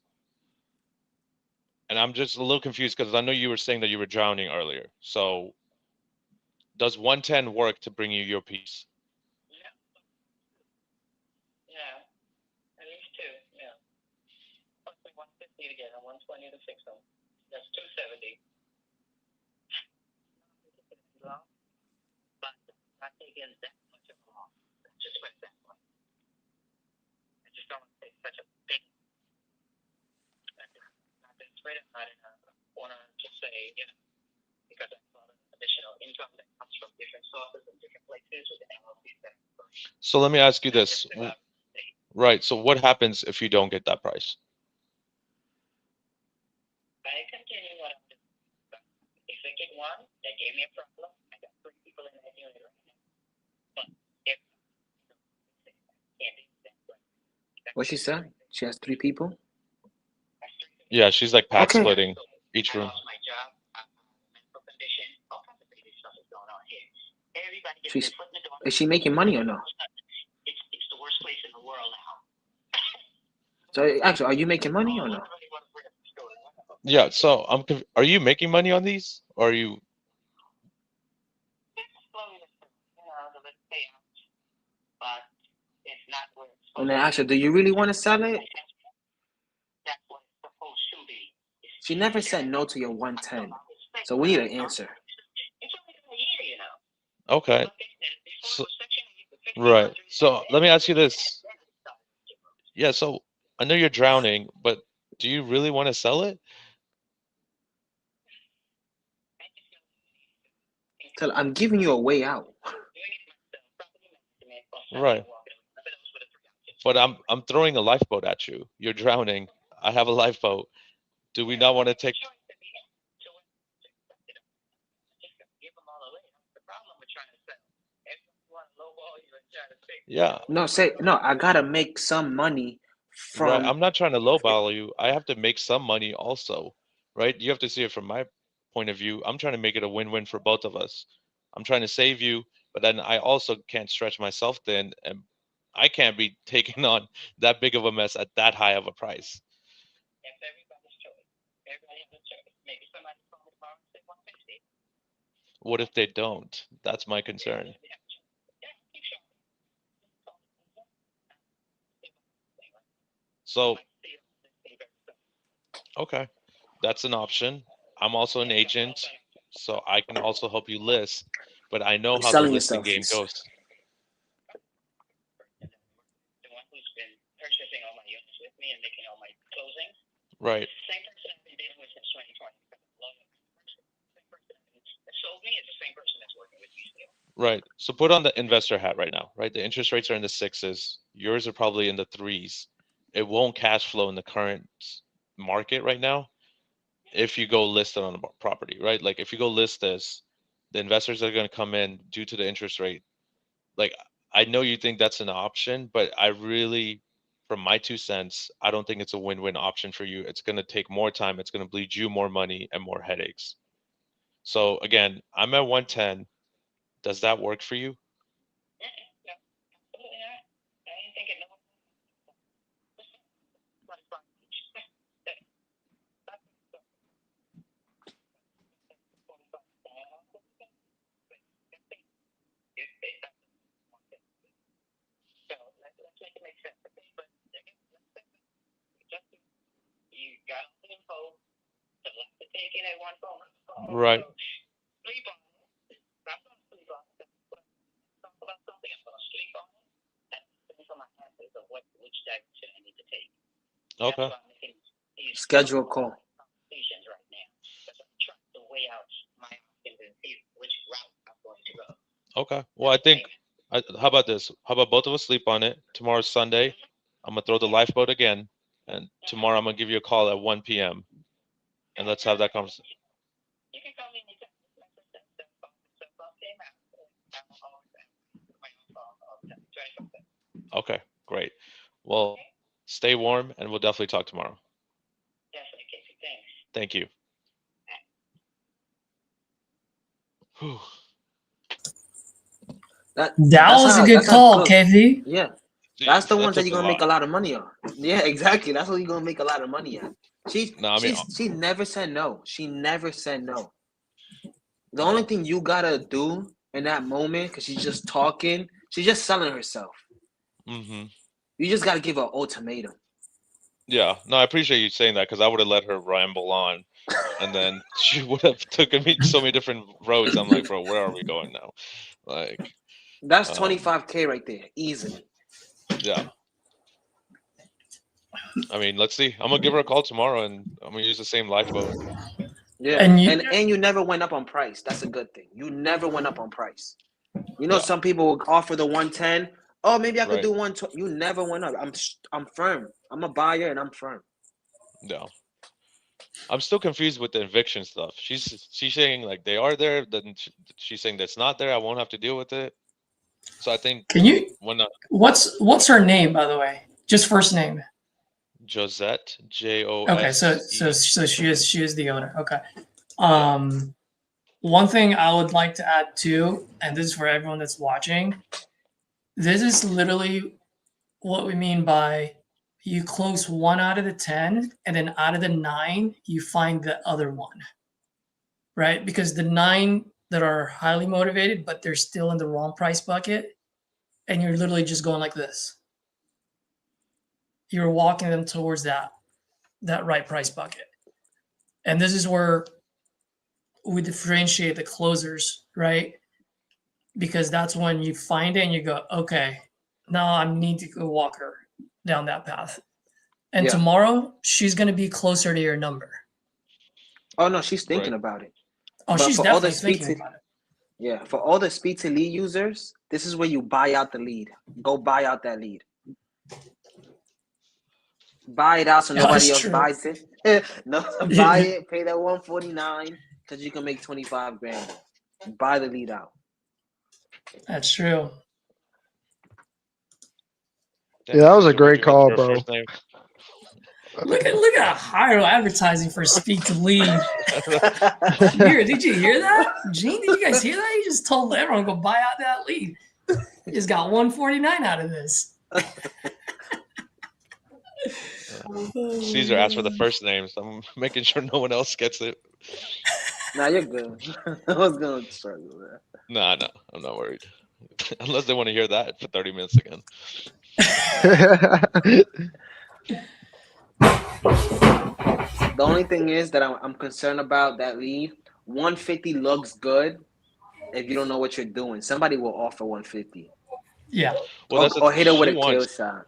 And I'm just a little confused because I know you were saying that you were drowning earlier. So does 110 work to bring you your piece? Again, 120 to fix them. That's 270. because that's a lot of additional income that comes from different sources and different places with the LLCs that So let me ask you this. Right. So what happens if you don't get that price? I continue what I'm doing. If I get one that gave me a problem, I got 3 people in that unit right now. But if can't do that, What she said? She has 3 people. Yeah, she's like pack Okay. splitting each room. lost my job, medical condition, all kinds of crazy stuff is going on here. Everybody gets She's their foot in the door. is she making money or no? It's the worst place in the world now. So actually, are you making money or no? Yeah. So are you making money on these, or are you? But it's not where it's And then actually, do you really want to sell it? that's what it's supposed to be. She never said no to your 110. So we need an answer. It's only been a year, you know. Okay. So, right. So let me ask you this. Yeah. So I know you're drowning, but do you really want to sell it? Tell her, I'm giving you a way out. Right. But I'm throwing a lifeboat at you. You're drowning. I have a lifeboat. Do we not want to take? Yeah. No, say no. I gotta make some money Right. from. I'm not trying to lowball you. I have to make some money also, right? You have to see it from my point of view. I'm trying to make it a win-win for both of us. I'm trying to save you, but then I also can't stretch myself thin, and I can't be taking on that big of a mess at that high of a price. That's everybody's choice. Everybody has a choice. Maybe somebody call me tomorrow and say 160. What if they don't? That's my concern. So, okay, that's an option. I'm also an agent, so I can also help you list, but I know You're how the selling listing yourself. game goes. The one who's been purchasing all my units with me and making all my closings. Right. Same person I've been dealing with since 2020. Same person that sold me is the same person that's working with me still. Right. So put on the investor hat right now, right? The interest rates are in the 6s. Yours are probably in the 3s. It won't cash flow in the current market right now if you go list it on a property, right? Like if you go list this, the investors that are going to come in due to the interest rate. Like I know you think that's an option, but I really, from my 2 cents, I don't think it's a win-win option for you. It's going to take more time. It's going to bleed you more money and more headaches. So again, I'm at 110. Does that work for you? Absolutely not. I ain't thinking no. You got the info. The lot to take in at one phone. Right. Sleep on it. I'm going to sleep on it. Talk about something. I'm going to sleep on it. And think of my answers of which direction I need to take. Okay. That's why I'm making these Schedule a call. conversations right now. Because I'm trying to weigh out my options and see which route I'm going to go. Okay. Well, I think, how about this? How about both of us sleep on it? Tomorrow's Sunday. I'm going to throw the lifeboat again. And tomorrow I'm going to give you a call at 1 p.m. And let's have that conversation. You can call me anytime. Okay, great. Well, stay warm and we'll definitely talk tomorrow. Definitely, Casey. Thanks. Thank you. Whew. That was a good call, KV. Yeah. That's the That ones that took you're a gonna make lot. a lot of money on. Yeah, exactly. That's what you're gonna make a lot of money on. She never said no. She never said no. The only thing you gotta do in that moment, because she's just talking, she's just selling herself. Mm-hmm. You just gotta give her an ultimatum. Yeah, no, I appreciate you saying that because I would have let her ramble on, and then she would have taken me so many different roads. I'm like, bro, where are we going now? Like, that's 25K right there, easily. Yeah. I mean, let's see. I'm gonna give her a call tomorrow, and I'm gonna use the same lifeboat. Yeah, And and you never went up on price. That's a good thing. You never went up on price. You know, some people will offer the 110. Oh, maybe I could do 120. You never went up. I'm firm. I'm a buyer and I'm firm. No. I'm still confused with the eviction stuff. She's saying like they are there, then she's saying that's not there. I won't have to deal with it. So I think what's her name, by the way? Just first name. Josette, Jose. Okay, so she is the owner. Okay. One thing I would like to add too, and this is for everyone that's watching, this is literally what we mean by you close 1 out of the 10, and then out of the 9, you find the other one, right? Because the 9 that are highly motivated, but they're still in the wrong price bucket, and you're literally just going like this. You're walking them towards that right price bucket. And this is where we differentiate the closers, right? Because that's when you find it and you go, okay, now I need to go walk her down that path. And tomorrow she's going to be closer to your number. Oh no, she's thinking about it. Oh, But she's for all definitely the speed thinking to, about it. yeah, for all the speed to lead users, this is where you buy out the lead. Go buy out that lead. Buy it out so nobody else buys it. No, buy it, pay that 149 because you can make 25 grand. Buy the lead out. That's true. Yeah, that was a great call, bro. Look at Hiro advertising for Speak to Lead. Did you hear that? Gene, did you guys hear that? He just told everyone to go buy out that lead. He just got 149 out of this. Caesar asked for the first name, so I'm making sure no one else gets it. Nah, you're good. I was gonna struggle there. Nah, I'm not worried. Unless they want to hear that for 30 minutes again. The only thing is that I'm concerned about that lead. 150 looks good if you don't know what you're doing. Somebody will offer 150. Yeah. Well, or hit it with a kill shot.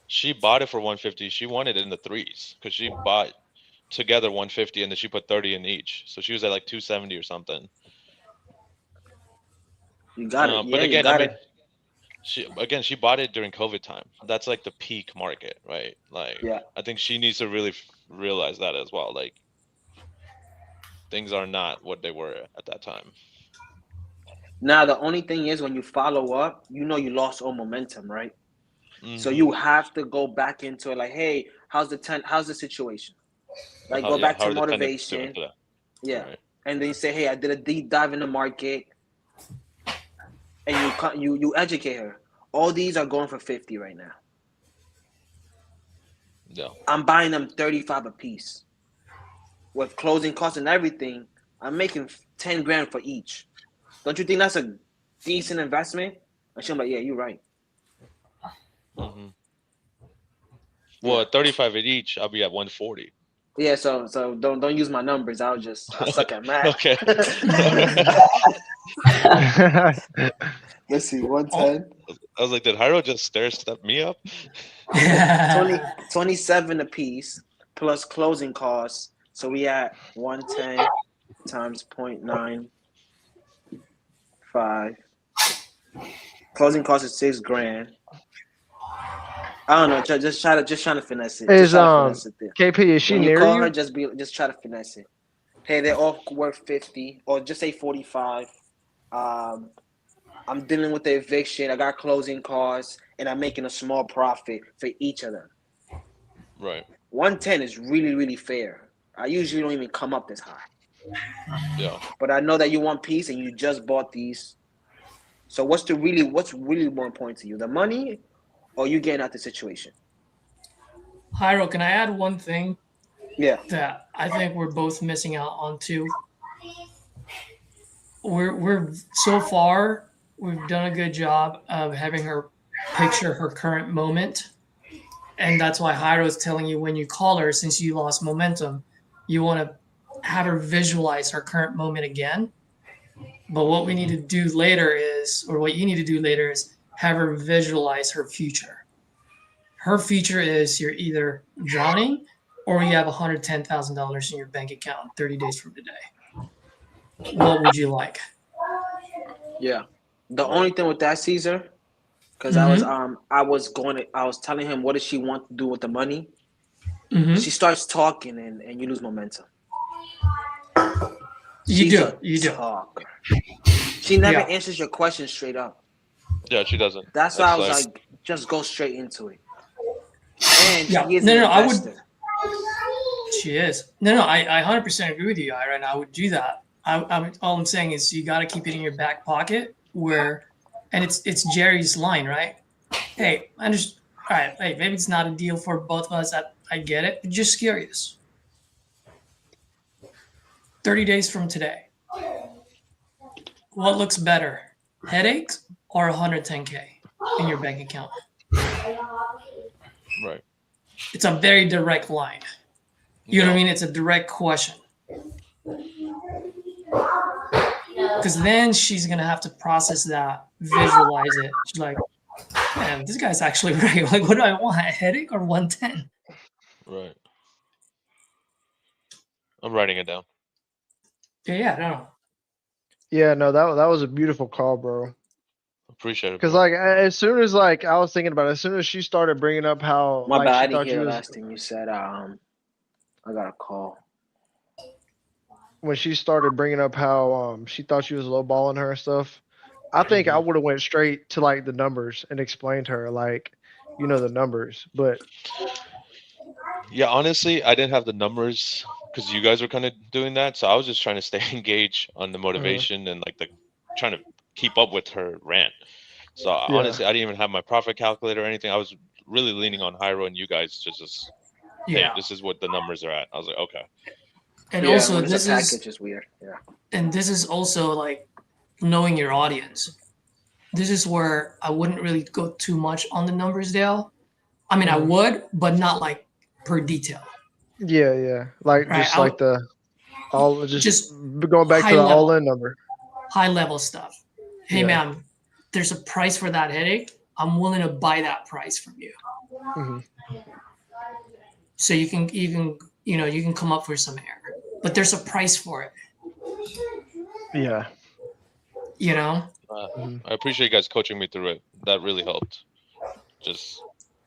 She bought it for 150. She wanted it in the 3s because she bought together 150 and then she put 30 in each. So she was at like 270 or something. You got it. But Yeah, again, you got I mean, it. she bought it during COVID time. That's like the peak market, right? Like, I think she needs to really realize that as well. Like, things are not what they were at that time. Now, the only thing is when you follow up, you know you lost all momentum, right? So you have to go back into it like, hey, how's the situation? Like, go back to motivation. Yeah. Right. And then you say, hey, I did a deep dive in the market. And you educate her. All these are going for 50 right now. Yeah. I'm buying them 35 a piece. With closing costs and everything, I'm making 10 grand for each. Don't you think that's a decent investment? And she'll be like, yeah, you're right. Mm-hmm. Well, at 35 at each, I'll be at 140. Yeah, so don't use my numbers. I suck at math. Okay. Let's see, 110. I was like, did Hiro just step me up? 27 a piece plus closing costs. So we at 110 times 0.95. Closing cost is $6,000. I don't know. Just trying to finesse it. Is KP? Is she when near you call you? her, just try to finesse it. Hey, they're all worth 50, or just say 45. I'm dealing with the eviction. I got closing costs, and I'm making a small profit for each of them. Right. 110 is really, really fair. I usually don't even come up this high. Yeah. But I know that you want peace, and you just bought these. So what's really more important to you, the money, or you getting out the situation? Hiro, can I add one thing? Yeah. That I think we're both missing out on too. We're so far we've done a good job of having her picture her current moment, and that's why Hiro is telling you when you call her, since you lost momentum, you want to have her visualize her current moment again. But what we need to do later is, or what you need to do later is, have her visualize her future. Her future is you're either drowning or you have $110,000 in your bank account 30 days from today. What would you like? Yeah. The only thing with that, Caesar, because Mhm. I was telling him what does she want to do with the money. Mhm. She starts talking and you lose momentum. You She's do. a You do. talker. She never Yeah. answers your question straight up. Yeah, she doesn't. That's why I was It's like, just go straight into it. And Yeah. she is No, an no, I would. investor. She is. No, no, I 100% agree with you, Ira, and I would do that. All I'm saying is you got to keep it in your back pocket where, and it's Jerry's line, right? Hey, I understand. All right, hey, maybe it's not a deal for both of us. I get it, but just curious. 30 days from today, what looks better, headaches or 110K in your bank account? right. It's a very direct line. You know what I mean? It's a direct question. Because then she's gonna have to process that, visualize it. She's like, "Man, this guy's actually right. Like, what do I want? A headache or 110?" Right. I'm writing it down. Yeah, no. Yeah, no, that was a beautiful call, bro. Appreciate it. Because Bro. like as soon as like I was thinking about it, as soon as she started bringing up how My like bad, she I didn't thought hear you the was last thing you said. I got a call. when she started bringing up how she thought she was lowballing her and stuff, I think I would have went straight to like the numbers and explained to her like, you know, the numbers. But Yeah, honestly, I didn't have the numbers because you guys were kind of doing that, so I was just trying to stay engaged on the motivation and like the trying to keep up with her rant. So Yeah. honestly, I didn't even have my profit calculator or anything. I was really leaning on Hyro and you guys to just, hey, Yeah. this is what the numbers are at. I was like, okay. And Yeah, also, when it's this a package, is it's weird. Yeah. and this is also like knowing your audience. This is where I wouldn't really go too much on the numbers, Dale. I mean, I would, but not like per detail. yeah, yeah. Like Right. just like the all just going back high to the level, all in number. high level stuff. Hey, Yeah. ma'am, there's a price for that headache. I'm willing to buy that price from you. Mhm. So you can you can come up for some air, but there's a price for it. Yeah. You know. I appreciate you guys coaching me through it. That really helped. Just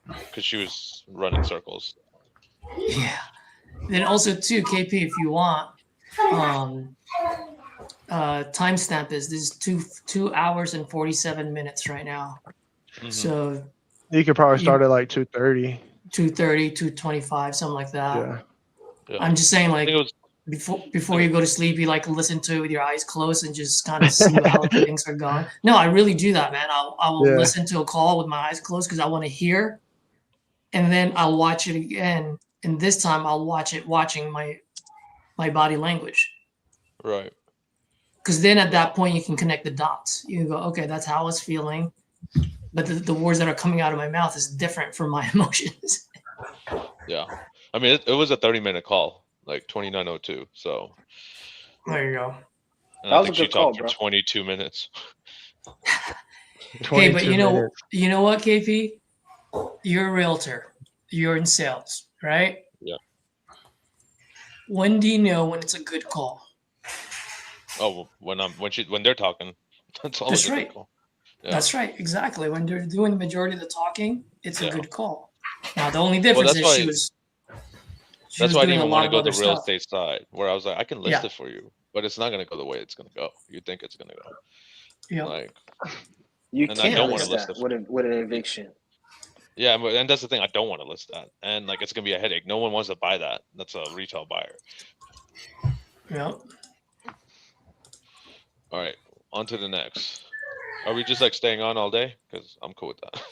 because she was running circles. Yeah. Then also too, KP, if you want, timestamp is this is 2 hours and 47 minutes right now. So You could probably start at like 2:30. 2:30, 2:25, something like that. Yeah. I'm just saying, like, it was- before you go to sleep, you like listen to it with your eyes closed and just kind of see how things are going. No, I really do that, man. I will Yeah. listen to a call with my eyes closed because I want to hear, and then I'll watch it again. And this time I'll watch it watching my body language. Right. Because then at that point you can connect the dots. You can go, okay, that's how I was feeling, but the words that are coming out of my mouth is different from my emotions. Yeah. I mean, it was a 30-minute call, like 29:02. So. There you go. And I think she talked for 22 minutes. Hey, but you know what, KP? You're a realtor. You're in sales, right? Yeah. When do you know when it's a good call? Oh, when they're talking, that's always That's a right. good call. Yeah. That's right. Exactly. When they're doing the majority of the talking, it's a Yeah. good call. Now the only difference that's is why- she was That's why I doing didn't a even lot want to of go other the real stuff. estate side, where I was like, I can list Yeah. it for you, but it's not going to go the way it's going to go. You think it's going to go. Yeah. Like, You and I can't don't want list to list that it. with an eviction. Yeah, and that's the thing. I don't want to list that, and like it's gonna be a headache. No one wants to buy that. That's a retail buyer. Yeah. All right, on to the next. Are we just like staying on all day? Because I'm cool with that.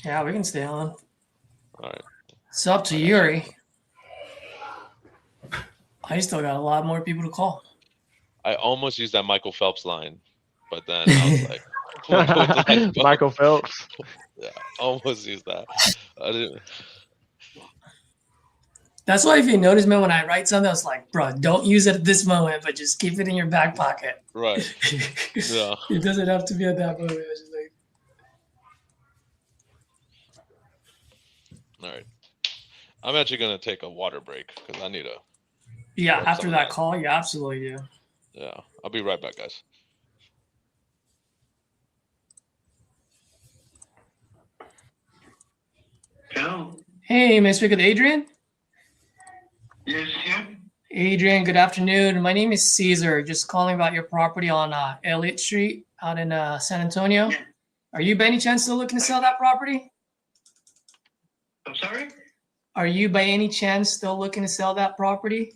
Yeah, we can stay on. All right. It's up to Yuri. I still got a lot more people to call. I almost used that Michael Phelps line, but then I was like, I'm gonna go with the next one. Michael Phelps. Yeah, almost used that. I didn't. That's why if you notice, man, when I write something, I was like, bro, don't use it at this moment, but just keep it in your back pocket. Right. Yeah. It doesn't have to be at that moment. I was just like, All right. I'm actually gonna take a water break because I need to. Yeah, grab after some of that call, you absolutely do. Yeah, I'll be right back, guys. Hello. Hey, may I speak with Adrian? Yes, Kim. Adrian, good afternoon. My name is Caesar. Just calling about your property on Elliott Street out in San Antonio. Are you by any chance still looking to sell that property? I'm sorry? Are you by any chance still looking to sell that property?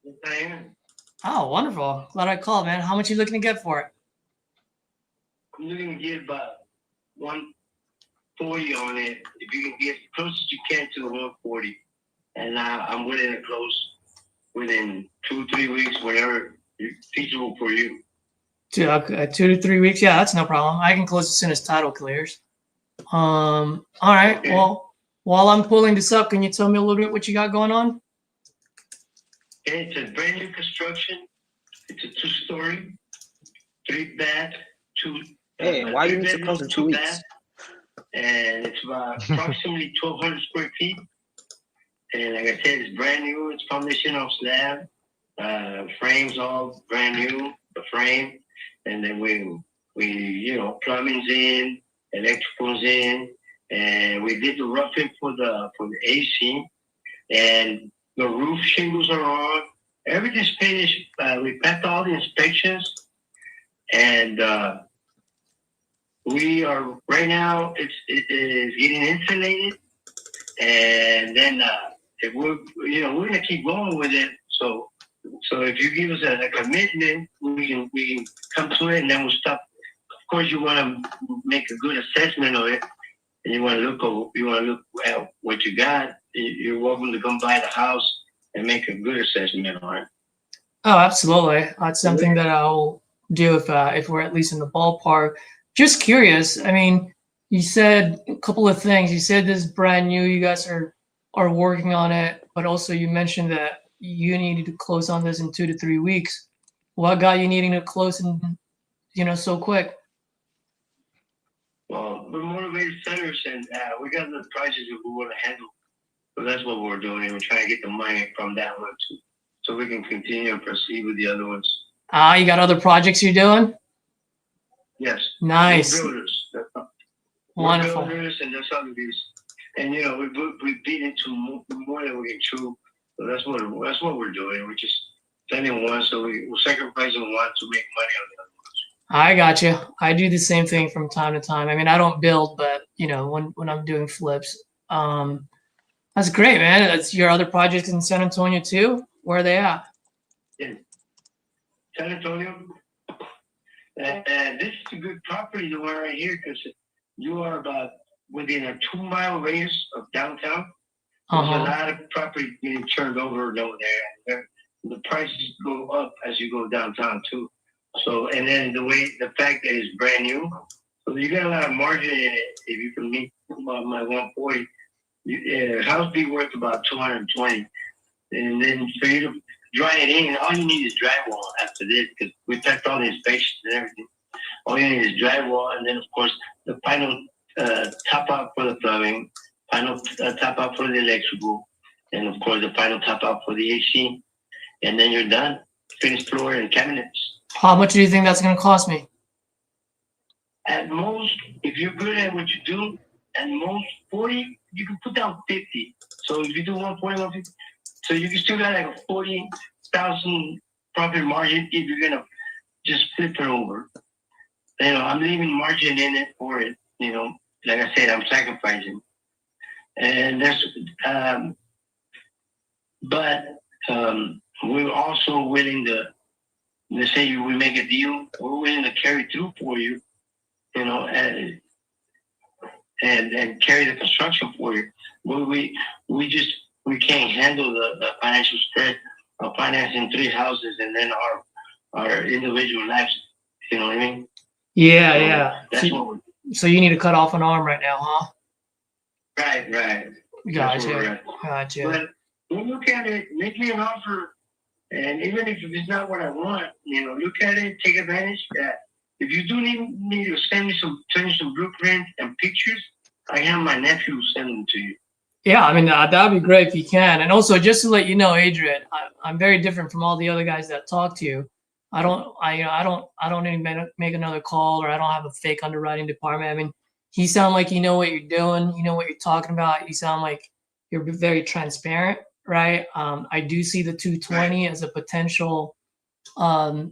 Yes, I am. Oh, wonderful. Glad I called, man. How much are you looking to get for it? I'm looking to get about 140 on it. If you can get as close as you can to the 140. And I'm willing to close within 2-3 weeks, whenever it's feasible for you. 2 to 3 weeks. Yeah, that's no problem. I can close as soon as title clears. All right. Okay. Well, while I'm pulling this up, can you tell me a little bit what you got going on? Okay, it's a brand new construction. It's a 2-story, 3-bath, Hey, why you need to close in 2 weeks? And it's about approximately 1,200 square feet. And like I said, it's brand new. It's foundation on slab. Frames all brand new. The frame, and then we plumbing's in, electrical's in, and we did the roughing for the AC, and the roof shingles are on. Everything's finished. We passed all the inspections, and we are right now. It is getting insulated, and then we're gonna keep going with it. So if you give us a commitment, we can come to it, and then we'll stop. Of course, you want to make a good assessment of it, and you want to look at what you got. You're welcome to come by the house and make a good assessment on it. Oh, absolutely. That's something that I'll do if we're at least in the ballpark. Just curious. I mean, you said a couple of things. You said this is brand new. You guys are working on it, but also you mentioned that you needed to close on this in 2 to 3 weeks. What got you needing to close in, so quick? Well, we're motivated sellers, and we got the prices that we want to handle. So that's what we're doing, and we're trying to get the money from that one too, so we can continue and proceed with the other ones. You got other projects you're doing? Yes. Nice. We're builders. Wonderful. We're builders, and that's how it is. And we beat into more than we can chew. So that's what we're doing. We're just spending one, so we're sacrificing one to make money on the other ones. I got you. I do the same thing from time to time. I mean, I don't build, but when I'm doing flips, that's great, man. That's your other projects in San Antonio too. Where are they at? In San Antonio, and this is a good property, the one right here, because you are about within a 2-mile radius of downtown. There's a lot of property being turned over over there. The prices go up as you go downtown too. So, and then the fact that it's brand new, so you got a lot of margin in it. If you can meet my 140, house be worth about 220, and then for you to dry it in, all you need is drywall after this, because we passed all the inspections and everything. All you need is drywall, and then of course the final top out for the plumbing, final top out for the electrical, and of course the final top out for the AC, and then you're done. Finished floor and cabinets. How much do you think that's going to cost me? At most, if you're good at what you do, at most 40, you can put down 50. So if you do 140, 150, so you can still got like a 40,000 profit margin if you're gonna just flip it over. I'm leaving margin in it for it. Like I said, I'm sacrificing, and that's. But we're also willing to. Let's say we make a deal, we're willing to carry through for you, and carry the construction for you. We can't handle the financial stress of financing 3 houses and then our individual lives. You know what I mean? Yeah, So yeah. That's what we're. So you need to cut off an arm right now, huh? Right. That's where we're at. Gotcha. But when you look at it, make me an offer, and even if it's not what I want, look at it, take advantage. If you do need me to send you some blueprints and pictures, I have my nephew send them to you. Yeah, I mean that'd be great if you can. And also, just to let you know, Adrian, I'm very different from all the other guys that talk to you. I don't even make another call, or I don't have a fake underwriting department. I mean, you sound like you know what you're doing, you know what you're talking about. You sound like you're very transparent, right? I do see the 220 as a potential ARV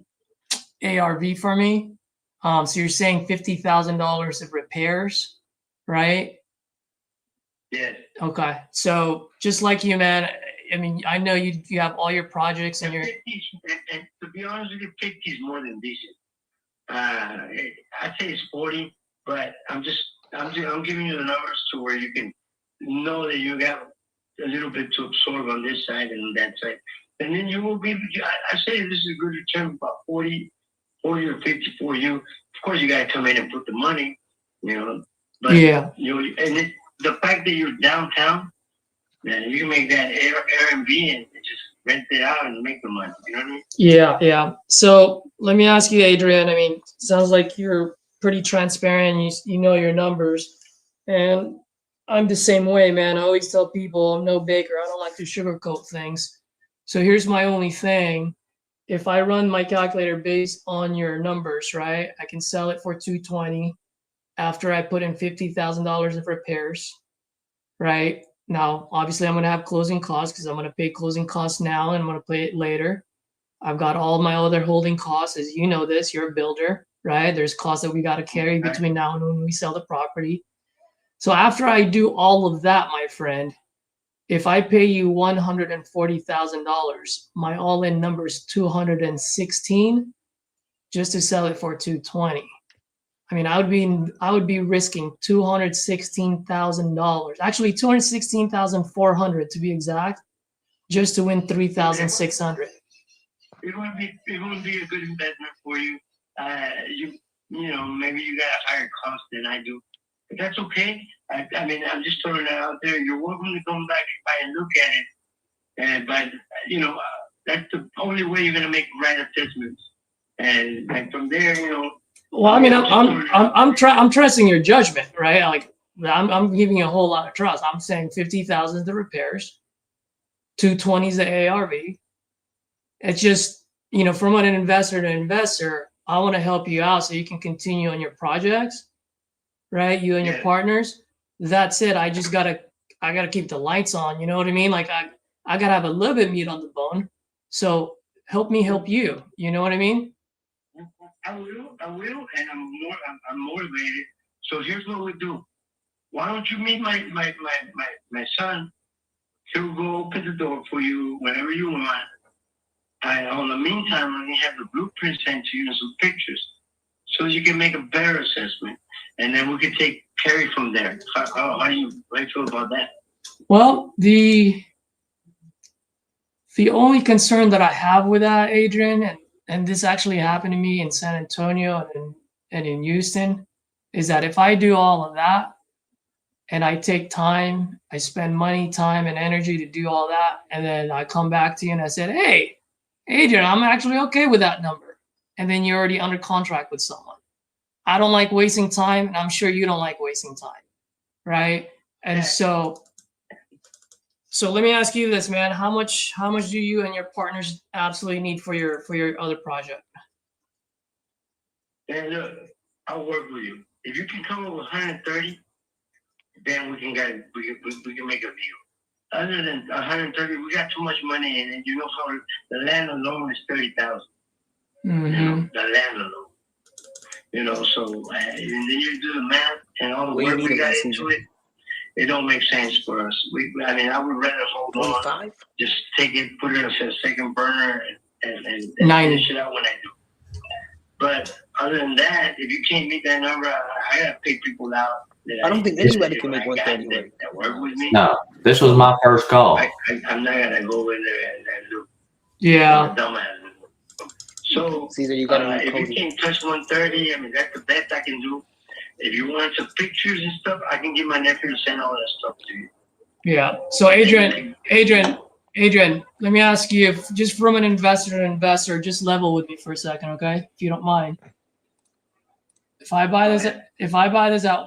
for me. So you're saying $50,000 of repairs, right? Yeah. Okay. So just like you, man, I mean, I know you have all your projects and you're. 50, and to be honest with you, 50 is more than decent. I say it's 40, but I'm giving you the numbers to where you can know that you got a little bit to absorb on this side and on that side. And then you will be, I say this is a good return, about 40 or 50 for you. Of course, you got to come in and put the money, you know. But Yeah. The fact that you're downtown, man, you can make that Airbnb and just rent it out and make the money. You know what I mean? Yeah. So let me ask you, Adrian. I mean, sounds like you're pretty transparent. You know your numbers, and I'm the same way, man. I always tell people I'm no baker. I don't like to sugarcoat things. So here's my only thing. If I run my calculator based on your numbers, right, I can sell it for 220 after I put in $50,000 of repairs, right? Now, obviously, I'm going to have closing costs because I'm going to pay closing costs now and I'm going to pay it later. I've got all my other holding costs. As you know this, you're a builder, right? There's costs that we got to carry between now and when we sell the property. So after I do all of that, my friend, if I pay you $140,000, my all-in number is 216 just to sell it for 220. I mean, I would be risking $216,000, actually $216,400 to be exact, just to win $3,600. It would be a good investment for you. Maybe you got a higher cost than I do, but that's okay. I mean, I'm just throwing it out there. You're welcome to come back and look at it, but that's the only way you're gonna make right assessments, and from there, Well, I mean, I'm trusting your judgment, right? Like, I'm giving you a whole lot of trust. I'm saying 50,000 is the repairs, 220 is the ARV. It's just, from an investor to investor, I want to help you out so you can continue on your projects, right? You and your partners. That's it. I gotta keep the lights on. You know what I mean? Like I gotta have a little bit of meat on the bone. So help me help you. You know what I mean? I will, and I'm motivated. So here's what we do. Why don't you meet my son? He'll go open the door for you whenever you want. And in the meantime, I'm gonna have the blueprint sent to you and some pictures, so you can make a better assessment, and then we can carry from there. How do you feel about that? Well, the only concern that I have with that, Adrian, and this actually happened to me in San Antonio and in Houston, is that if I do all of that and I take time, I spend money, time, and energy to do all that, and then I come back to you and I said, hey, Adrian, I'm actually okay with that number. And then you're already under contract with someone. I don't like wasting time, and I'm sure you don't like wasting time, right? And so let me ask you this, man. How much do you and your partners absolutely need for your other project? And look, I'll work with you. If you can come up with 130, then we can make a deal. Other than 130, we got too much money in it. You know how the land alone is 30,000. Mm-hmm. The land alone. So and then you do the math and all the work we got into it. It don't make sense for us. I would rather hold on, just take it, put it as a second burner, and finish it out when I do. But other than that, if you can't meet that number, I gotta pick people out. I don't think anybody can make 130 that work with me. No, this was my first call. I'm not gonna go in there and look. Yeah. Dumbass. So Caesar, you if you can't touch 130, that's the best I can do. If you want some pictures and stuff, I can get my nephew to send all that stuff to you. Yeah. So Adrian, let me ask you, if just from an investor to investor, just level with me for a second, okay? If you don't mind. If I buy this at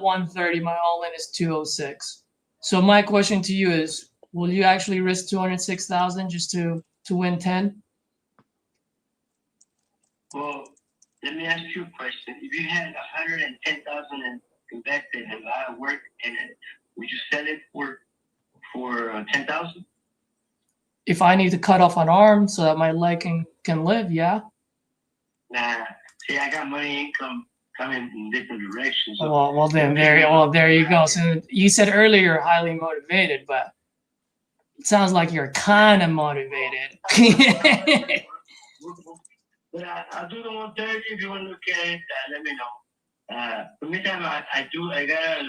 130, my all-in is 206. So my question to you is, will you actually risk 206,000 just to win 10? Well, let me ask you a question. If you had 110,000 invested and a lot of work in it, would you sell it for 10,000? If I need to cut off an arm so that my leg can live, yeah. Nah. See, I got money income coming in different directions. So Well, there you go. So you said earlier you're highly motivated, but it sounds like you're kind of motivated. But I'll do the 130 if you want to look at it. Let me know. For meantime, I got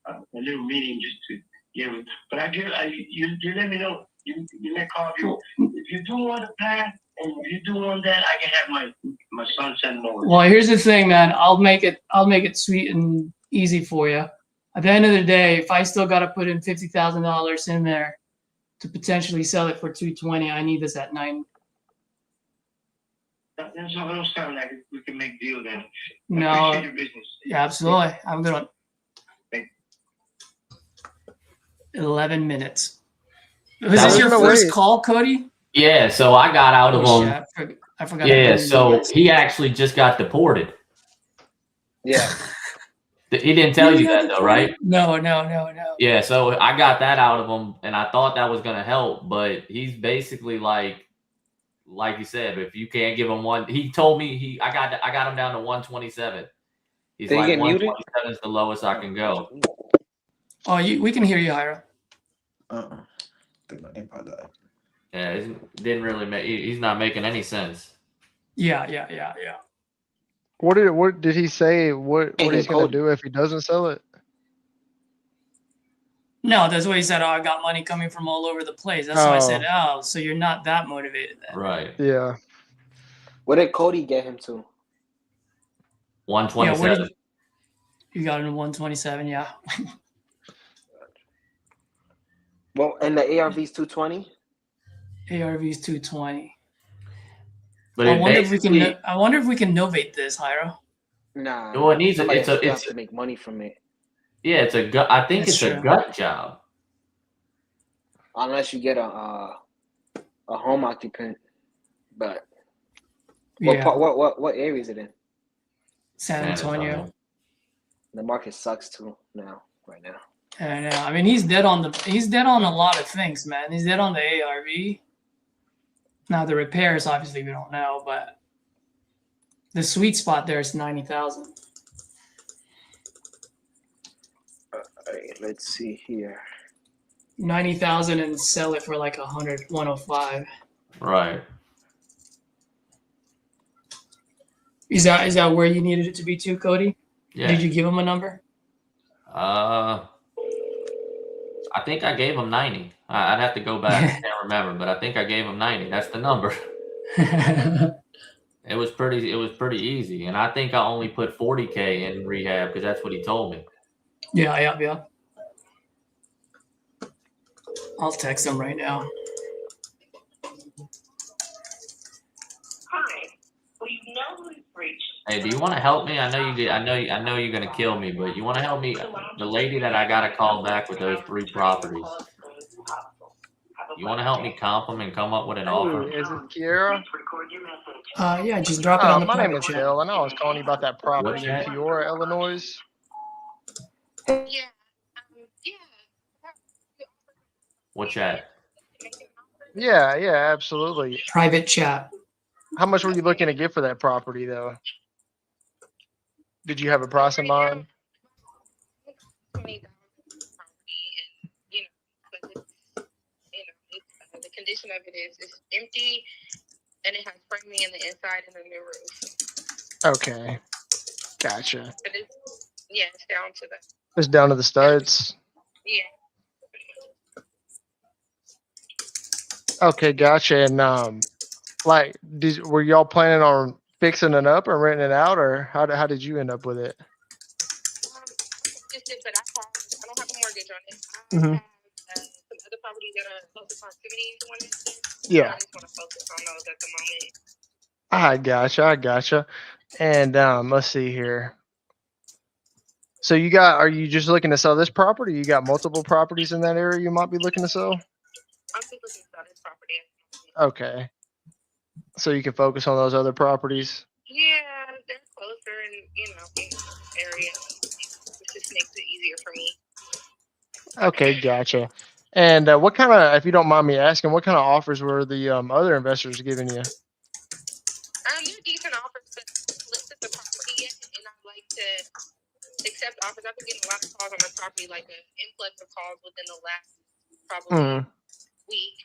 a little meeting just to give it. But you let me know. You may call if you do want a plan and if you do want that, I can have my son send more. Well, here's the thing, man. I'll make it sweet and easy for you. At the end of the day, if I still got to put in $50,000 in there to potentially sell it for 220, I need this at 9. That's all it'll sound like. We can make deal then. No. I appreciate your business. Yeah, absolutely. I'm good. 11 minutes. Was this your first call, Cody? Yeah, so I got out of him. I forgot. Yeah, so he actually just got deported. Yeah. He didn't tell you that though, right? No. Yeah, so I got that out of him, and I thought that was gonna help, but he's basically like you said, if you can't give him one, he told me I got him down to 127. He's Did he like get muted? 127 is the lowest I can go. Oh, we can hear you, Ira. Yeah, it didn't really make. He's not making any sense. Yeah. What did he say? What he's gonna do if he doesn't sell it? No, that's what he said. Oh, I got money coming from all over the place. That's why I said, oh, so you're not that motivated then. Right. Yeah. What did Cody get him to? 127. Yeah, you got him to 127, yeah. Well, and the ARV's 220? ARV's 220. But I wonder if we can novate this, Hyro. Nah. Well, it needs somebody it's have to make money from it. Yeah, it's a gut. I think That's it's true. a gut job. Unless you get a home occupant. But Yeah. what area is it in? San Antonio. The market sucks too right now. I know. I mean, he's dead on a lot of things, man. He's dead on the ARV. Now the repairs, obviously, we don't know, but the sweet spot there is 90,000. Let's see here. 90,000 and sell it for like 105. Right. Is that where you needed it to be too, Cody? Yeah. Did you give him a number? I think I gave him 90. I'd have to go back. I can't remember, but I think I gave him 90. That's the number. It was pretty easy, and I think I only put 40K in rehab because that's what he told me. Yeah. I'll text him right now. Hi. We've now reached. Hey, do you want to help me? I know you did. I know you're gonna kill me, but you want to help me? The lady that I gotta call back with those 3 properties. You want to help me comp them and come up with an offer? Is it Kiera? Yeah, just drop it on the my name private is chat. Bill. I know I was calling you about that property What's in that? Peoria, Illinois. What chat? Yeah, absolutely. Private chat. How much were you looking to get for that property, though? Did you have a price in mind? The condition of it is it's empty, and it has framing in the inside and a new roof. Okay, gotcha. But it's down to the. It's down to the studs. Yeah. Okay, gotcha. And were y'all planning on fixing it up or renting it out, or how did you end up with it? Just it, but I don't have a mortgage on it. I Mm-hmm. have some other properties that are close to proximity to one another. Yeah. I just want to focus on those at the moment. I gotcha. And let's see here. So are you just looking to sell this property? You got multiple properties in that area you might be looking to sell? I'm just looking to sell this property. Okay. So you can focus on those other properties? Yeah, they're closer and, in area. It just makes it easier for me. Okay, gotcha. And what kind of, if you don't mind me asking, what kind of offers were the other investors giving you? They're decent offers, but I haven't listed the property yet, and I'd like to accept offers. I've been getting a lot of calls on the property, like an influx of calls within the last probably week.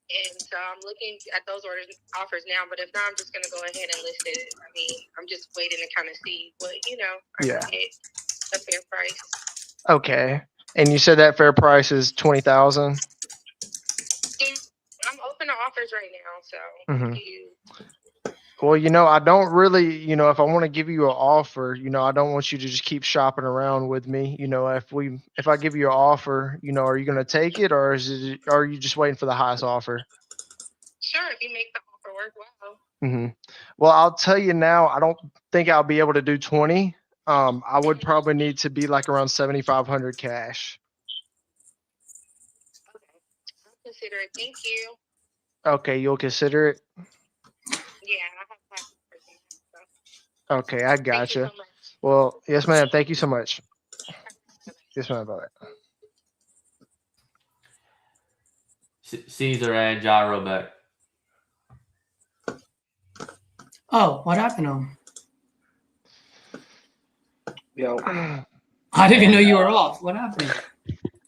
And so I'm looking at those offers now, but if not, I'm just going to go ahead and list it. I mean, I'm just waiting to kind of see what, I can get a fair price. Okay. And you said that fair price is 20,000? I'm open to offers right now, so Well, I don't really, if I want to give you an offer, I don't want you to just keep shopping around with me. If I give you an offer, are you going to take it, or are you just waiting for the highest offer? Sure, if you make the offer work well. Well, I'll tell you now, I don't think I'll be able to do 20. I would probably need to be like around 7,500 cash. Okay, I'll consider it. Thank you. Okay, you'll consider it? Yeah, I have to. Okay, I gotcha. Well, yes, ma'am. Thank you so much. Yes, ma'am. Bye. Caesar and Gyro back. Oh, what happened to him? Yo. I didn't even know you were off. What happened?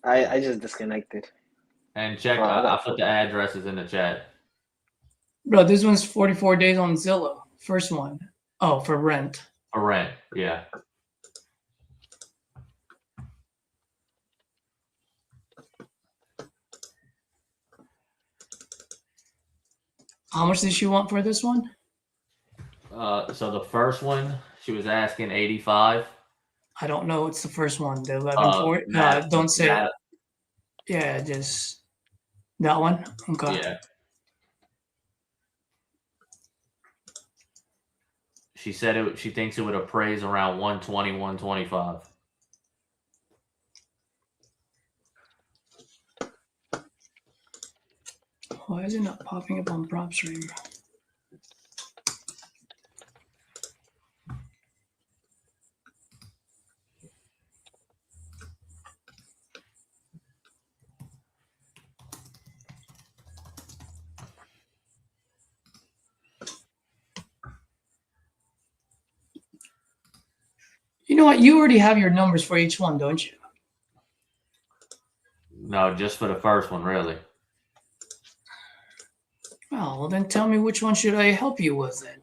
I just disconnected. And check, I put the addresses in the chat. Bro, this one's 44 days on Zillow. First one. Oh, for rent. For rent, yeah. How much did she want for this one? So the first one, she was asking 85. I don't know. It's the first one. The 1140. Don't say. Yeah, just that one. Okay. Yeah. She said she thinks it would appraise around 120, 125. Why is it not popping up on PropStream? You know what? You already have your numbers for each one, don't you? No, just for the first one, really. Well, then tell me which one should I help you with then?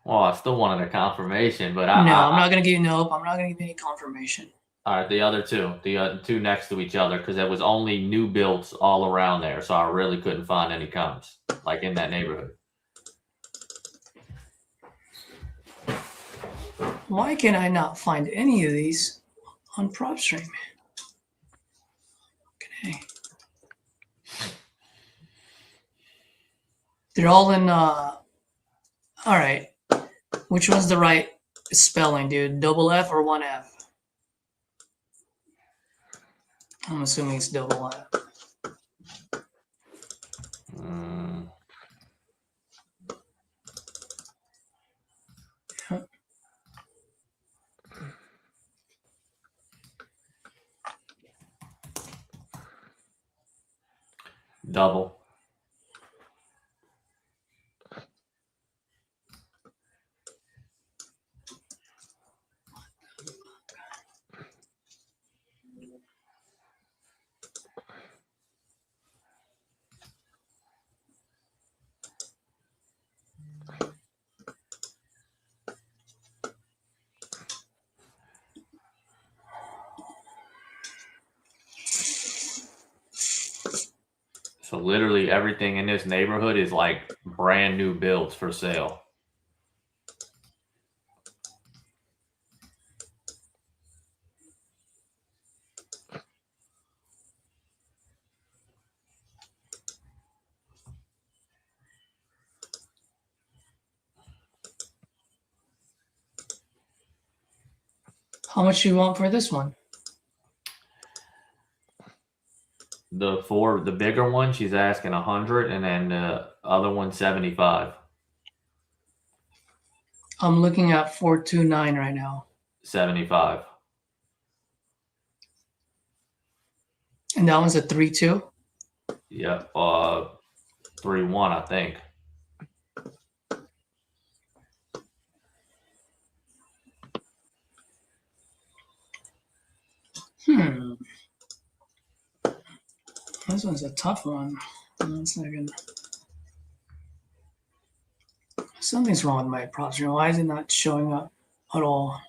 Well, I still wanted a confirmation, but I'm not going to give you nope. I'm not going to give you any confirmation. All right, the other two next to each other, because there was only new builds all around there, so I really couldn't find any comps like in that neighborhood. Why can I not find any of these on PropStream? Okay. They're all in, all right. Which one's the right spelling, dude? Double F or one F? I'm assuming it's double F. Double. So literally everything in this neighborhood is like brand new builds for sale. How much you want for this one? The bigger one, she's asking 100, and then the other one 75. I'm looking at 429 right now. 75. And that one's a 3-2? Yep. 3-1, I think. This one's a tough one. 1 second. Something's wrong with my props. Why is it not showing up at all?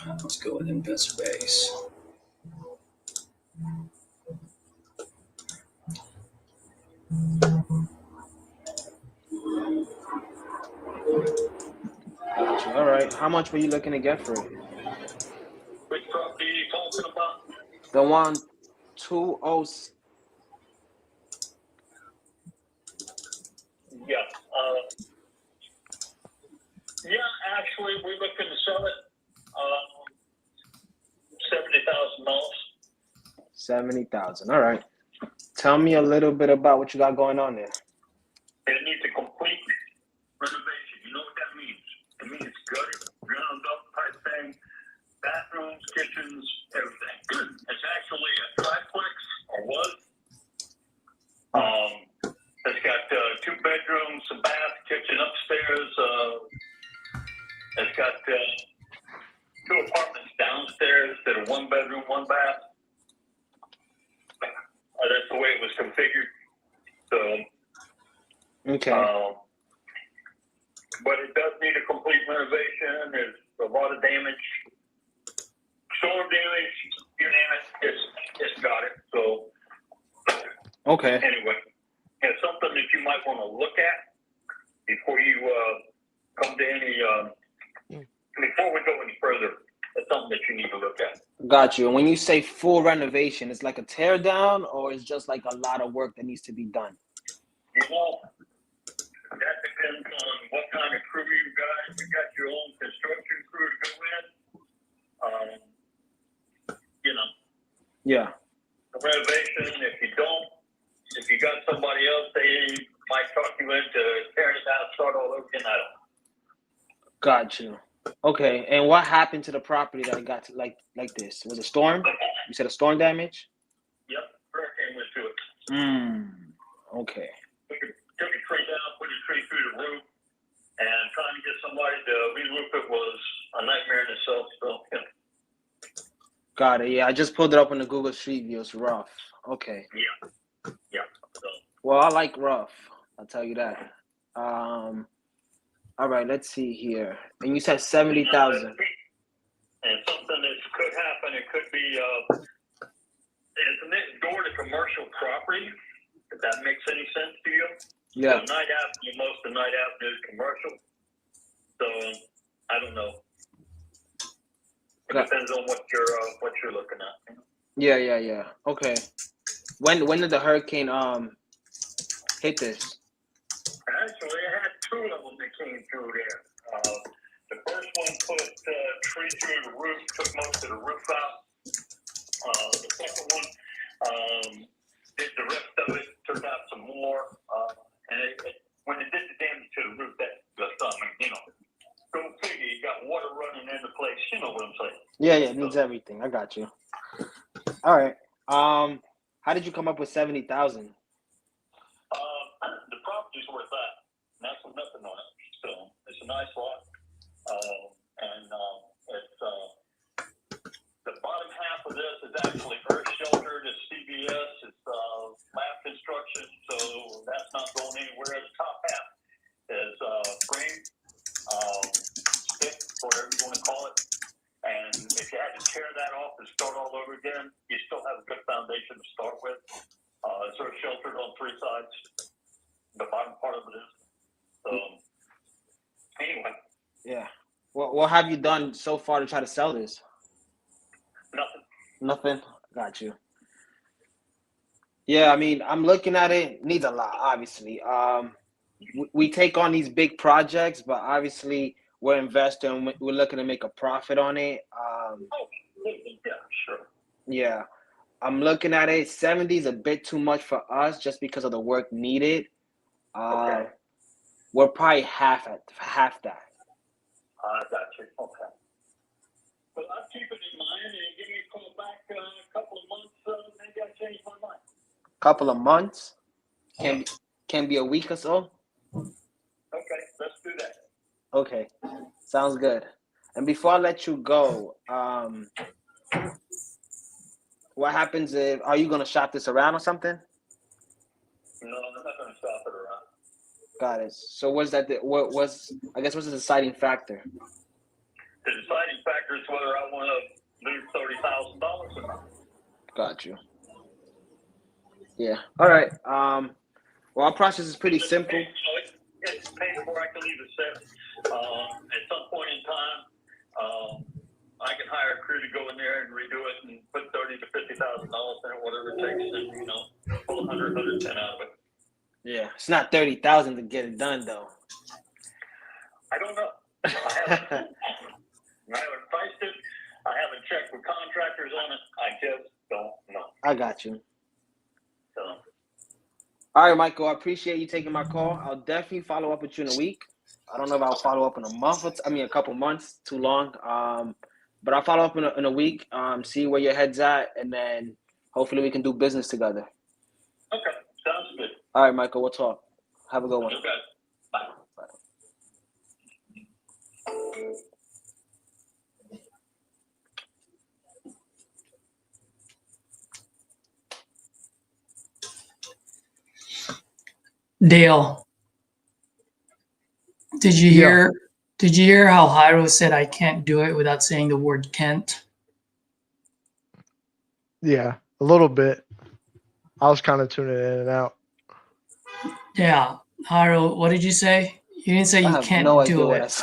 Let's go with investor base. Gotcha. All right. How much were you looking to get for it? Which property are you talking about? The one 206. Yeah. Yeah, actually, we're looking to sell it. $70,000. 70,000. All right. Tell me a little bit about what you got going on there. It needs a complete renovation. You know what that means? It means gutted, ground up type thing, bathrooms, kitchens, everything. It's actually a triplex, or was. It's got 2 bedrooms, a bath, kitchen upstairs. It's got 2 apartments downstairs that are 1 bedroom, 1 bath. That's the way it was configured. So, okay. But it does need a complete renovation. There's a lot of damage, storm damage, you name it. It's got it. So, Okay. anyway, it's something that you might want to look at before you come to any. Before we go any further, it's something that you need to look at. Got you. And when you say full renovation, it's like a tear down, or it's just like a lot of work that needs to be done? You know, that depends on what kind of crew you got. You got your own construction crew to go in. You know, Yeah. the renovation. If you got somebody else, they might talk you into tearing it down, start all over again. I don't know. Got you. Okay. And what happened to the property that it got to like this? Was it a storm? You said a storm damage? Yep, hurricane went to it. Okay. Took a tree down, put a tree through the roof, and trying to get somebody to re-roof it was a nightmare in itself. So, you know. Got it. Yeah, I just pulled it up on the Google Street View. It's rough. Okay. Yeah. So, Well, I like rough. I'll tell you that. All right, let's see here. And you said 70,000. And something that could happen, it could be it's next door to commercial property, if that makes any sense to you. Yeah. So Night Avenue, most of Night Avenue is commercial. So I don't know. It depends on what you're looking at. Yeah. Okay. When did the hurricane hit this? Actually, I had 2 of them that came through there. The first one put a tree through the roof, took most of the roof out. The second one did the rest of it, took out some more. And when it did the damage to the roof, that you know, go figure, you got water running into place. You know what I'm saying? Yeah, it needs everything. I got you. All right. How did you come up with 70,000? The property's worth that. And that's with nothing on it. So it's a nice lot. And it's the bottom half of this is actually earth sheltered. It's CBS. It's lab construction. So that's not going anywhere. The top half is frame, stick, whatever you want to call it. And if you had to tear that off and start all over again, you still have a good foundation to start with. It's sort of sheltered on 3 sides. The bottom part of it is. So, anyway. Yeah. What have you done so far to try to sell this? Nothing. Nothing? Got you. Yeah, I mean, I'm looking at it. Needs a lot, obviously. We take on these big projects, but obviously we're investing. We're looking to make a profit on it. Yeah, sure. Yeah, I'm looking at it. 70 is a bit too much for us, just because of the work needed. Okay. We're probably half that. I got you. Okay. Well, I'll keep it in mind and give me a call back in a couple of months. Maybe I change my mind. Couple of months, can be a week or so. Okay, let's do that. Okay, sounds good. And before I let you go, what happens if, are you gonna shop this around or something? No, I'm not going to shop it around. Got it. So what's that? What's the deciding factor? The deciding factor is whether I want to lose $30,000 or not. Got you. Yeah. All right. Well, our process is pretty simple. It's paid before I can leave the set. At some point in time, I can hire a crew to go in there and redo it and put $30,000 to $50,000 in it, whatever it takes, and pull 100, 110 out of it. Yeah, it's not 30,000 to get it done though. I don't know. I haven't priced it. I haven't checked with contractors on it. I just don't know. I got you. So. All right, Michael. I appreciate you taking my call. I'll definitely follow up with you in a week. I don't know if I'll follow up in a month. A couple months. Too long. But I'll follow up in a week. See where your head's at, and then hopefully we can do business together. Okay, sounds good. All right, Michael. We'll talk. Have a good one. Okay. Bye. Dale, did you hear? Did you hear how Jairo said I can't do it without saying the word Kent? Yeah, a little bit. I was kind of tuning in and out. Yeah, Jairo, what did you say? You didn't say you can't do it.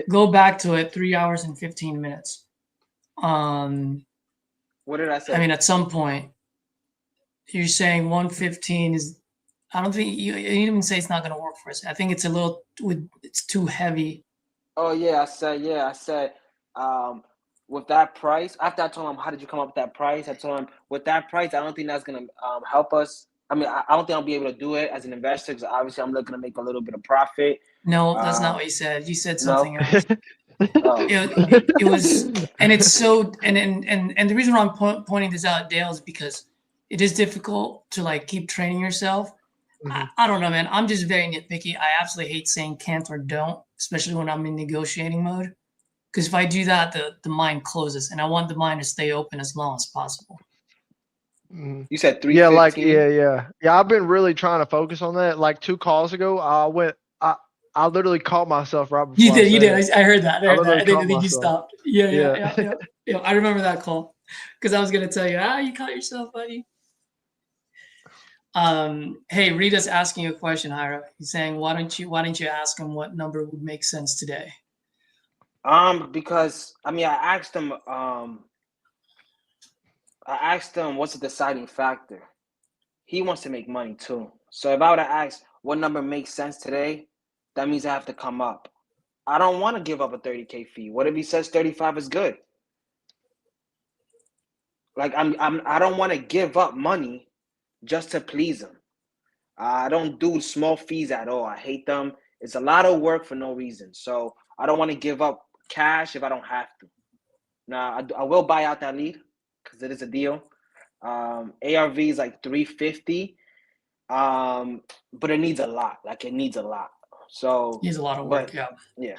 Go back to it. 3 hours and 15 minutes. What did I say? I mean, at some point, you're saying 115 is. I don't think you even say it's not going to work for us. I think it's it's too heavy. Oh yeah, I said with that price. After I told him, how did you come up with that price? I told him, with that price, I don't think that's gonna help us. I mean, I don't think I'll be able to do it as an investor, because obviously I'm looking to make a little bit of profit. No, that's not what you said. You said something no? else. It was, and it's so, and the reason why I'm pointing this out, Dale, is because it is difficult to like keep training yourself. I don't know, man. I'm just very nitpicky. I absolutely hate saying can't or don't, especially when I'm in negotiating mode. Because if I do that, the mind closes, and I want the mind to stay open as long as possible. You said 315? Yeah. I've been really trying to focus on that. Like 2 calls ago, I literally caught myself right before. You did. I heard that. I think you myself. stopped. Yeah. I remember that call, because I was gonna tell you, you caught yourself, buddy. Hey, Rita's asking you a question, Jairo. He's saying, why don't you ask him what number would make sense today? Because I mean, I asked him what's the deciding factor. He wants to make money too. So if I would have asked what number makes sense today, that means I have to come up. I don't want to give up a 30K fee. What if he says 35 is good? Like I don't want to give up money just to please him. I don't do small fees at all. I hate them. It's a lot of work for no reason. So I don't want to give up cash if I don't have to. Now I will buy out that lead, because it is a deal. ARV is like 350, but it needs a lot. So needs a lot of work. Yeah.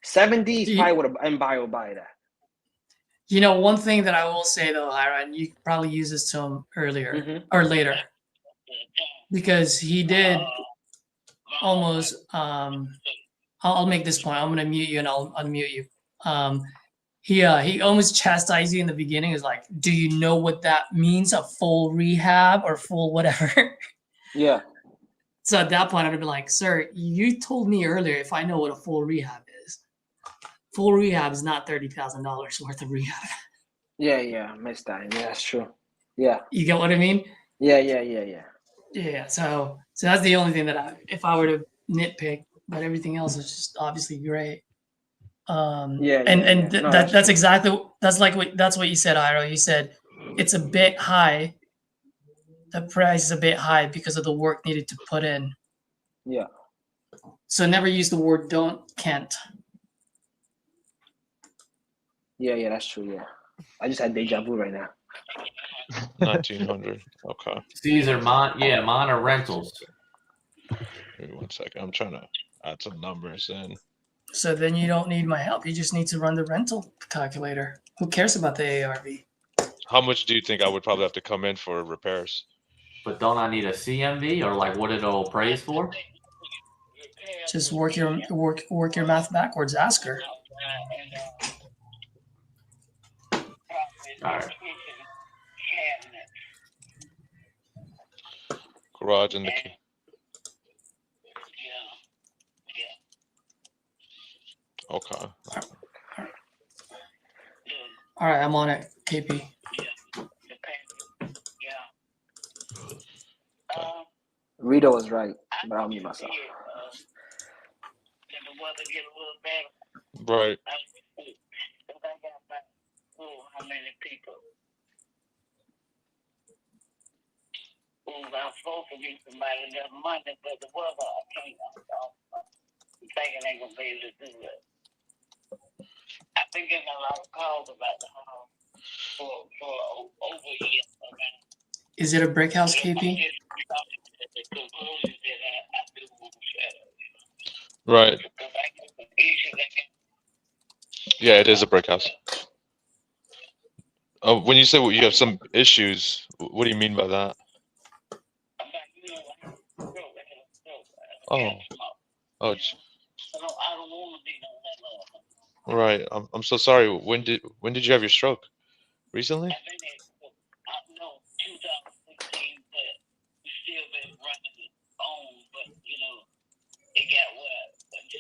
70 is probably what an buyer will buy that. You know, one thing that I will say though, Jairo, and you probably use this to him earlier or later, because he did almost. I'll make this point. I'm going to mute you and I'll unmute you. He almost chastised you in the beginning. Is like, do you know what that means? A full rehab or full whatever? Yeah. So at that point, I'd have been like, sir, you told me earlier if I know what a full rehab is. Full rehab is not $30,000 worth of rehab. Yeah, I missed that. Yeah, that's true. Yeah. You get what I mean? Yeah. Yeah. So that's the only thing that if I were to nitpick, but everything else is just obviously great. Yeah. And No, that's true. exactly that's what you said, Iro. You said it's a bit high. The price is a bit high because of the work needed to put in. Yeah. So never use the word can't. Yeah, that's true. Yeah. I just had deja vu right now. 1900. Okay. These are mine are rentals. Give me 1 second. I'm trying to add some numbers in. So then you don't need my help. You just need to run the rental calculator. Who cares about the ARV? How much do you think I would probably have to come in for repairs? But don't I need a CMV or like what it'll appraise for? Just work your math backwards. Ask her. All right. Garage and the key. Okay. All right, I'm on it, KP. Rito was right, but I'll mute myself. Right. How many people? I'm supposed to be somebody that money, but the weather, I can't. I'm thinking they gonna be able to do it. I've been getting a lot of calls about the house for over a year. Is it a brick house, KP? Right. Yeah, it is a brick house. When you say you have some issues, what do you mean by that? Oh. Right. I'm so sorry. When did you have your stroke? Recently?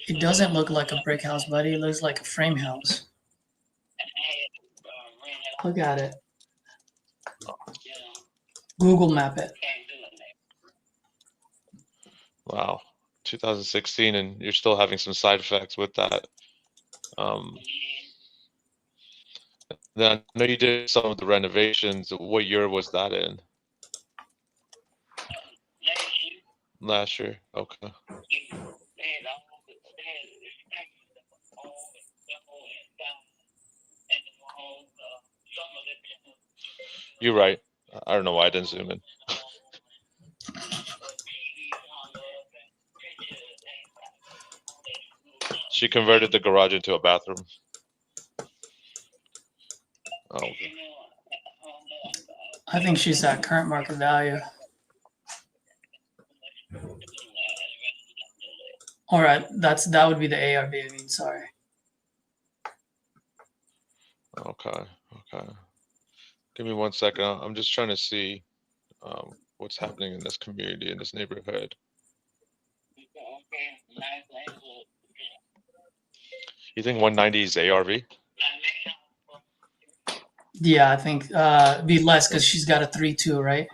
It doesn't look like a brick house, buddy. It looks like a frame house. Look at it. Google map it. Wow. 2016, and you're still having some side effects with that. Then I know you did some of the renovations. What year was that in? Last year. Okay. You're right. I don't know why I didn't zoom in. She converted the garage into a bathroom. Oh. Okay. I think she's at current market value. All right, that would be the ARV. I mean, sorry. Okay. Give me 1 second. I'm just trying to see what's happening in this community, in this neighborhood. You think 190 is ARV? Yeah, I think be less because she's got a 3.2, right?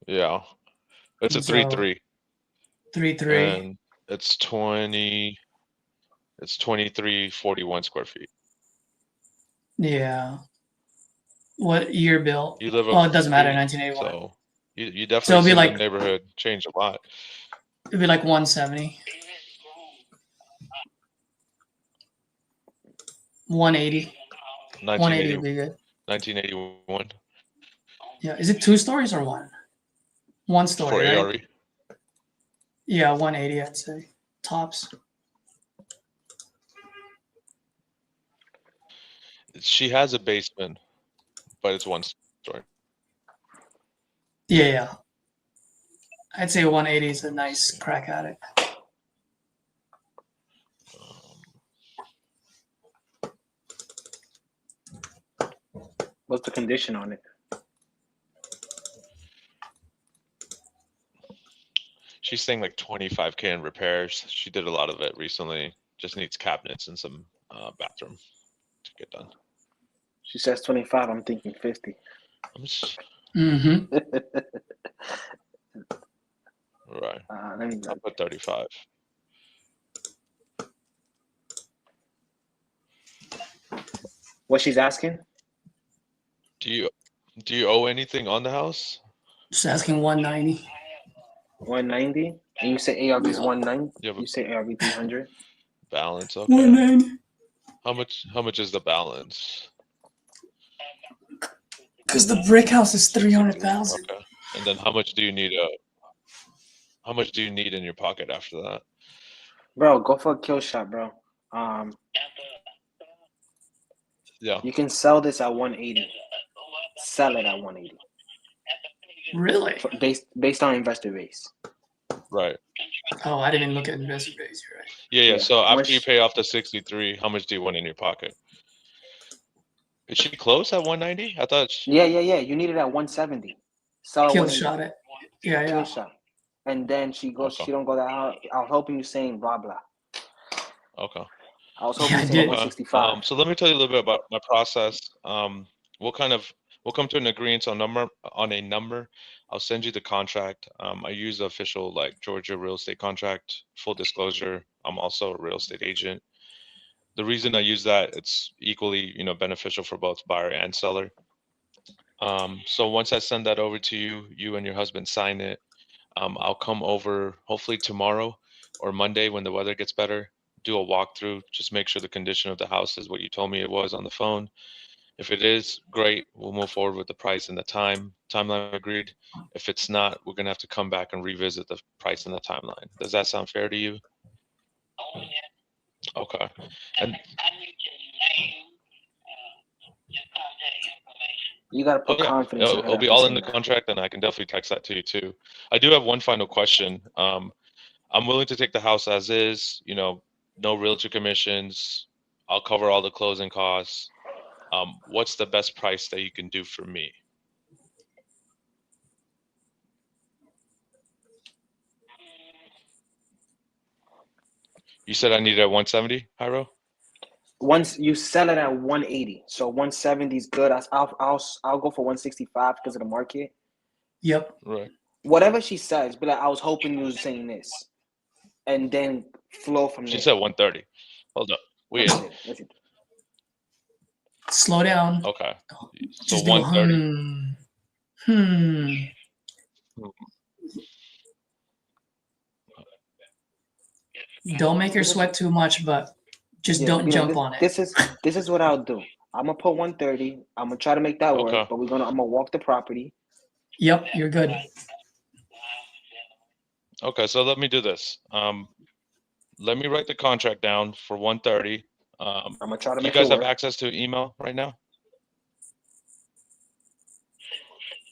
Yeah, it's a 3.3. 3.3. And it's 2341 square feet. Yeah. What year built? You live Oh, it doesn't matter. Queen, 1981. so you So definitely it'd be seen like the neighborhood change a lot. it'd be like 170. 180. 180 would be good. 1981 Yeah. Is it 2 stories or one? One story, for right? ARV. Yeah, 180, I'd say. Tops. She has a basement, but it's 1 story. Yeah. I'd say 180 is a nice crack at it. What's the condition on it? She's saying like 25K in repairs. She did a lot of it recently. Just needs cabinets and some bathroom to get done. She says 25. I'm thinking 50. Mm-hmm. Right. Let me I'll put 35. What she's asking? Do you owe anything on the house? Just asking 190. 190. And you say ARV is 190. Yeah, but You say ARV 300. balance. Okay. 190. How much is the balance? Because the brick house is 300,000. Okay. And then how much do you need? How much do you need in your pocket after that? Bro, go for a kill shot, bro. Yeah. You can sell this at 180. Sell it at 180. Really? Based on investor base. Right. Oh, I didn't look at investor base. You're right. Yeah. So after you pay off the 63, how much do you want in your pocket? Is she close at 190? I thought. Yeah. You need it at 170. Sell Kill 180. shot it. Yeah. Kill shot. And then she goes. Okay. She don't go that hard. I was hoping you saying blah blah. Okay. I was hoping you saying 165. So let me tell you a little bit about my process. We'll come to an agreement on a number. I'll send you the contract. I use the official like Georgia real estate contract. Full disclosure, I'm also a real estate agent. The reason I use that, it's equally, beneficial for both buyer and seller. So once I send that over to you, you and your husband sign it. I'll come over hopefully tomorrow or Monday when the weather gets better, do a walkthrough, just make sure the condition of the house is what you told me it was on the phone. If it is, great, we'll move forward with the price and the timeline agreed. If it's not, we're gonna have to come back and revisit the price and the timeline. Does that sound fair to you? Okay. And You gotta put confidence in her. it'll be all in the contract, and I can definitely text that to you too. I do have one final question. I'm willing to take the house as is, no realtor commissions. I'll cover all the closing costs. What's the best price that you can do for me? You said I need it at 170, Hyro? Once you sell it at 180, so 170 is good. I'll go for 165 because of the market. Yep. Right. Whatever she says, but like, I was hoping you were saying this, and then flow from there. She said 130. Hold up. Weird. Slow down. Okay. So Just do 130. Don't make her sweat too much, but just don't jump on it. This is what I'll do. I'm gonna put 130. I'm gonna try to make that work, but I'm gonna walk the property. Yep, you're good. Okay, so let me do this. Let me write the contract down for 130. I'm gonna try to do make you guys it have work. access to email right now?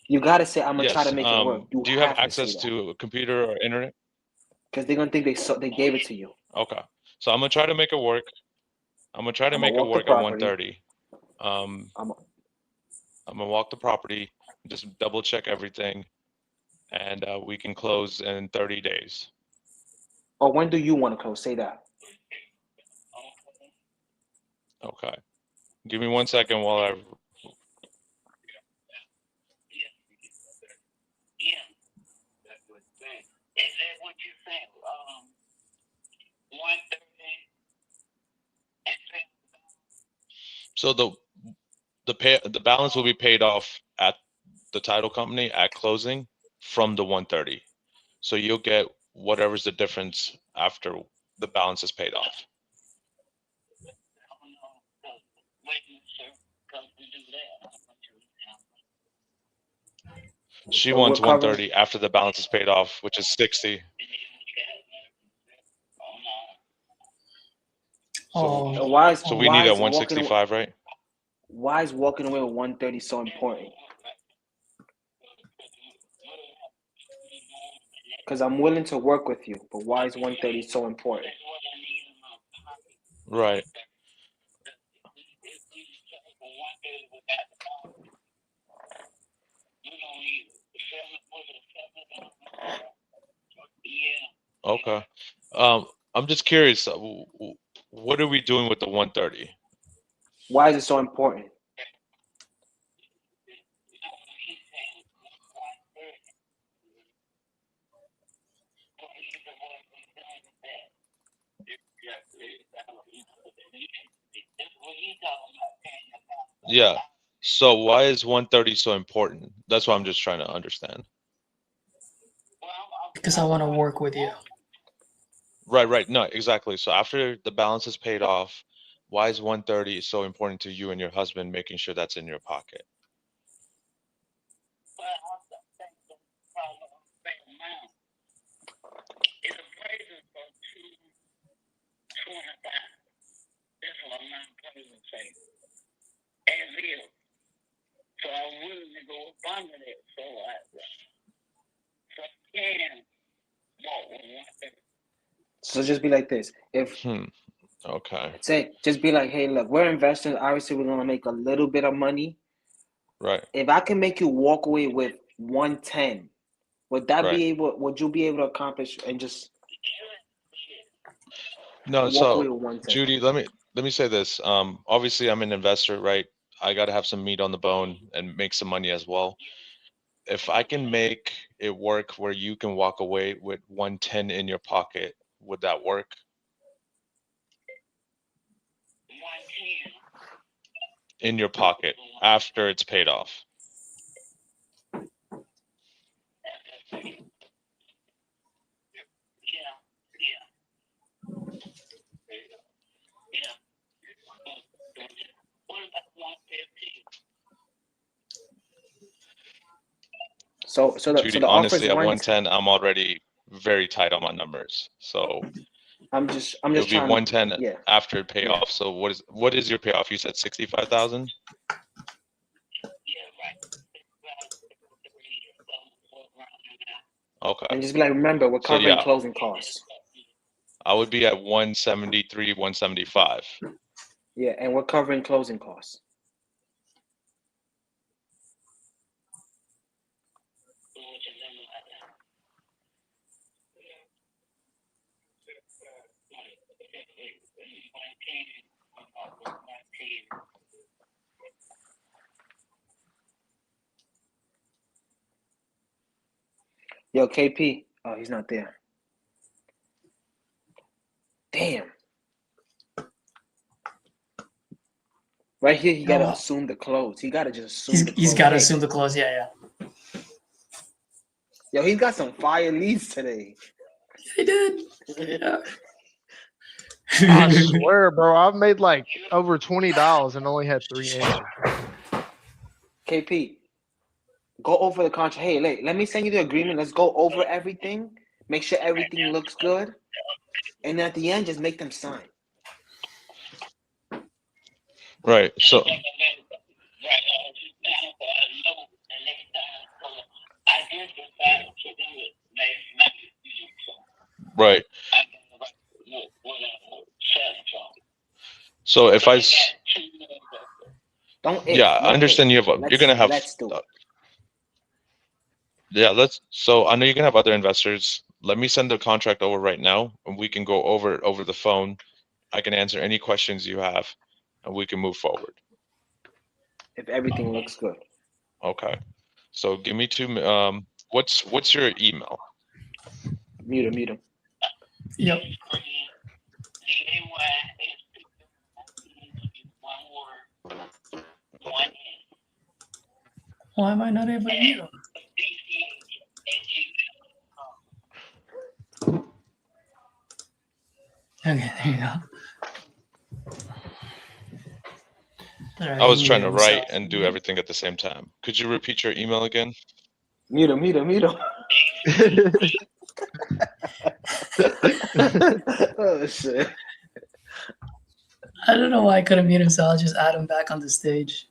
You gotta say I'm gonna Yes. try to make it work. Do you have access to a computer or internet? Because they're gonna think they gave it to you. Okay, so I'm gonna try to make it work. I'm gonna try to make it work at 130. I'm gonna walk the property, just double check everything, and we can close in 30 days. Or when do you want to close? Say that. Okay. Give me 1 second while I. So the balance will be paid off at the title company at closing from the 130. So you'll get whatever's the difference after the balance is paid off. She wants 130 after the balance is paid off, which is 60. So we need a 165, right? Why is walking away with 130 so important? Because I'm willing to work with you, but why is 130 so important? Right. Okay. I'm just curious. What are we doing with the 130? Why is it so important? Yeah. So why is 130 so important? That's what I'm just trying to understand. Because I want to work with you. Right. No, exactly. So after the balance is paid off, why is 130 so important to you and your husband, making sure that's in your pocket? So I'm willing to go up under it. So I can walk with 130. So just be like this. If Okay. just be like, hey, look, we're investors. Obviously, we're gonna make a little bit of money. Right. If I can make you walk away with 110, would that Right. be able? Would you be able to accomplish and just No, walk away so with 110? Judy, let me say this. Obviously I'm an investor, right? I got to have some meat on the bone and make some money as well. If I can make it work where you can walk away with 110 in your pocket, would that work? In your pocket after it's paid off. So Judy, the offer is honestly, at 110. 110, I'm already very tight on my numbers. So I'm just it'll be trying. 110 Yeah. after payoff. So what is your payoff? You said 65,000? Okay. And just be like, remember, we're So covering yeah, closing costs. I would be at 173, 175. Yeah, and we're covering closing costs. Yo, KP. Oh, he's not there. Damn. Right here, he gotta assume the close. He gotta just assume the close. He's got to Hey, assume the close. Yeah. yo, he's got some fire leads today. He did. Yeah. I swear, bro, I've made like over $20 and only had 3 answers. KP, go over the contract. Hey, let me send you the agreement. Let's go over everything. Make sure everything looks good. And at the end, just make them sign. Right. So right. So if I Don't yeah, I understand you have you're gonna have let's do it. yeah, so I know you're gonna have other investors. Let me send the contract over right now and we can go over it over the phone. I can answer any questions you have and we can move forward. If everything looks good. Okay. So give me what's your email? Mute him. Yep. Why am I not able to mute him? Okay, there you go. Right, I was trying to write and do everything at the same time. Could you repeat your email again? Mute him. Oh shit. I don't know why I couldn't mute him, so I'll just add him back on the stage.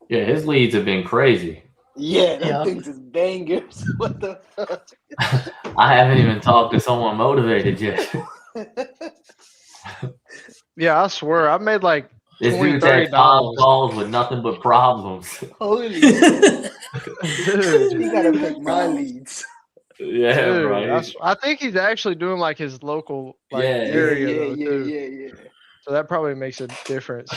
Yeah, his leads have been crazy. Yeah, that thing's just bangers. What the fuck? I haven't even talked to someone motivated yet. Yeah, I swear, I've made like This $20, dude's had 5 $30. calls with nothing but problems. Holy Dude. You gotta pick my leads. Yeah, Dude, right. I think he's actually doing like his local Yeah. area though too. Yeah. So that probably makes a difference.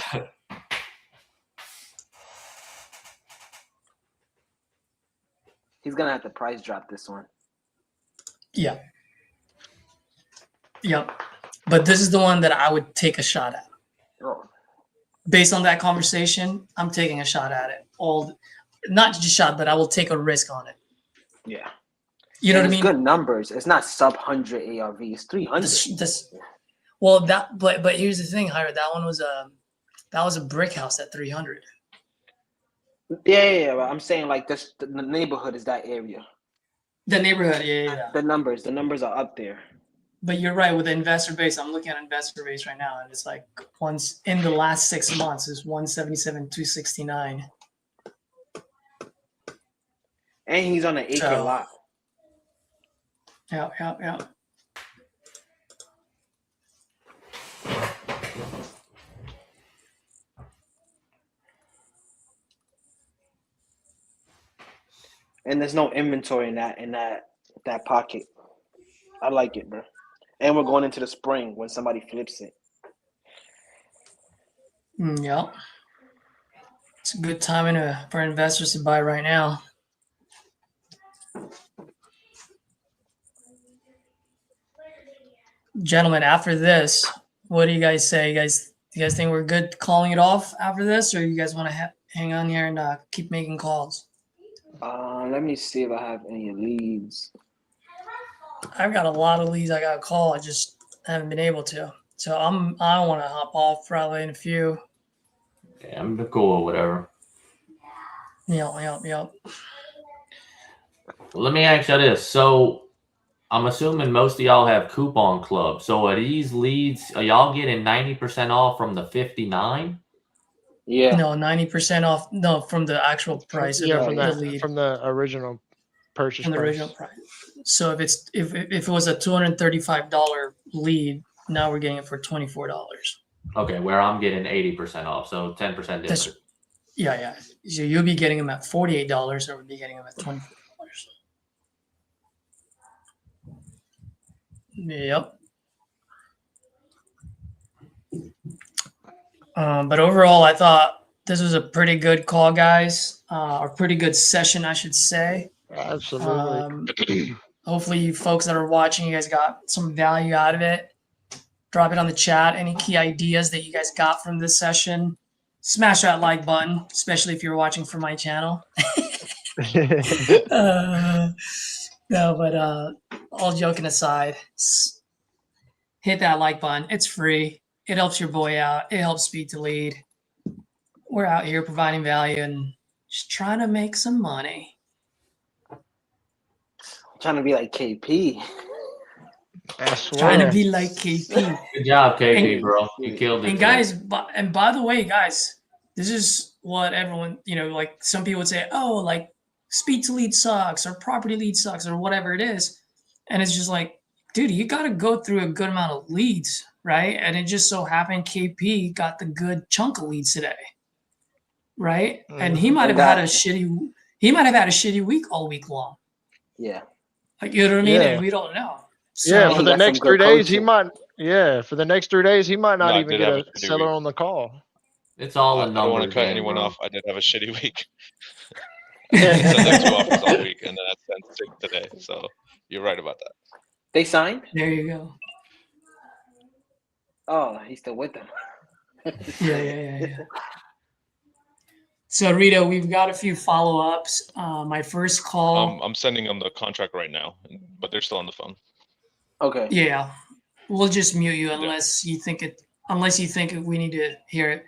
He's gonna have to price drop this one. Yeah. Yep. But this is the one that I would take a shot at. Oh. based on that conversation, I'm taking a shot at it. Not just a shot, but I will take a risk on it. Yeah. You know what I It's mean? good numbers. It's not sub 100 ARV. It's 300. Well, but here's the thing, Hyra. That was a brick house at 300. Yeah. But I'm saying like this. The neighborhood is that area. The neighborhood, yeah. The numbers are up there. But you're right with the investor base. I'm looking at investor base right now, and it's like once in the last 6 months is 177, 269. And he's on an acre lot. Yeah. And there's no inventory in that pocket. I like it, bro. And we're going into the spring when somebody flips it. Yeah. It's a good timing for investors to buy right now. Gentlemen, after this, what do you guys say? Do you guys think we're good calling it off after this, or you guys want to hang on here and keep making calls? Let me see if I have any leads. I've got a lot of leads I got to call. I just haven't been able to. So I want to hop off probably in a few. Yeah, I'm cool or whatever. Yep. Let me ask you this. So I'm assuming most of y'all have coupon clubs. So are these leads, are y'all getting 90% off from the 59? Yeah. No, 90% off. No, from the actual price of the lead. From the original purchase From the price. original price. So if it was a $235 lead, now we're getting it for $24. Okay, where I'm getting 80% off, so 10% difference. Yeah. So you'll be getting them at $48, or we'll be getting them at $24. Yep. But overall, I thought this was a pretty good call, guys. A pretty good session, I should say. Absolutely. Hopefully, you folks that are watching, you guys got some value out of it. Drop it on the chat. Any key ideas that you guys got from this session? Smash that like button, especially if you're watching from my channel. No, but all joking aside, hit that like button. It's free. It helps your boy out. It helps SpeedToLead. We're out here providing value and just trying to make some money. Trying to be like KP. Trying to be like KP. Good job, KP, bro. You killed it. And guys, and by the way, guys, this is what everyone, like some people would say, oh, like SpeedToLead sucks or property lead sucks or whatever it is. And it's just like, dude, you got to go through a good amount of leads, right? And it just so happened KP got the good chunk of leads today, right? And he might have had a shitty week all week long. Yeah. Like, you know what I mean? Yeah. And we don't know. So, Yeah, for the next 3 days, he might. Yeah, for the next 3 days, he might not even get a seller on the call. It's all I a don't number. want to cut anyone off. I did have a shitty week. I sent like 2 offers all week, and then I sent 6 today. So you're right about that. They signed? There you go. Oh, he's still with them. Yeah. So Rito, we've got a few follow-ups. My first call. I'm sending them the contract right now, but they're still on the phone. Okay. Yeah, we'll just mute you unless you think we need to hear it.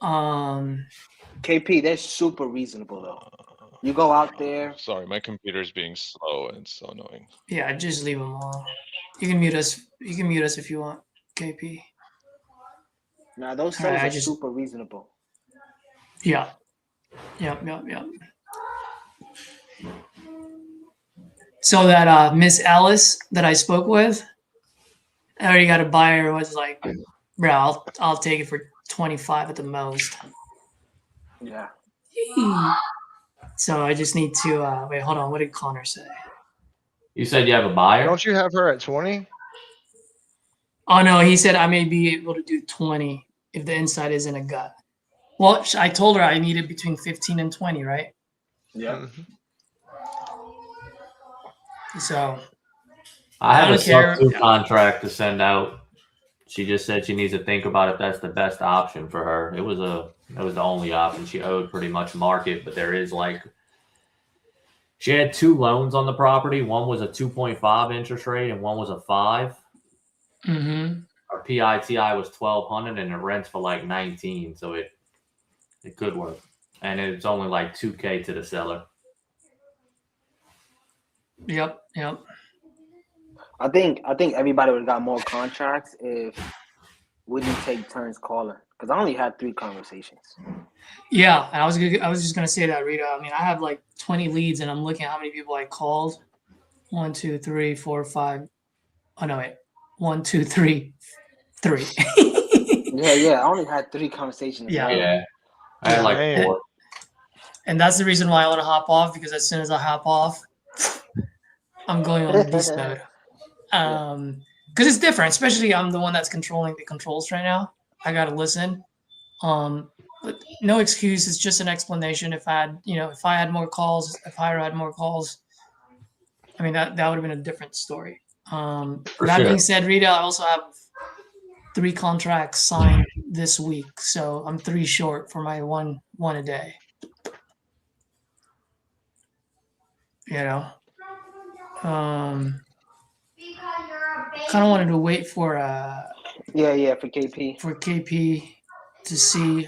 KP, they're super reasonable though. You go out there. Sorry, my computer's being slow and it's so annoying. Yeah, just leave them alone. You can mute us. You can mute us if you want, KP. Nah, those sellers are super reasonable. Yeah. So that Miss Ellis that I spoke with, I already got a buyer. Was like, bro, I'll take it for 25 at the most. Yeah. So I just need to wait. Hold on. What did Connor say? You said you have a buyer? Don't you have her at 20? Oh no, he said I may be able to do 20 if the inside isn't a gut. Well, I told her I needed between 15 and 20, right? Yeah. So I have a sub-2 contract to send out. She just said she needs to think about if that's the best option for her. It was the only option. She owed pretty much market, but there is like she had 2 loans on the property. One was a 2.5 interest rate and one was a 5. Mm-hmm. Our PITI was 1,200 and it rents for like 19, so it could work. And it's only like 2K to the seller. Yep. I think everybody would have got more contracts if we didn't take turns calling. Because I only had 3 conversations. Yeah, and I was just gonna say that, Rita. I mean, I have like 20 leads, and I'm looking at how many people I called. 1, 2, 3, 4, 5. Oh no, wait. 1, 2, 3, 3. Yeah. I only had 3 conversations. Yeah. Yeah. I had like Man. 4. And that's the reason why I want to hop off, because as soon as I hop off, I'm going on beast mode. Because it's different, especially I'm the one that's controlling the controls right now. I gotta listen. But no excuse. It's just an explanation. If I had more calls, if Hyra had more calls, I mean that would have been a different story. That being said, Rita, I also have 3 contracts signed this week, so I'm 3 short for my one a day. You know, kind of wanted to wait for for KP to see.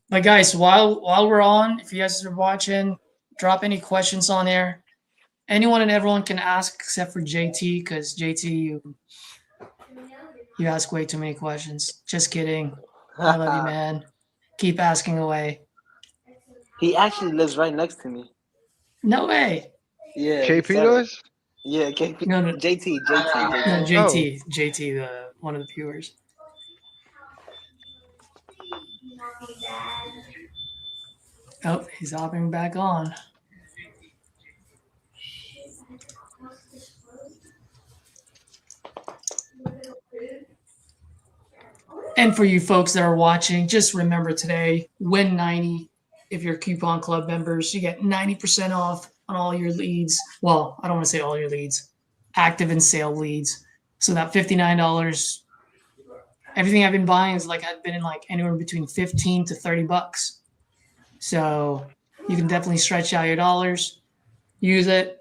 But guys, while we're on, if you guys are watching, drop any questions on there. Anyone and everyone can ask except for JT, because JT, you ask way too many questions. Just kidding. I love you, man. Keep asking away. He actually lives right next to me. No way. Yeah. KP does? Yeah, KP. No. JT. No, JT, one of the viewers. Oh, he's hopping back on. And for you folks that are watching, just remember today, win 90. If you're Coupon Club members, you get 90% off on all your leads. Well, I don't want to say all your leads, active and sale leads. So that $59, everything I've been buying is had been in anywhere between 15 to 30 bucks. So you can definitely stretch out your dollars, use it.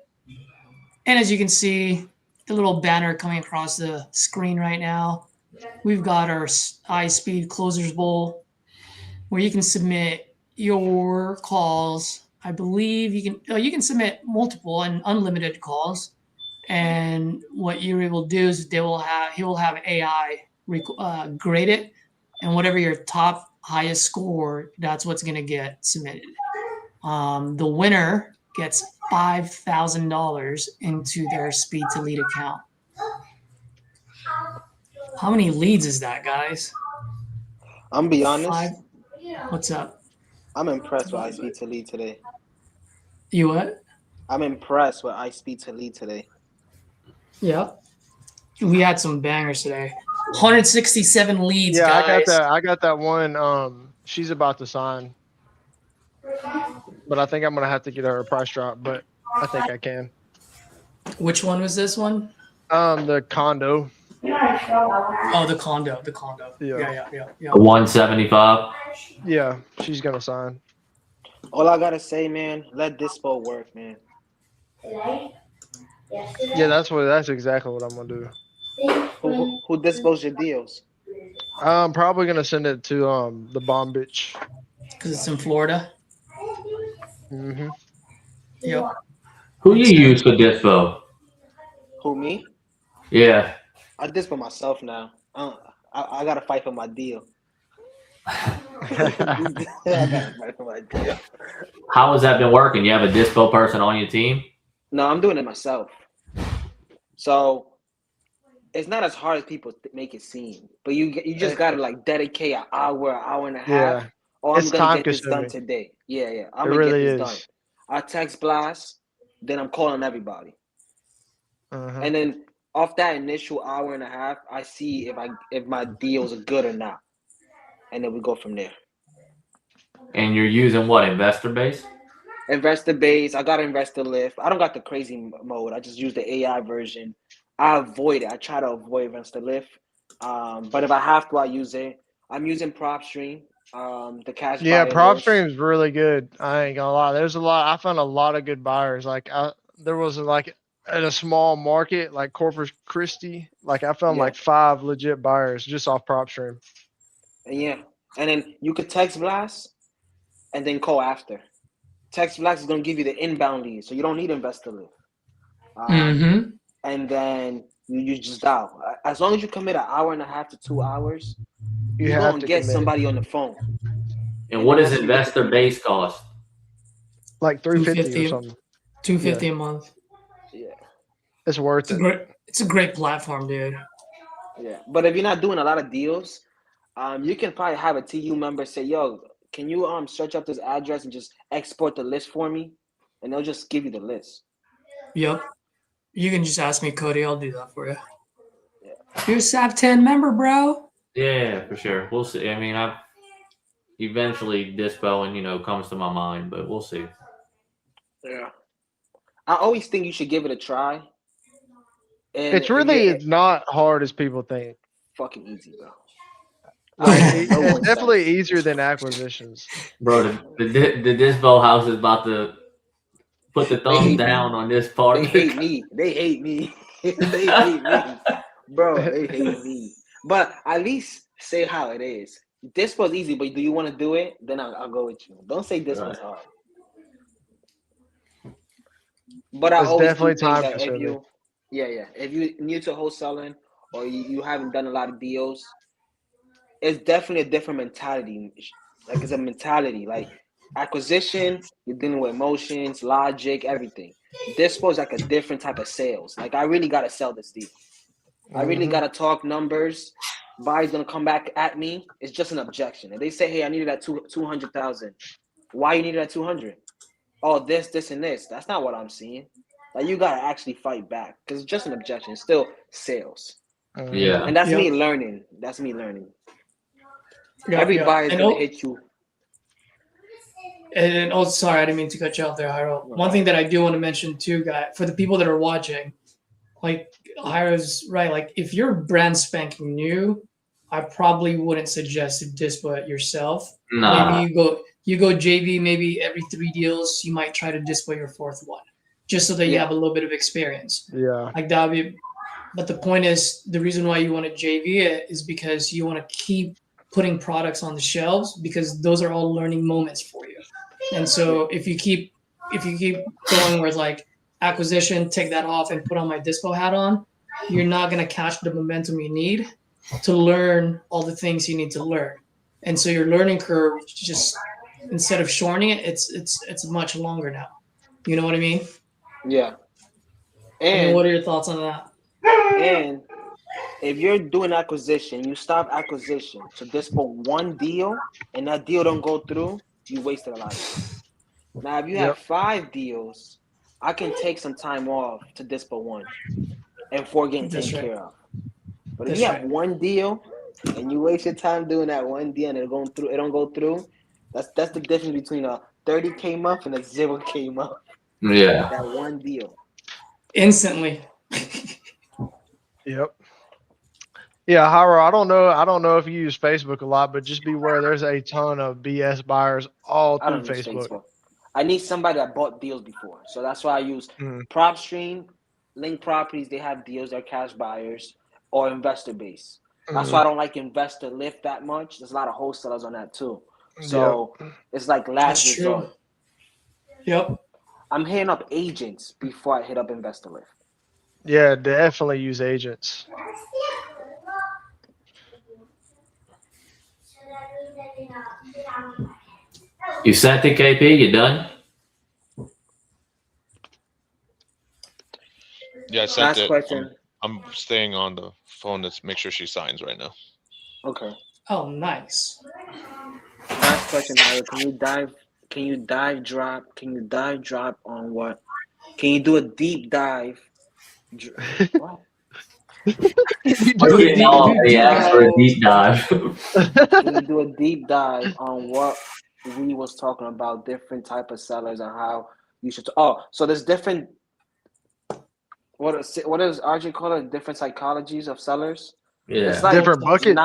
And as you can see, the little banner coming across the screen right now, we've got our iSpeed Closers Bowl, where you can submit your calls. I believe you can submit multiple and unlimited calls. And what Yurii will do is he will have AI grade it, and whatever your top highest score, that's what's going to get submitted. The winner gets $5,000 into their Speed to Lead account. How many leads is that, guys? I'm be honest. 5. What's up? I'm impressed with iSpeed to Lead today. You what? I'm impressed with iSpeed to Lead today. Yeah. We had some bangers today. 167 leads, Yeah, guys. I got that one. She's about to sign. But I think I'm gonna have to get her a price drop, but I think I can. Which one was this one? The condo. Oh, the condo. Yeah. 175. Yeah, she's gonna sign. All I gotta say, man, let Dispo work, man. Yeah, that's exactly what I'm gonna do. Who dispos your deals? I'm probably gonna send it to the bomb bitch. Because it's in Florida. Mm-hmm. Yep. Who you use for dispo? Who, me? Yeah. I dispo myself now. I gotta fight for my deal. I gotta fight for my deal. How has that been working? You have a dispo person on your team? No, I'm doing it myself. So it's not as hard as people make it seem. But you just gotta dedicate an hour and a half. Yeah. Oh, I'm It's gonna time get this done consuming. today. Yeah. I'm It gonna really get this is. done. I text blast, then I'm calling everybody. Uh-huh. And then off that initial hour and a half, I see if my deals are good or not. And then we go from there. And you're using what, investor base? Investor base. I got investor lift. I don't got the crazy mode. I just use the AI version. I avoid it. I try to avoid InstaLift. But if I have to, I use it. I'm using PropStream. The cash Yeah, buyer prop list. stream's really good. I ain't gonna lie. There's a lot. I found a lot of good buyers. Like there was like at a small market like Corpus Christi. Like I found Yeah. like 5 legit buyers just off prop stream. And yeah, and then you could text blast and then call after. Text blast is gonna give you the inbound lead, so you don't need InstaLift. Mm-hmm. And then you just dial. As long as you commit an hour and a half to 2 hours, You you're have gonna to get commit. somebody on the phone. And what does investor base cost? Like 350 or 250, something. 250 a month. Yeah. It's worth it. It's a great platform, dude. Yeah, but if you're not doing a lot of deals, you can probably have a TU member say, "Yo, can you search up this address and just export the list for me?" And they'll just give you the list. Yep. You can just ask me, Cody. I'll do that for you. You're a SAP 10 member, bro. Yeah, for sure. We'll see. I mean, I eventually Dispo and comes to my mind, but we'll see. Yeah. I always think you should give it a try. And It's really not hard as people think. fucking easy, bro. Like No it's one definitely says. easier than acquisitions. Bro, the Dispo house is about to put the thumbs hate me. down on this part. They hate me. They hate me. They hate me. Bro, they hate me. But at least say how it is. This was easy, but do you want to do it? Then I'll go with you. Don't say this was hard. But I It's always do definitely think time that consuming. if you're new to wholesaling or you haven't done a lot of deals, it's definitely a different mentality. Like it's a mentality. Like acquisition, you're dealing with emotions, logic, everything. This was like a different type of sales. Like I really gotta sell this deal. I really gotta talk numbers. Buyer's gonna come back at me. It's just an objection. If they say, "Hey, I needed that 200,000," why you needed that 200? Oh, this, and this. That's not what I'm seeing. Like you gotta actually fight back because it's just an objection. It's still sales. Yeah. And that's me learning. That's me learning. Yeah, Every yeah. buyer is And gonna hit you. And oh, sorry, I didn't mean to cut you off there, Hyro. One thing that I do want to mention too, guy, for the people that are watching, like Hyro's right. Like if you're brand spanking new, I probably wouldn't suggest to dispo it yourself. Nah. Maybe you go JV. Maybe every 3 deals, you might try to dispo your 4th one, just so that you have a little bit of experience. Yeah. Like that would be. But the point is, the reason why you want to JV it is because you want to keep putting products on the shelves because those are all learning moments for you. And so if you keep going with like acquisition, take that off and put on my dispo hat on, you're not going to catch the momentum you need to learn all the things you need to learn. And so your learning curve just instead of shortening it, it's much longer now. You know what I mean? Yeah. And what are your thoughts on that? And if you're doing acquisition, you stop acquisition to dispo one deal, and that deal don't go through, you wasted a lot of time. Now, if you have 5 deals, I can take some time off to dispo one and 4 getting taken care of. But if you have one deal and you waste your time doing that one deal and it don't go through, that's the difference between a 30K month and a 0K month. Yeah. That one deal. Instantly. Yep. Yeah, Hyro, I don't know if you use Facebook a lot, but just beware. There's a ton of BS buyers all I through don't use Facebook. Facebook. I need somebody that bought deals before. So that's why I use PropStream, Link Properties. They have deals, they're cash buyers, or investor base. That's why I don't like InstaLift that much. There's a lot of wholesalers on that too. So it's like last resort. Yep. I'm hitting up agents before I hit up InstaLift. Yeah, definitely use agents. You sent it, KP? You done? Yeah, I sent Last it. question. I'm staying on the phone to make sure she signs right now. Okay. Oh, nice. Last question, Ira. Can you dive drop on what? Can you do a deep dive? What? He asked for a deep dive. Can you do a deep dive on what we was talking about, different type of sellers and how you should? So there's different. what does RJ call it? Different psychologies of sellers. Yeah. It's like Different buckets?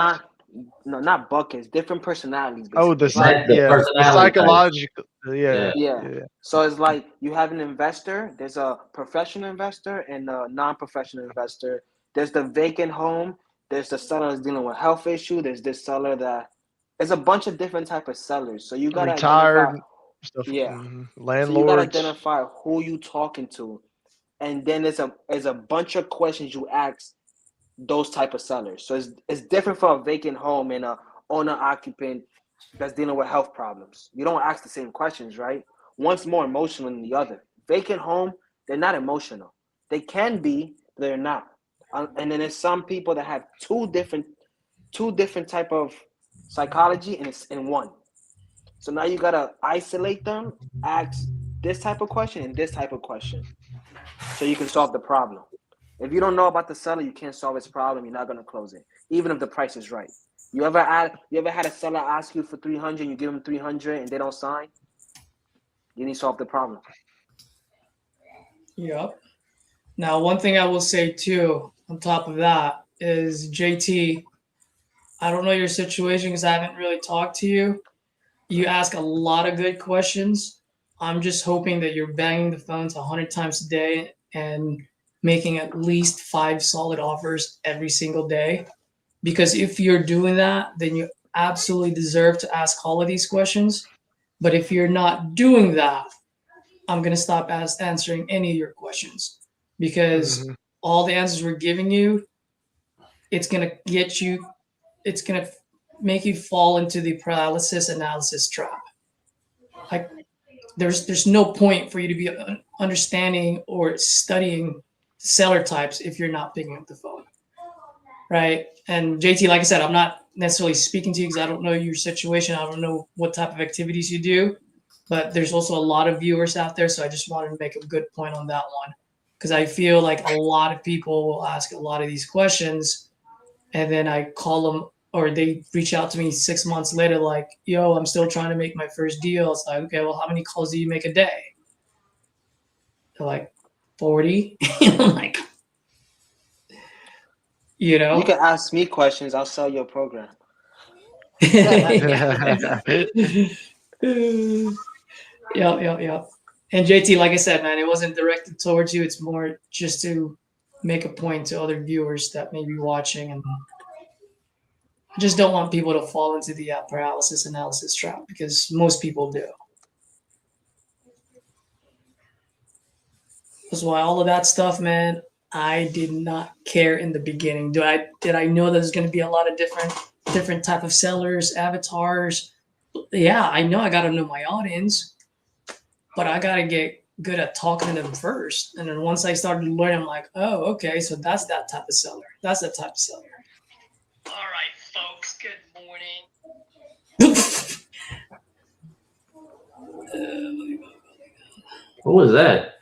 not buckets. Different personalities. Oh, Basically. the psychological. Yeah. Yeah. So it's like you have an investor. There's a professional investor and a non-professional investor. There's the vacant home. There's the seller that's dealing with health issue. There's this seller that. There's a bunch of different type of sellers. So you gotta Retired identify. stuff. Yeah. Landlords. So you gotta identify who you talking to, and then there's a bunch of questions you ask those type of sellers. So it's different for a vacant home and a owner occupant that's dealing with health problems. You don't ask the same questions, right? One's more emotional than the other. Vacant home, they're not emotional. They can be, but they're not. And then there's some people that have two different type of psychology, and it's in one. So now you gotta isolate them, ask this type of question and this type of question, so you can solve the problem. If you don't know about the seller, you can't solve its problem. You're not gonna close it, even if the price is right. You ever had a seller ask you for 300, you give them 300, and they don't sign? You need to solve the problem. Yep. Now, one thing I will say too, on top of that, is JT, I don't know your situation because I haven't really talked to you. You ask a lot of good questions. I'm just hoping that you're banging the phones 100 times a day and making at least 5 solid offers every single day. Because if you're doing that, then you absolutely deserve to ask all of these questions. But if you're not doing that, I'm going to stop answering any of your questions, because all the answers we're giving you, it's going to make you fall into the paralysis analysis trap. Like there's no point for you to be understanding or studying seller types if you're not picking up the phone. Right. And JT, like I said, I'm not necessarily speaking to you because I don't know your situation. I don't know what type of activities you do, but there's also a lot of viewers out there. So I just wanted to make a good point on that one, because I feel like a lot of people will ask a lot of these questions and then I call them, or they reach out to me 6 months later, like, yo, I'm still trying to make my first deal. It's like, okay, well, how many calls do you make a day? They're like, 40. I'm like, you know, You can ask me questions. I'll sell your program. Yeah. And JT, like I said, man, it wasn't directed towards you. It's more just to make a point to other viewers that may be watching, and I just don't want people to fall into the paralysis analysis trap, because most people do. That's why all of that stuff, man, I did not care in the beginning. Did I know there's going to be a lot of different type of sellers, avatars? Yeah, I know I got to know my audience, but I got to get good at talking to them first. And then once I started to learn, I'm like, oh, okay, so that's that type of seller. That's that type of seller. All right, folks, good morning. What was that?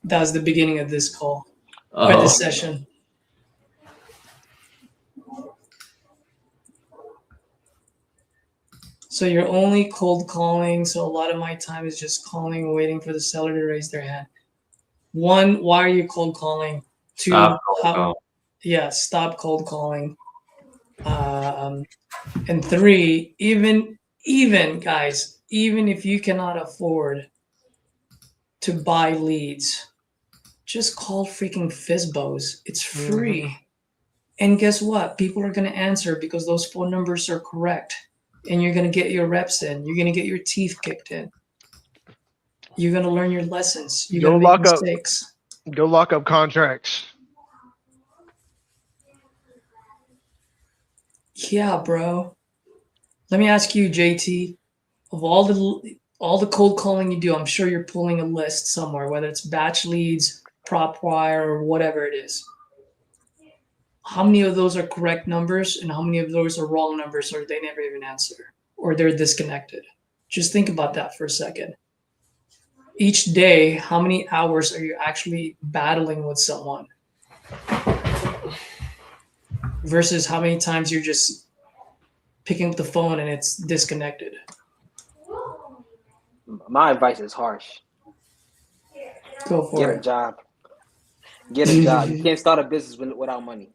That was the beginning of this call, or this session. So you're only cold calling. So a lot of my time is just calling, waiting for the seller to raise their hand. 1, why are you cold calling? 2, Stop cold calling. Yeah, stop cold calling. And 3, even guys, even if you cannot afford to buy leads, just call freaking Fizbos. It's free. And guess what? People are going to answer because those phone numbers are correct. And you're going to get your reps in. You're going to get your teeth kicked in. You're going to learn your lessons. You're going to make mistakes. Go lock up contracts. Yeah, bro. Let me ask you, JT, of all the cold calling you do, I'm sure you're pulling a list somewhere, whether it's batch leads, prop wire, or whatever it is. How many of those are correct numbers and how many of those are wrong numbers, or they never even answer, or they're disconnected? Just think about that for a second. Each day, how many hours are you actually battling with someone versus how many times you're just picking up the phone and it's disconnected? My advice is harsh. Go for Get it. a job. Get a job. You can't start a business without money.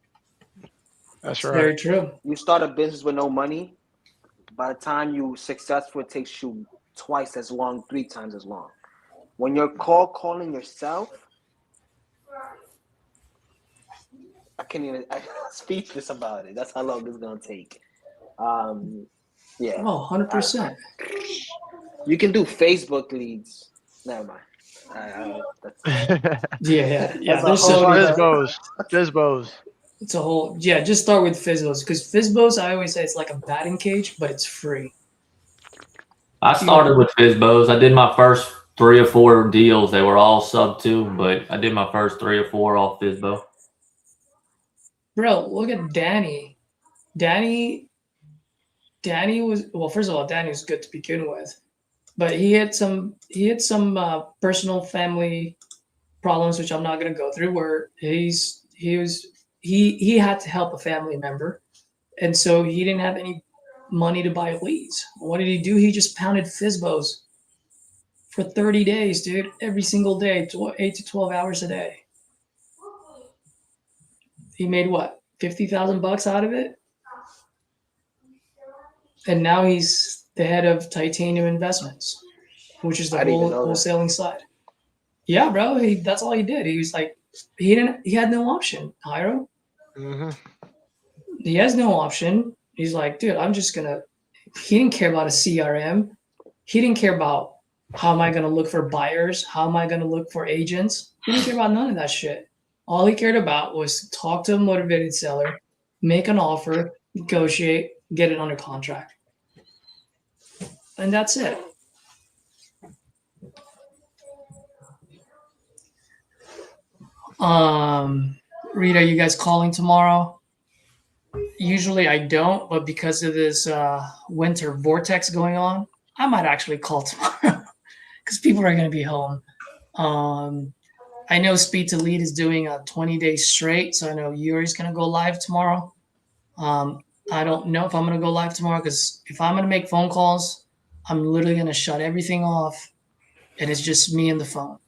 That's Very right. true. You start a business with no money, by the time you successful, it takes you twice as long, 3 times as long. When you're calling yourself, I can't even speechless about it. That's how long it's gonna take. Yeah. Oh, 100%. You can do Facebook leads. Never mind. Yeah. That's a There's whole so many. Fizbos. It's a whole. Yeah, just start with Fizbos because Fizbos, I always say it's like a batting cage, but it's free. I started with Fizbos. I did my first 3 or 4 deals. They were all sub 2, but I did my first 3 or 4 off Fizbo. Bro, look at Danny. Danny was, well, first of all, Danny was good to begin with, but he had some personal family problems, which I'm not going to go through, where he had to help a family member, and so he didn't have any money to buy leads. What did he do? He just pounded Fizbos for 30 days, dude, every single day, 8 to 12 hours a day. He made what, $50,000 out of it? And now he's the head of Titanium Investments, which is the whole wholesaling side. Yeah, bro. That's all he did. He was like, he had no option, Hyro. Mm-hmm. He has no option. He's like, dude, he didn't care about a CRM. He didn't care about how am I gonna look for buyers, how am I gonna look for agents. He didn't care about none of that shit. All he cared about was to talk to a motivated seller, make an offer, negotiate, get it under contract. And that's it. Rita, you guys calling tomorrow? Usually I don't, but because of this winter vortex going on, I might actually call tomorrow because people are going to be home. I know Speed to Lead is doing a 20 days straight, so I know Yuri's going to go live tomorrow. I don't know if I'm going to go live tomorrow because if I'm going to make phone calls, I'm literally going to shut everything off, and it's just me and the phone.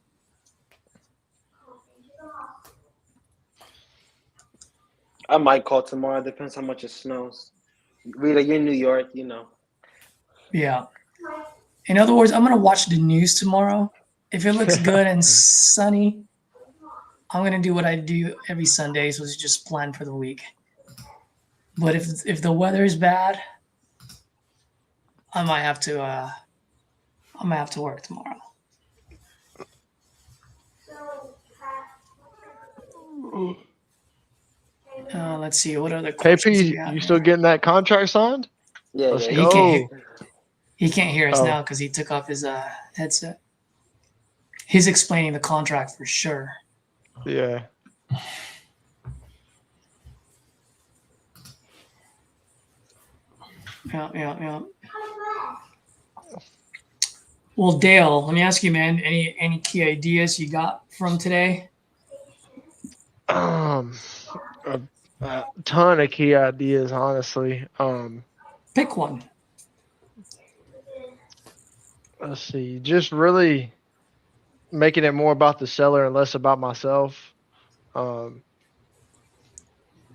I might call tomorrow. Depends how much it snows. Rita, you're in New York, you know. Yeah. In other words, I'm going to watch the news tomorrow. If it looks good and sunny, I'm going to do what I do every Sunday, so it's just plan for the week. But if the weather is bad, I might have to work tomorrow. Let's see what other questions we have. KP, you still getting that contract signed? Yeah, Let's yeah. go. He can't hear us now because he took off his headset. He's explaining the contract for sure. Yeah. Yeah. Well, Dale, let me ask you, man. Any key ideas you got from today? A ton of key ideas, honestly. Pick one. Let's see. Just really making it more about the seller and less about myself. That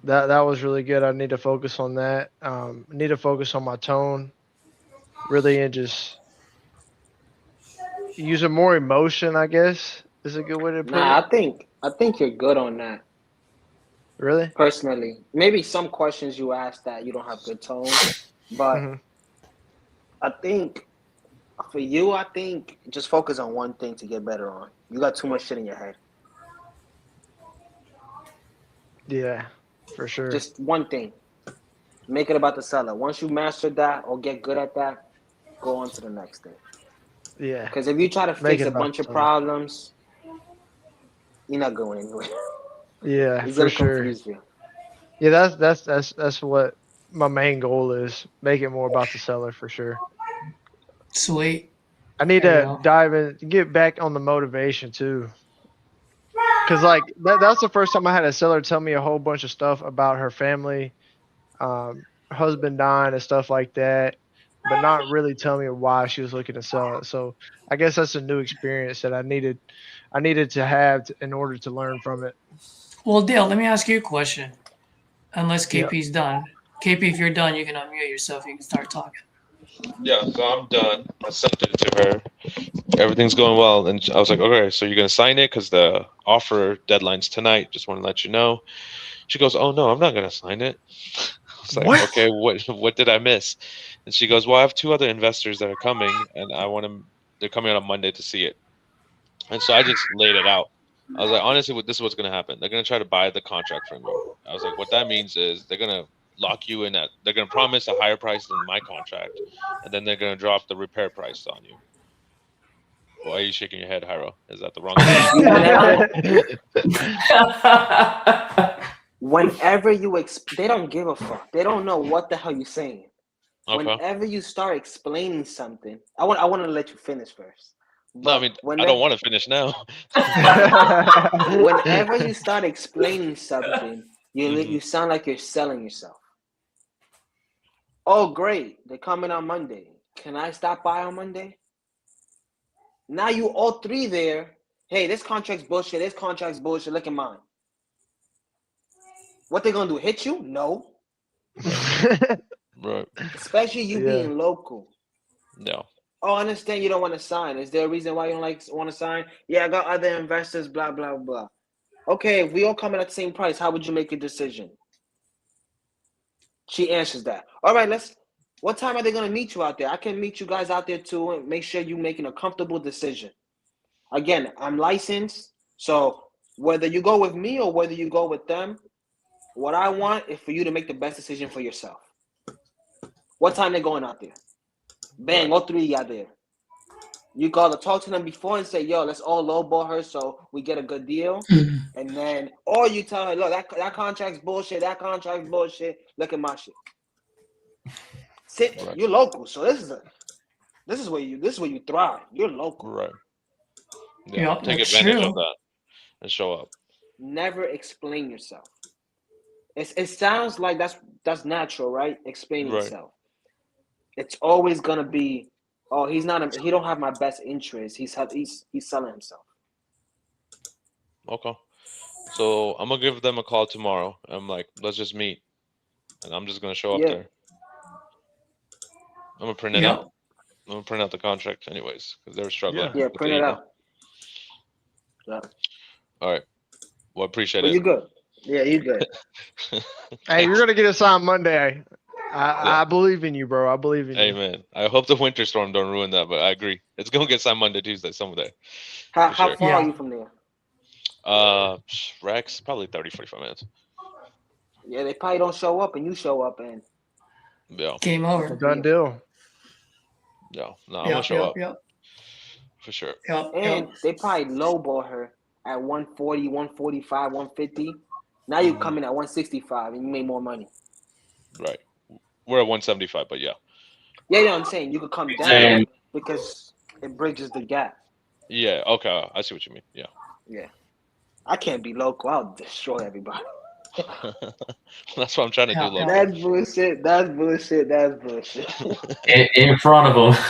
was really good. I need to focus on that. I need to focus on my tone, really, and just using more emotion, I guess, is a good way to put it. I think you're good on that. Really? Personally, maybe some questions you ask that you don't have good tone, but I think for you, I think just focus on one thing to get better on. You got too much shit in your head. Yeah, for sure. Just one thing. Make it about the seller. Once you master that or get good at that, go on to the next thing. Yeah. Because if you try to fix a bunch of problems, you're not going anywhere. Yeah, It's for gonna sure. confuse you. Yeah, that's what my main goal is. Make it more about the seller for sure. Sweet. I need to dive in, get back on the motivation too. Cause like that's the first time I had a seller tell me a whole bunch of stuff about her family, husband dying and stuff like that, but not really tell me why she was looking to sell it. So I guess that's a new experience that I I needed to have in order to learn from it. Well, Dale, let me ask you a question. Unless Yeah. KP's done. KP, if you're done, you can unmute yourself. You can start talking. Yeah, so I'm done. I sent it to her. Everything's going well, and I was like, okay, so you're gonna sign it because the offer deadline's tonight. Just want to let you know. She goes, oh no, I'm not gonna sign it. I was like, What? okay, what did I miss? And she goes, well, I have 2 other investors that are coming, and I want them. They're coming on Monday to see it. And so I just laid it out. I was like, honestly, this is what's gonna happen. They're gonna try to buy the contract from you. I was like, what that means is they're gonna lock you in at. They're gonna promise a higher price than my contract, and then they're gonna drop the repair price on you. Why are you shaking your head, Hyro? Is that the wrong Whenever you they don't give a fuck. They don't know what the hell you're saying. Okay. Whenever you start explaining something, I want to let you finish first. No, I mean, I don't want to finish now. Whenever you start explaining something, you sound like you're selling yourself. Oh, great. They're coming on Monday. Can I stop by on Monday? Now you all 3 there. Hey, this contract's bullshit. This contract's bullshit. Look at mine. What they going to do? Hit you? No. Right. Especially you being local. No. Oh, I understand you don't want to sign. Is there a reason why you don't want to sign? Yeah, I got other investors, blah, blah, blah. Okay, if we all come in at the same price, how would you make a decision? She answers that. All right, what time are they going to meet you out there? I can meet you guys out there too and make sure you're making a comfortable decision. Again, I'm licensed, so whether you go with me or whether you go with them, what I want is for you to make the best decision for yourself. What time they going out there? Bang, all 3 out there. You gotta talk to them before and say, yo, let's all lowball her so we get a good deal. And then, or you tell her, look, that contract's bullshit, that contract's bullshit. Look at my shit. You're local, so this is where you thrive. You're local. Right. Yeah. Yep, Take that's advantage true. of that and show up. Never explain yourself. It sounds like that's natural, right? Explaining Right. yourself. It's always gonna be, oh, he don't have my best interest. He's selling himself. Okay. So I'm gonna give them a call tomorrow. I'm like, let's just meet, and I'm just gonna show up there. I'm gonna print it out. I'm gonna print out the contract anyways because they're struggling. Yeah, with print the it email. out. Yeah. All right. Well, appreciate But it. you're good. Yeah, you're good. Hey, you're gonna get us on Monday. I believe in you, bro. I believe in you. Amen. I hope the winter storm don't ruin that, but I agree. It's gonna get signed Monday, Tuesday, someday. How For sure. far are you from there? Rex, probably 30, 45 minutes. Yeah, they probably don't show up, and you show up, and Yeah. Game over. Done deal. Yeah. No, I'm gonna show up. Yep. For sure. And they probably lowball her at 140, 145, 150. Now you come in at 165, and you make more money. Right. We're at 175, but yeah. Yeah, I'm saying you could come down And- because it bridges the gap. Yeah. Okay. I see what you mean. Yeah. Yeah. I can't be local. I'll destroy everybody. That's what I'm trying to do, local. That's bullshit. That's bullshit. That's bullshit. In front of them.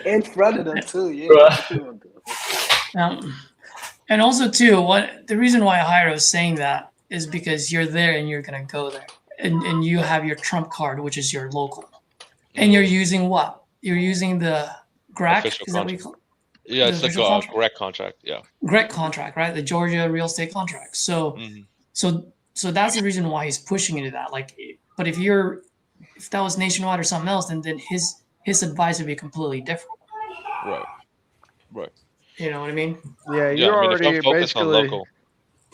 In front of them too. Yeah. And also too, the reason why Hyro is saying that is because you're there and you're gonna go there, and you have your trump card, which is your local, and you're using what? You're using the GRAC. Official Is that what you contract. call? Yeah, The it's like official a contract? correct contract. Yeah. GREC contract, right? The Georgia real estate contract. So, so that's the reason why he's pushing into that. Like, but if that was Nationwide or something else, then his advice would be completely different. Right. Right. You know what I mean? Yeah, Yeah, you're I mean, if I'm already focused on basically. local,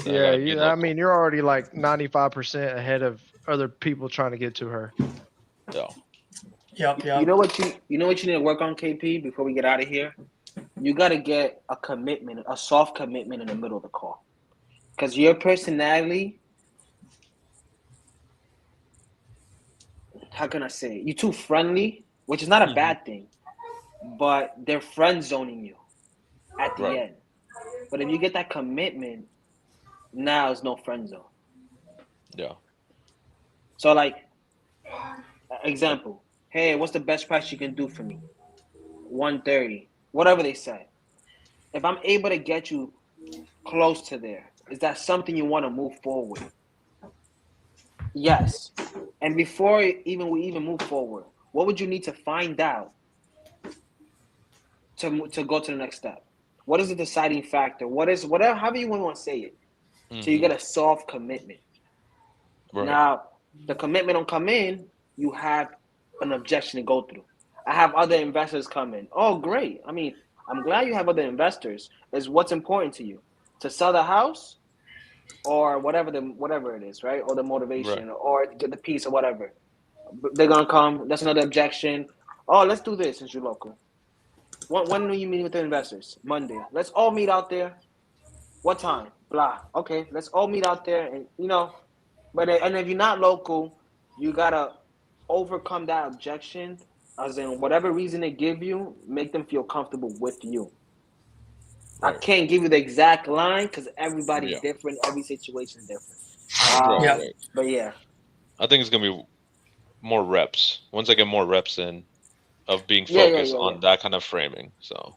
then I Yeah, gotta be I local. mean, you're already like 95% ahead of other people trying to get to her. Yeah. Yep. You know what you need to work on, KP, before we get out of here? You got to get a commitment, a soft commitment in the middle of the call. Because your personality, how can I say it? You're too friendly, which is not a bad thing, but they're friend zoning you at the end. But if you get that commitment, now it's no friend zone. Yeah. So, like, example, hey, what's the best price you can do for me? 130, whatever they say. If I'm able to get you close to there. Is that something you want to move forward? Yes. And before we even move forward, what would you need to find out to go to the next step? What is the deciding factor? What is whatever, however you want to say it, so you get a soft commitment. Right. Now, the commitment don't come in. You have an objection to go through. I have other investors come in. Oh, great. I mean, I'm glad you have other investors. Is what's important to you to sell the house, or whatever it is, right? Or the motivation, or get the piece, or whatever. They're gonna come. That's another objection. Oh, let's do this since you're local. When are you meeting with the investors? Monday. Let's all meet out there. What time? Blah. Okay, let's all meet out there, and But if you're not local, you gotta overcome that objection. As in, whatever reason they give you, make them feel comfortable with you. I can't give you the exact line because everybody's different. Every situation is different. Right. But yeah. I think it's gonna be more reps. Once I get more reps in of being Yeah, focused on that kind of framing. So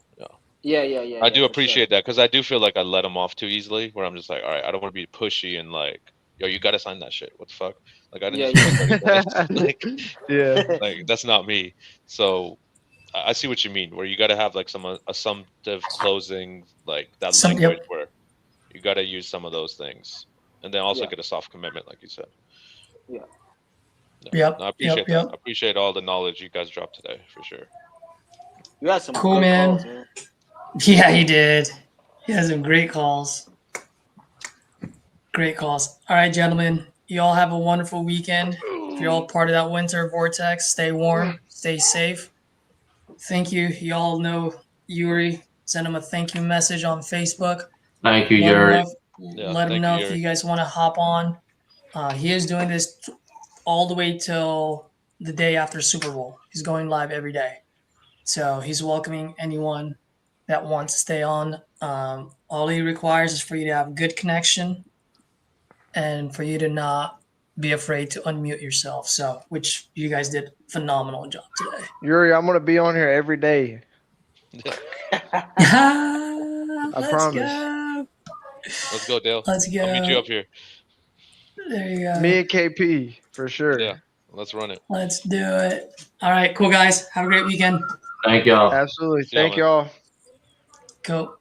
Yeah. I do appreciate that because I do feel like I let them off too easily. Where I'm just like, all right, I don't want to be pushy and like, yo, you gotta sign that shit. What the fuck? Like I didn't just spend 30 minutes. Like that's not me. So I see what you mean. Where you gotta have like some assumptive closing, like that language where you gotta use some of those things, and then also get a soft commitment, like you said. Yeah. Yep. No, I appreciate that. I appreciate all the knowledge you guys dropped today, for sure. You had some cool, good man. calls, man. Yeah, he did. He had some great calls. Great calls. All right, gentlemen. You all have a wonderful weekend. If you're all part of that winter vortex, stay warm, stay safe. Thank you. You all know Yurii. Send him a thank you message on Facebook. Thank you, Yurii. Let him know if you guys want to hop on. He is doing this all the way till the day after Super Bowl. He's going live every day. So he's welcoming anyone that wants to stay on. All he requires is for you to have good connection and for you to not be afraid to unmute yourself. So, which you guys did a phenomenal job today. Yurii, I'm gonna be on here every day. I promise. Go. Let's go, Dale. Let's go. I'll meet you up here. There you go. Me and KP for sure. Yeah, let's run it. Let's do it. All right, cool guys. Have a great weekend. Thank y'all. Absolutely. See y'all, Thank y'all. Cool.